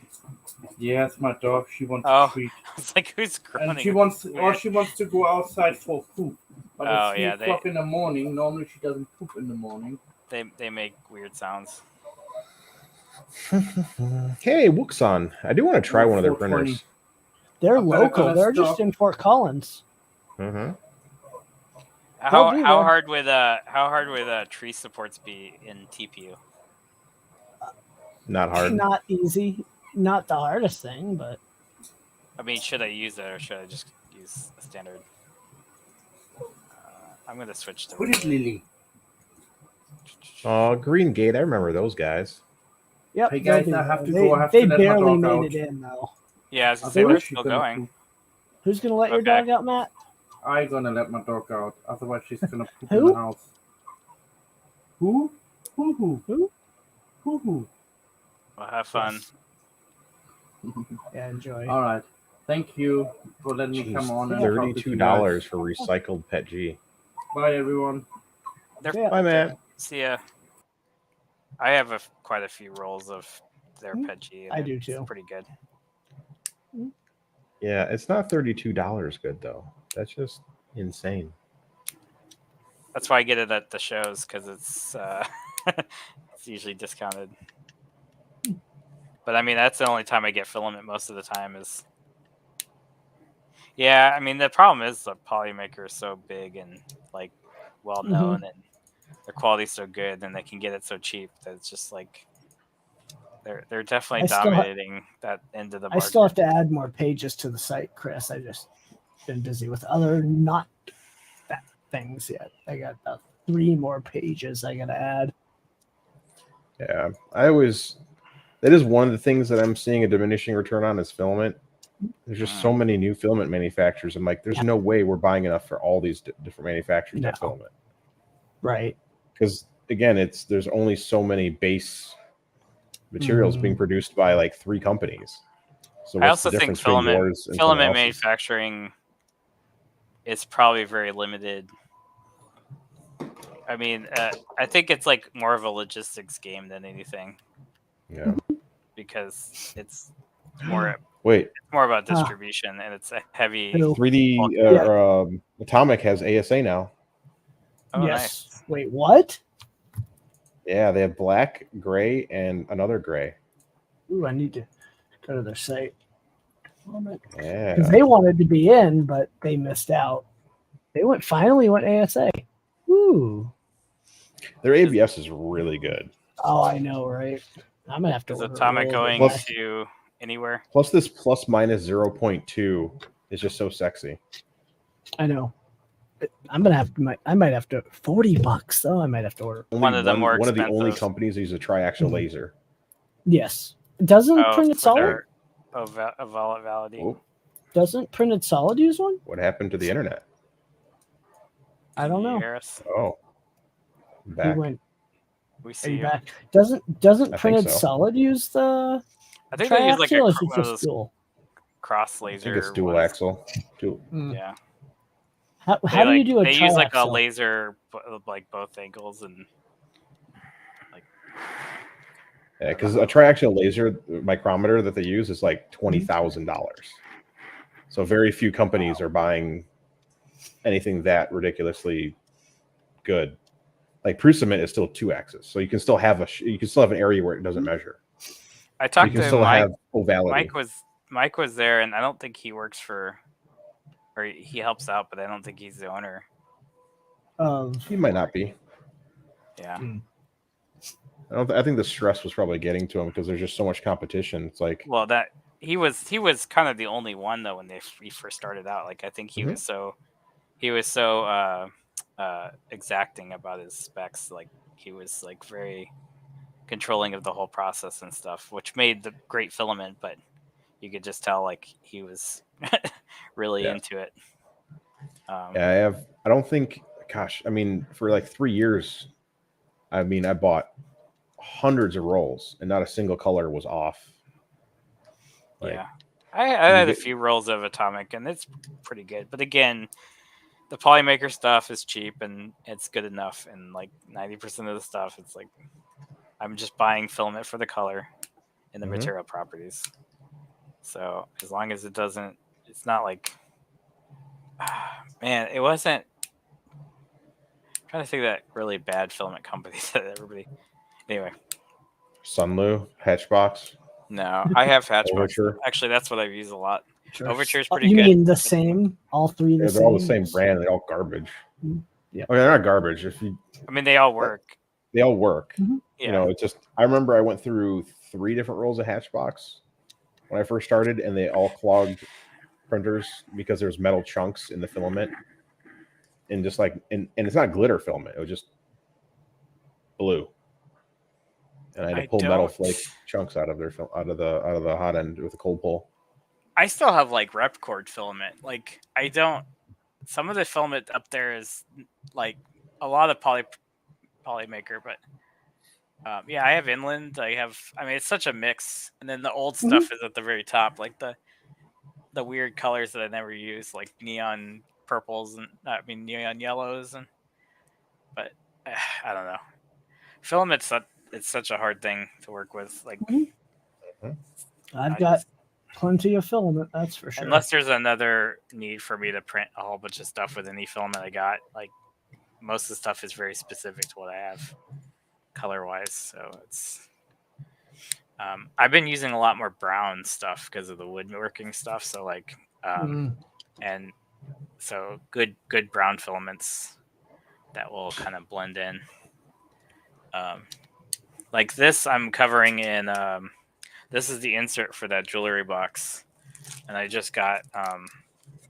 Yeah, it's my dog. She wants a treat. I was like, who's groaning? And she wants to go outside for poop. But it's 3 o'clock in the morning. Normally, she doesn't poop in the morning. They make weird sounds. Hey, Wuxon. I do want to try one of their printers. They're local. They're just in Fort Collins. How hard would tree supports be in TPU? Not hard. Not easy. Not the hardest thing, but I mean, should I use it or should I just use a standard? I'm gonna switch to. What is Lily? Oh, Green Gate. I remember those guys. Yep. Hey guys, I have to go. I have to let my barely dog made out. it in though. Yeah, they're still going. Who's gonna let your dog out, Matt? I'm gonna let my dog out. Otherwise, she's gonna poop in the house. Who? Well, have fun. Yeah, enjoy. All right. Thank you for letting me come on. $32 for recycled Pet G. Bye, everyone. Bye, Matt. See ya. I have quite a few rolls of their Pet G. I do too. Pretty good. Yeah, it's not $32 good though. That's just insane. That's why I get it at the shows because it's it's usually discounted. But I mean, that's the only time I get filament most of the time is. Yeah, I mean the problem is the Polymaker is so big and like well known, and their quality's so good, and they can get it so cheap that it's just like they're definitely dominating that end of the market. I still have to add more pages to the site, Chris. I just been busy with other not that things yet. I got about 3 more pages I gotta add. Yeah, that is one of the things that I'm seeing a diminishing return on is filament. There's just so many new filament manufacturers. I'm like, there's no way we're buying enough for all these different manufacturers to have filament. Right. Because again, there's only so many base materials being produced by like 3 companies. So I also think filament manufacturing is probably very limited. I mean, I think it's like more of a logistics game than anything. Yeah. Because it's more. Wait. It's more about distribution, and it's a heavy. 3D Atomic has ASA now. Oh, yes. Nice. Wait, what? Yeah, they have black, gray, and another gray. Ooh, I need to go to their site. Yeah. Because they wanted to be in, but they missed out. They finally went ASA. Woo. Their ABS is really good. Oh, I know, right? I'm gonna have to. Is Atomic going to anywhere? Plus, this plus minus 0.2 is just so sexy. I know. I'm gonna have to. I might have to. $40 though. I might have to order. One of the only companies that use a triaxial laser. Yes. Doesn't printed solid? Validity. Doesn't printed solid use one? What happened to the internet? I don't know. Oh, back. We see you. Back. Doesn't printed solid use the? I think they use like one of those dual cross laser. I think it's dual axle. Yeah. How do you do a? They use like a laser, like both angles and. Yeah, because a triaxial laser micrometer that they use is like $20,000. So very few companies are buying anything that ridiculously good. Like Prusament is still 2-axis, so you can still have an area where it doesn't measure. I talked to Mike. Mike was there, and I don't think he works for, or he helps out, but I don't think he's the owner. He might not be. Yeah. I think the stress was probably getting to him because there's just so much competition. It's like, well, that he was kind of the only one though when he first started out. Like I think he was so exacting about his specs. Like he was like very controlling of the whole process and stuff, which made the great filament. But you could just tell like he was really into it. I don't think. Gosh, I mean, for like 3 years, I bought hundreds of rolls and not a single color was off. Like, yeah, I had a few rolls of Atomic and it's pretty good, but again, the Polymaker stuff is cheap and it's good enough, and like 90% of the stuff it's like I'm just buying filament for the color and the material properties. So as long as it's not like man, it wasn't. I'm trying to think of that really bad filament company that everybody. Anyway, Sunlu, Hatchbox. No, I have Hatchbox. Overture. Actually, that's what I've used a lot. Sure. Overture is pretty good. You mean the same? All three the same? They're all the same brand. They're all garbage. Yeah. I mean, they're not garbage. I mean, they all work. They all work. Mm-hmm. Yeah. You know, it's just. I remember I went through 3 different rolls of Hatchbox when I first started, and they all clogged printers because there's metal chunks in the filament, and just like and it's not glitter filament. It was just blue. And I had to pull metal flake chunks out of the hot end with a cold pull. I still have like Repcord filament. Like I don't. Some of the filament up there is like a lot of Polymaker, but yeah, I have Inland. I mean, it's such a mix. And then the old stuff is at the very top, like the weird colors that I never use, like neon purples and neon yellows, but I don't know. Filament's it's such a hard thing to work with. Like, I've got plenty of filament, that's for sure. Unless there's another need for me to print a whole bunch of stuff with any filament I got, like most of the stuff is very specific to what I have color wise. So it's I've been using a lot more brown stuff because of the woodworking stuff. So like and so good brown filaments that will kind of blend in. Like this, I'm covering in. This is the insert for that jewelry box, and I just got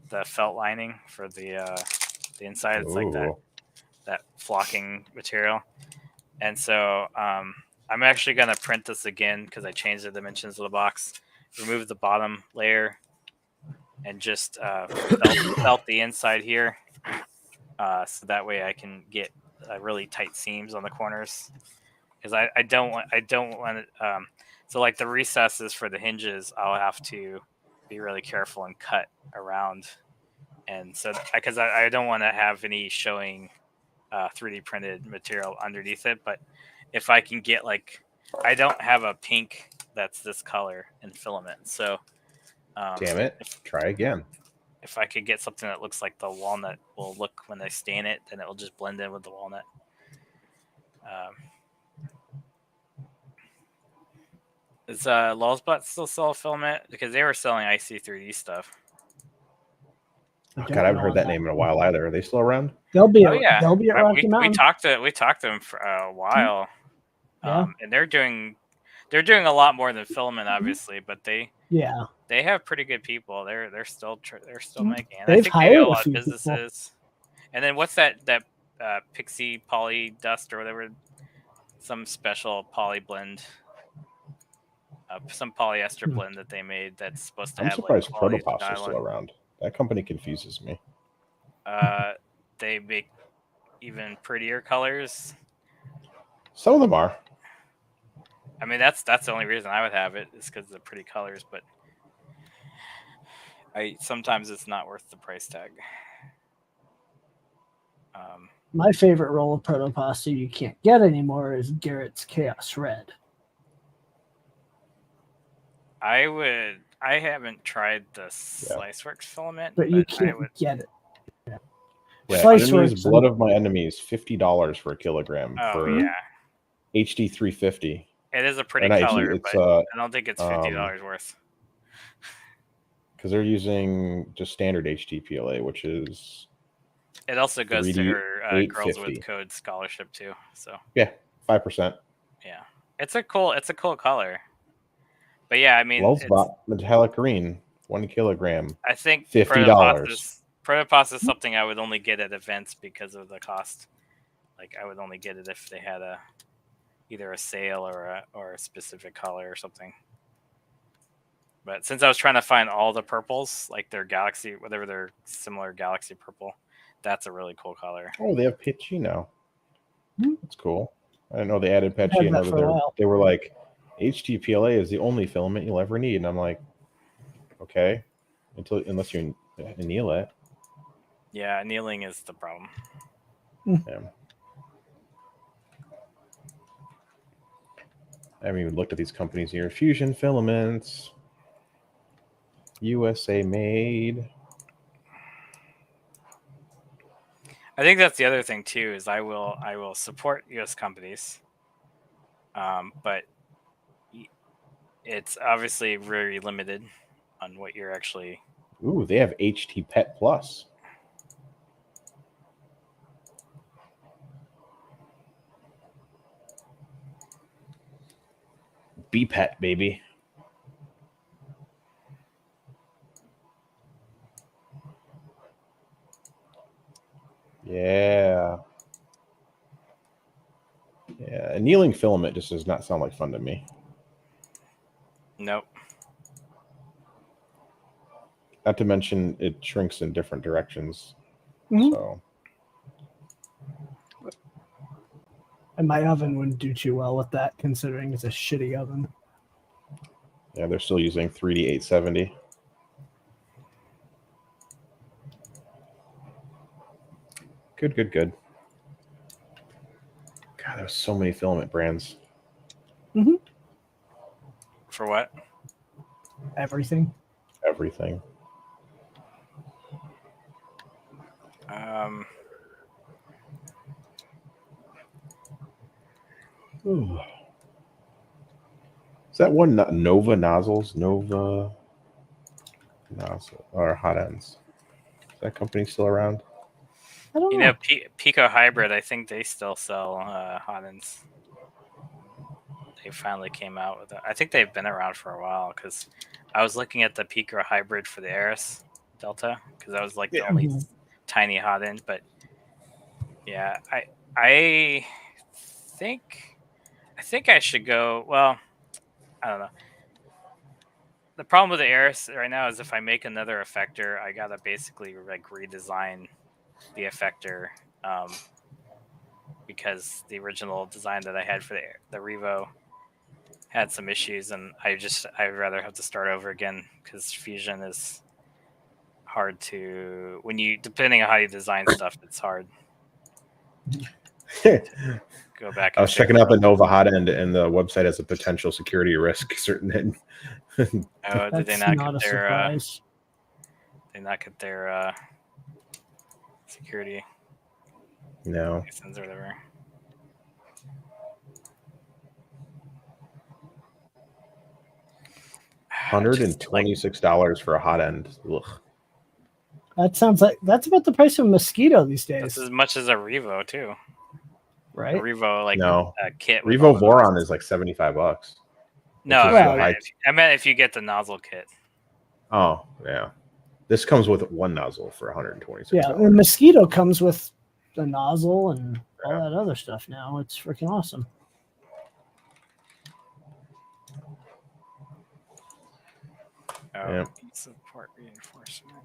the felt lining for the inside. It's like that flocking material, and so I'm actually gonna print this again because I changed the dimensions of the box. Remove the bottom layer, and just felt the inside here, so that way I can get really tight seams on the corners. Because I don't want it. So like the recesses for the hinges, I'll have to be really careful and cut around, and so because I don't want to have any showing 3D printed material underneath it. But if I can get like, I don't have a pink that's this color in filament, so damn it, try again. If I could get something that looks like the walnut will look when they stain it, then it will just blend in with the walnut. Is Lulzbot still sell filament? Because they were selling IC3D stuff. Oh, God, I haven't heard that name in a while either. Are they still around? They'll be at Rocky Mountain. We talked to them for a while. Yeah. And they're doing a lot more than filament, obviously, but they have pretty good people. They're still making. And I think they do a lot of businesses. People. And then what's that Pixie poly dust or whatever? Some special poly blend. Some polyester blend that they made that's supposed to have. I'm surprised Protopass is still around. That company confuses me. They make even prettier colors. Some of them are. I mean, that's the only reason I would have it is because of the pretty colors. But sometimes it's not worth the price tag. My favorite roll of Protopasta you can't get anymore is Garrett's Chaos Red. I haven't tried the Sliceworks filament, but you can't get it. Yeah, Sliceworks, Blood of My Enemies, $50 for a kilogram for HD 350. It is a pretty color, but I don't think it's $50 worth. Because they're using just standard HD PLA, which is. It also goes to her Girls with Code scholarship too. So 5%. Yeah, it's a cool color. But yeah, I mean, Lulzbot metallic green, 1 kilogram. I think $50. Protopasta is something I would only get at events because of the cost. Like I would only get it if they had either a sale or a specific color or something. But since I was trying to find all the purples, like their Galaxy, whatever their similar Galaxy purple, that's a really cool color. Oh, they have Pitchy now. That's cool. I didn't know they added Pitchy. I know that they were like, HTPLA is the only filament you'll ever need, and I'm like, okay, unless you anneal it. Yeah, annealing is the problem. Yeah. I haven't even looked at these companies here. Fusion Filaments, USA made. I think that's the other thing too. Is I will support U.S. companies, but it's obviously very limited on what you're actually. Ooh, they have HT Pet Plus. B-Pet, baby. Yeah. Yeah, annealing filament just does not sound like fun to me. Nope. Not to mention it shrinks in different directions. So. And my oven wouldn't do too well with that, considering it's a shitty oven. Yeah, they're still using 3D 870. Good. God, there's so many filament brands. For what? Everything. Ooh. Is that one Nova nozzles? Nova nozzle or hot ends? Is that company still around? I don't know. Pico Hybrid, I think they still sell hot ends. They finally came out with it. I think they've been around for a while because I was looking at the Pico Hybrid for the Aris Delta because that was like the only tiny hot end. But yeah, I think I should go. Well, I don't know. The problem with the Aris right now is if I make another effector, I gotta basically like redesign the effector because the original design that I had for the Revo had some issues, and I'd rather have to start over again because Fusion is hard to depending on how you design stuff, it's hard. Go back. I was checking out the Nova hot end, and the website has a potential security risk. Certain. Oh, did they not get their? Surprise. They not get their security. No. License or whatever. $126 for a hot end. Ugh. That sounds like that's about the price of a Mosquito these days. That's as much as a Revo too. Right? A Revo kit. Revo Voron is like $75. No, I meant if you get the nozzle kit. Oh yeah, this comes with one nozzle for $126. Yeah, the Mosquito comes with the nozzle and all that other stuff. Now it's freaking awesome. Yeah. Support reinforcement.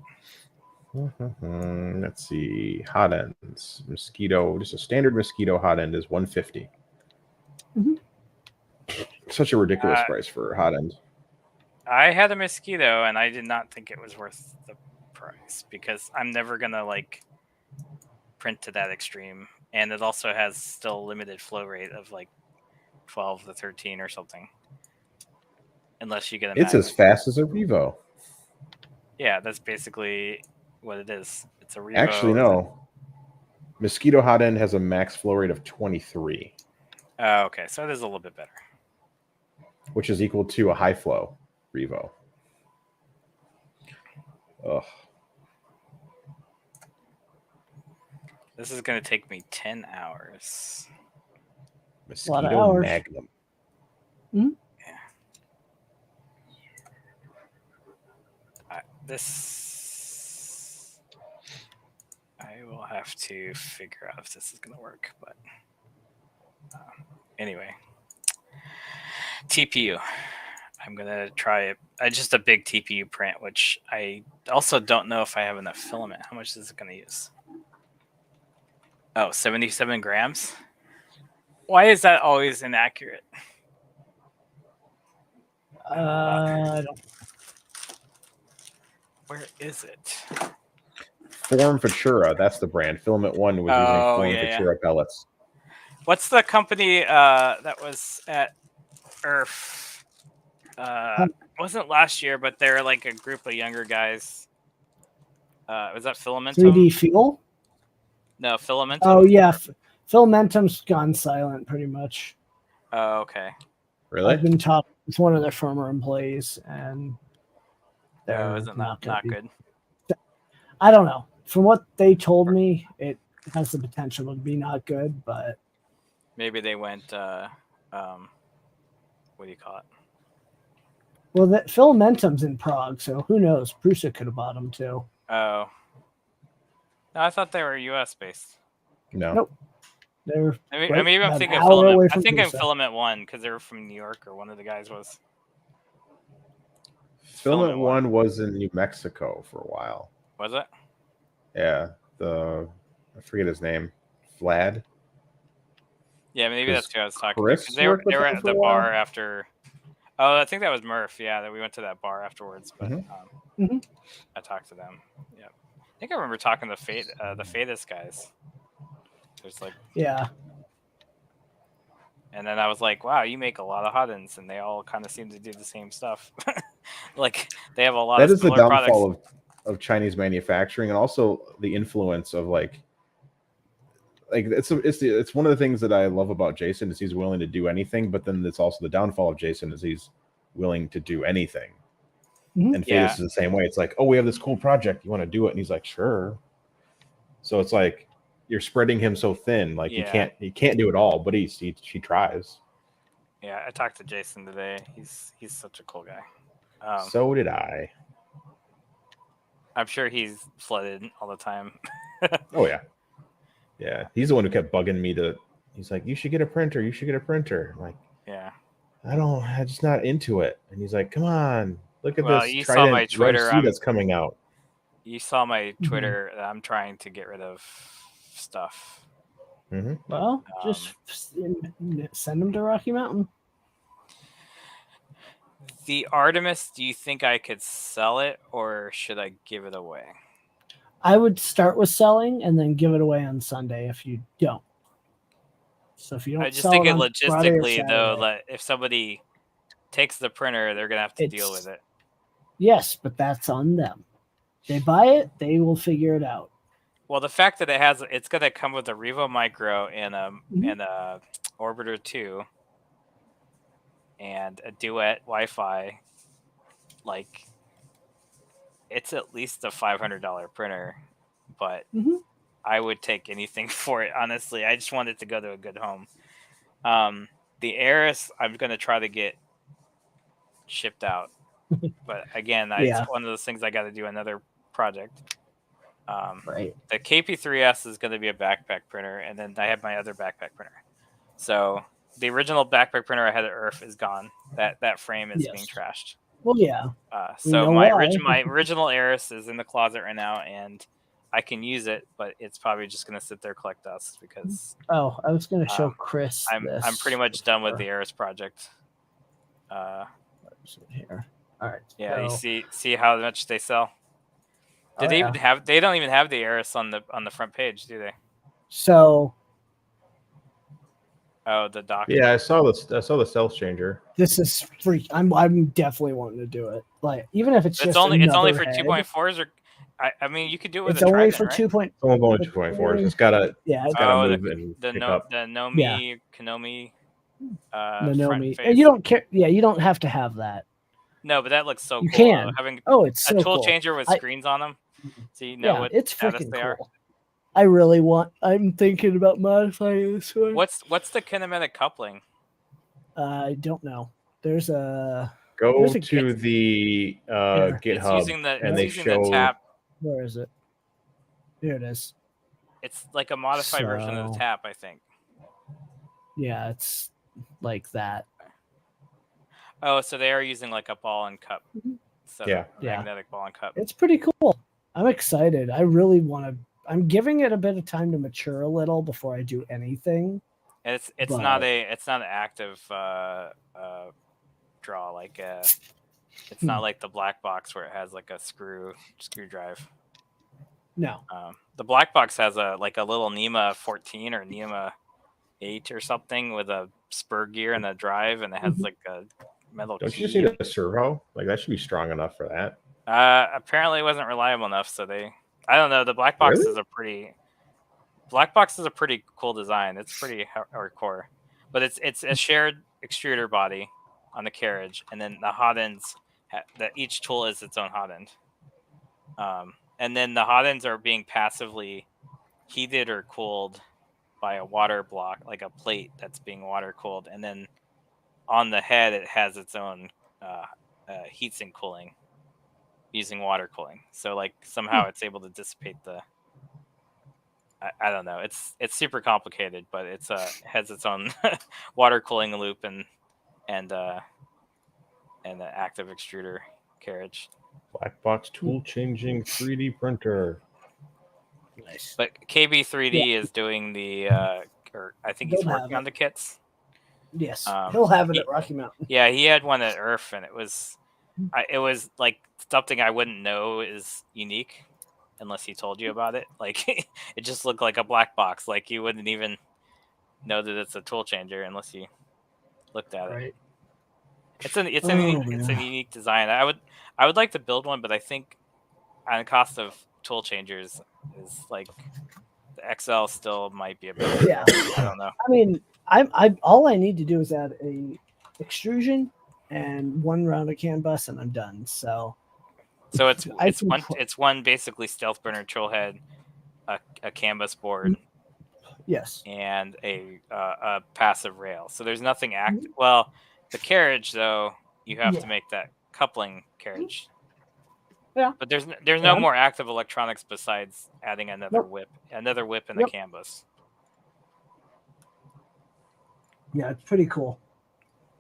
Let's see. Hot ends. Mosquito. Just a standard Mosquito hot end is $150. Such a ridiculous price for a hot end. I had a Mosquito, and I did not think it was worth the price because I'm never gonna like print to that extreme, and it also has still limited flow rate of like 12 to 13 or something. Unless you get a It's as fast as a Revo. Yeah, that's basically what it is. It's a Revo. Actually, no. Mosquito hot end has a max flow rate of 23. Oh, okay. So it is a little bit better. Which is equal to a high flow Revo. Ugh. This is going to take me 10 hours. Mosquito Magnum. Mm-hmm. This I will have to figure out if this is going to work, but anyway, TPU. I'm going to try it. Just a big TPU print, which I also don't know if I have enough filament. How much is it going to use? Oh, 77 grams. Why is that always inaccurate? I don't. Where is it? Form Futura, that's the brand. Filament 1 was using Form Futura pellets. What's the company that was at Earth? Wasn't last year, but they're like a group of younger guys. Was that Filamentum? 3D Fuel? No, Filamentum. Oh yeah, Filamentum's gone silent pretty much. Oh, okay. Really? I've been talking with one of their former employees, and isn't that not good? I don't know. From what they told me, it has the potential to be not good, but maybe they went. What do you call it? Well, that Filamentum's in Prague, so who knows? Prusa could have bought them too. Oh, no, I thought they were U.S. based. No, nope. They're maybe I'm thinking Filament. I'm thinking Filament 1 because they were from New York, or one of the guys was. Filament 1 was in New Mexico for a while. Was it? Yeah, I forget his name. Vlad. Yeah, maybe that's who I was talking about. They were at the bar after. Oh, I think that was Murph. Yeah, that we went to that bar afterwards. But I talked to them. Yeah, I think I remember talking to the Fadis guys. There's like and then I was like, "Wow, you make a lot of hot ends, and they all kind of seem to do the same stuff. Like they have a lot of similar products." That is the downfall of Chinese manufacturing, and also the influence of like like it's one of the things that I love about Jason is he's willing to do anything, but then it's also the downfall of Jason is he's willing to do anything. Mhm. And Fadus is the same way. It's like, oh, we have this cool project, you want to do it? And he's like, sure. So it's like you're spreading him so thin, like he can't do it all, but he tries. Yeah, I talked to Jason today. He's such a cool guy. So did I. I'm sure he's flooded all the time. Oh yeah. Yeah. He's the one who kept bugging me he's like, you should get a printer. You should get a printer. I'm like, yeah. I'm just not into it. And he's like, come on, look at this. You saw my Twitter that's coming out. You saw my Twitter. I'm trying to get rid of stuff. Mm-hmm. Well, just send them to Rocky Mountain. The Artemis, do you think I could sell it or should I give it away? I would start with selling and then give it away on Sunday if you don't. So if you don't, I just think it logistically though, that if somebody takes the printer, they're gonna have to deal with it. Yes, but that's on them. They buy it, they will figure it out. Well, the fact that it's gonna come with a Revo Micro and a Orbiter 2 and a Duet Wi-Fi, like it's at least a $500 printer, but I would take anything for it. Honestly, I just want it to go to a good home. The Aris, I'm gonna try to get shipped out, but again, it's one of those things I got to do another project. Right. The KP3S is going to be a backpack printer, and then I have my other backpack printer. So the original backpack printer I had at Earth is gone. That frame is being trashed. Well, yeah. So my original Aris is in the closet right now, and I can use it, but it's probably just going to sit there collect dust because. Oh, I was going to show Chris. I'm pretty much done with the Aris project. Here. All right. Yeah, so. You see how much they sell. They don't even have the Aris on the front page, do they? So. Oh, the dock. Yeah, I saw the stealth changer. This is free. I'm definitely wanting to do it. Like even if it's only for 2.4s or. I mean, you could do it with it's a only Trident, for right? 2. It's only going 2.4s. It's gotta move and the pick up. Nomi Konomi. The Nomi. You don't care. Yeah, you don't have to have that. No, but that looks so you cool. Can. Having it's so a tool cool. changer with screens on them, so you know what it's status freaking they are. Cool. I'm thinking about modifying this one. What's the kinematic coupling? I don't know. There's a to the GitHub and they show the tap. Where is it? Here it is. It's like a modified version of the tap, I think. Yeah, it's like that. Oh, so they are using like a ball and cup. So magnetic ball and cup. It's pretty cool. I'm excited. I really want to. I'm giving it a bit of time to mature a little before I do anything. And it's not an active draw like it's not like the black box where it has like a screw drive. No. The black box has a little NEMA 14 or NEMA 8 or something with a spur gear and a drive, and it has like a metal Don't key. you just need a servo? Like that should be strong enough for that. Apparently it wasn't reliable enough, so I don't know. The black box is a pretty cool design. It's pretty hardcore, but it's a shared extruder body on the carriage, and then the hot ends. That each tool is its own hot end, and then the hot ends are being passively heated or cooled by a water block, like a plate that's being water cooled, and then on the head it has its own heatsink cooling using water cooling. So like somehow it's able to dissipate the. I don't know. It's super complicated, but it has its own water cooling loop and the active extruder carriage. Black box tool changing 3D printer. Nice. But KB3D is doing the or I think he's working on the kits. Yes, he'll have it at Rocky Mountain. Yeah, he had one at Earth, and it was like something I wouldn't know is unique unless he told you about it. Like it just looked like a black box. Like you wouldn't even know that it's a tool changer unless you looked at it. It's a unique design. I would like to build one, but I think on the cost of tool changers is like The XL still might be a better. Yeah. I don't know. I mean, I all I need to do is add a extrusion and one round of CAN bus, and I'm done. So it's one basically stealth burner troll head, a canvas board, yes, and a passive rail. So there's nothing active. Well, the carriage though, you have to make that coupling carriage. Yeah, but there's no more active electronics besides adding another whip in the canvas. Yeah, it's pretty cool.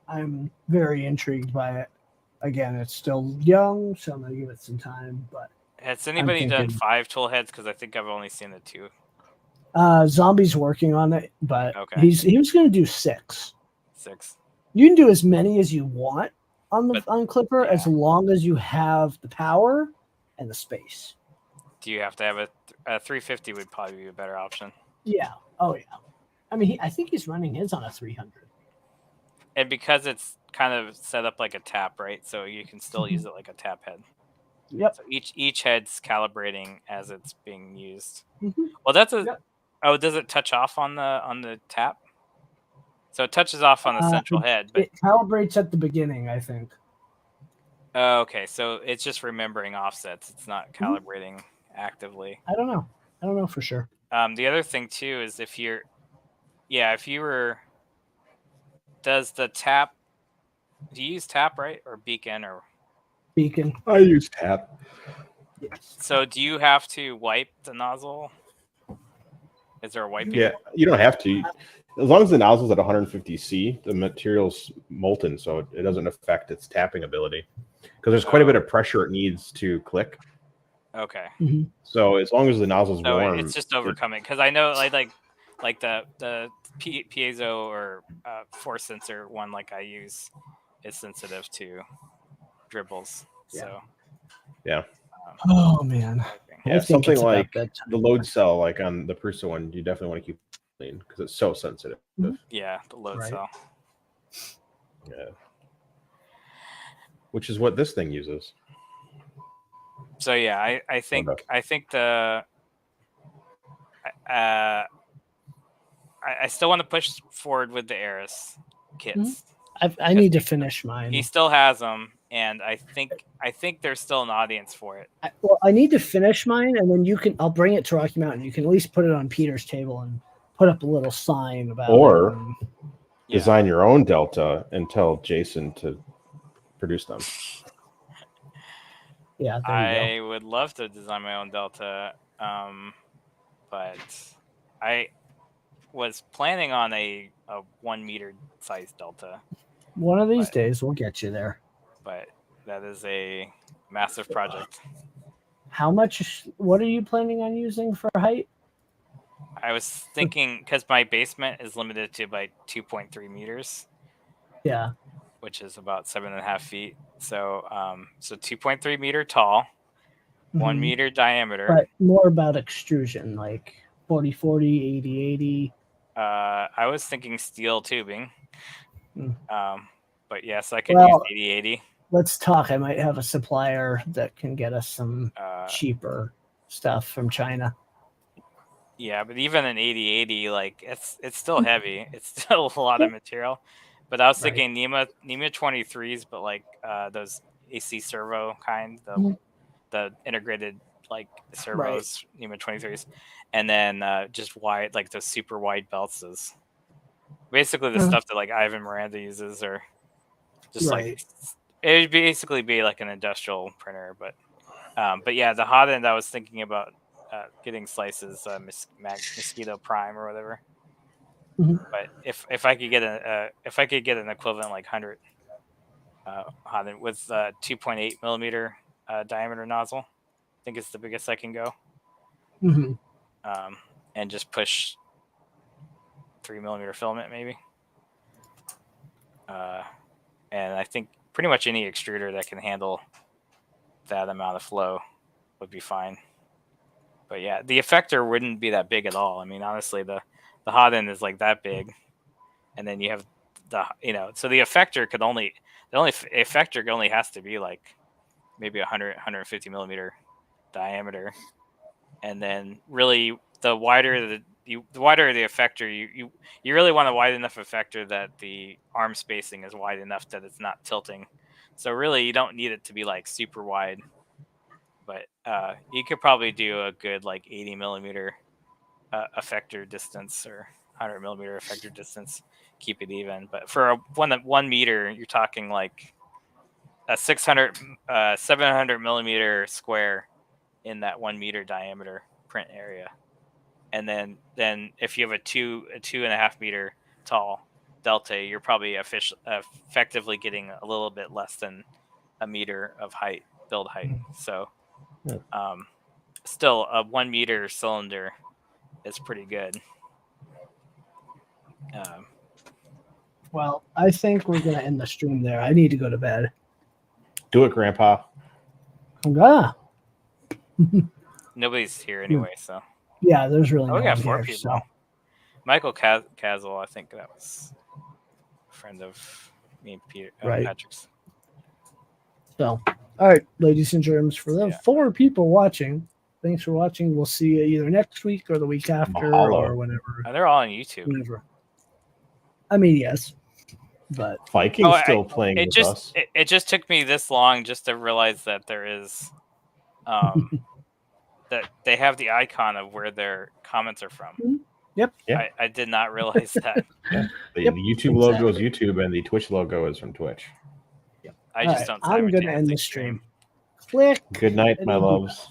I'm very intrigued by it. Again, it's still young, so I'm gonna give it some time. But has anybody done 5 tool heads? Because I think I've only seen the 2. Zombie's working on it, but he was gonna do 6. 6. You can do as many as you want on Clipper as long as you have the power and the space. Do you have to have a 350? Would probably be a better option. Yeah. Oh yeah. I mean, I think he's running his on a 300. And because it's kind of set up like a tap, right? So you can still use it like a tap head. Yep. So each head's calibrating as it's being used. Well, that's a. Yep. Oh, does it touch off on the tap? So it touches off on the central head, but it calibrates at the beginning, I think. Oh, okay. So it's just remembering offsets. It's not calibrating actively. I don't know for sure. The other thing too is if you were, does the tap? Do you use tap, right, or beacon or? Beacon. I use tap. Yes. So do you have to wipe the nozzle? Is there a wiping? Yeah, you don't have to. As long as the nozzle's at 150C, the material's molten, so it doesn't affect its tapping ability. Because there's quite a bit of pressure it needs to click. Okay. So as long as the nozzle's warm, it's just overcoming. Because I know like the piezo or force sensor one like I use is sensitive to dribbles. Yeah. So yeah. Oh man. Yeah, something like the load cell, like on the Prusa one, you definitely want to keep clean because it's so sensitive. Yeah, the load cell. Yeah. Which is what this thing uses. So yeah, I think the I still want to push forward with the Eris kits. I need to finish mine. He still has them, and I think there's still an audience for it. I need to finish mine, and then I'll bring it to Rocky Mountain. You can at least put it on Peter's table and put up a little sign about or it. design your own Delta and tell Jason to produce them. Yeah, I would love to design my own Delta, but I was planning on a 1 meter size Delta. One of these days, we'll get you there. But that is a massive project. How much? What are you planning on using for height? I was thinking because my basement is limited to by 2.3 meters. Yeah. Which is about 7.5 feet. So 2.3 meter tall, 1 meter diameter. But more about extrusion, like 40-40, 80-80. I was thinking steel tubing. But yes, I could use 80-80. Let's talk. I might have a supplier that can get us some cheaper stuff from China. Yeah, but even an 80-80, like it's still heavy. It's still a lot of material. But I was thinking NEMA 23s, but like those AC servo kind, the integrated like servos, NEMA 23s, and then just wide, like those super wide belts is basically the stuff that like Ivan Miranda uses, or just like it would basically be like an industrial printer. But yeah, the hot end I was thinking about getting slices, Mosquito Prime or whatever. But if I could get an equivalent like 100 hot end with 2.8 millimeter diameter nozzle, I think it's the biggest I can go. And just push 3 millimeter filament maybe. And I think pretty much any extruder that can handle that amount of flow would be fine. But yeah, the effector wouldn't be that big at all. I mean, honestly, the hot end is like that big, and then you have so the effector only has to be like maybe 150 millimeter diameter, and then really the wider the wider the effector, you really want a wide enough effector that the arm spacing is wide enough that it's not tilting. So really, you don't need it to be like super wide, but you could probably do a good like 80 millimeter effector distance or 100 millimeter effector distance, keep it even. But for a 1 meter, you're talking like a 700 millimeter square in that 1 meter diameter print area. And then if you have a 2.5 meter tall delta, you're probably effectively getting a little bit less than a meter of build height. So still a 1 meter cylinder is pretty good. Well, I think we're gonna end the stream there. I need to go to bed. Do it, Grandpa. I'm gonna. Nobody's here anyway, so. Yeah, there's really no we got one 4 here, people. so. Michael Castle, I think that was a friend of me and Peter, Right. Patrick's. So, all right, ladies and germs, for the 4 people watching, thanks for watching. We'll see you either next week or the week after or whenever. They're all on YouTube. Whenever. I mean, yes, but Viking's still playing with us. It just took me this long just to realize that there is, that they have the icon of where their comments are from. Yep. I did not realize that. Yeah. The YouTube logo is YouTube, and the Twitch logo is from Twitch. I just don't. I'm gonna end the stream. Click. Good night, my loves.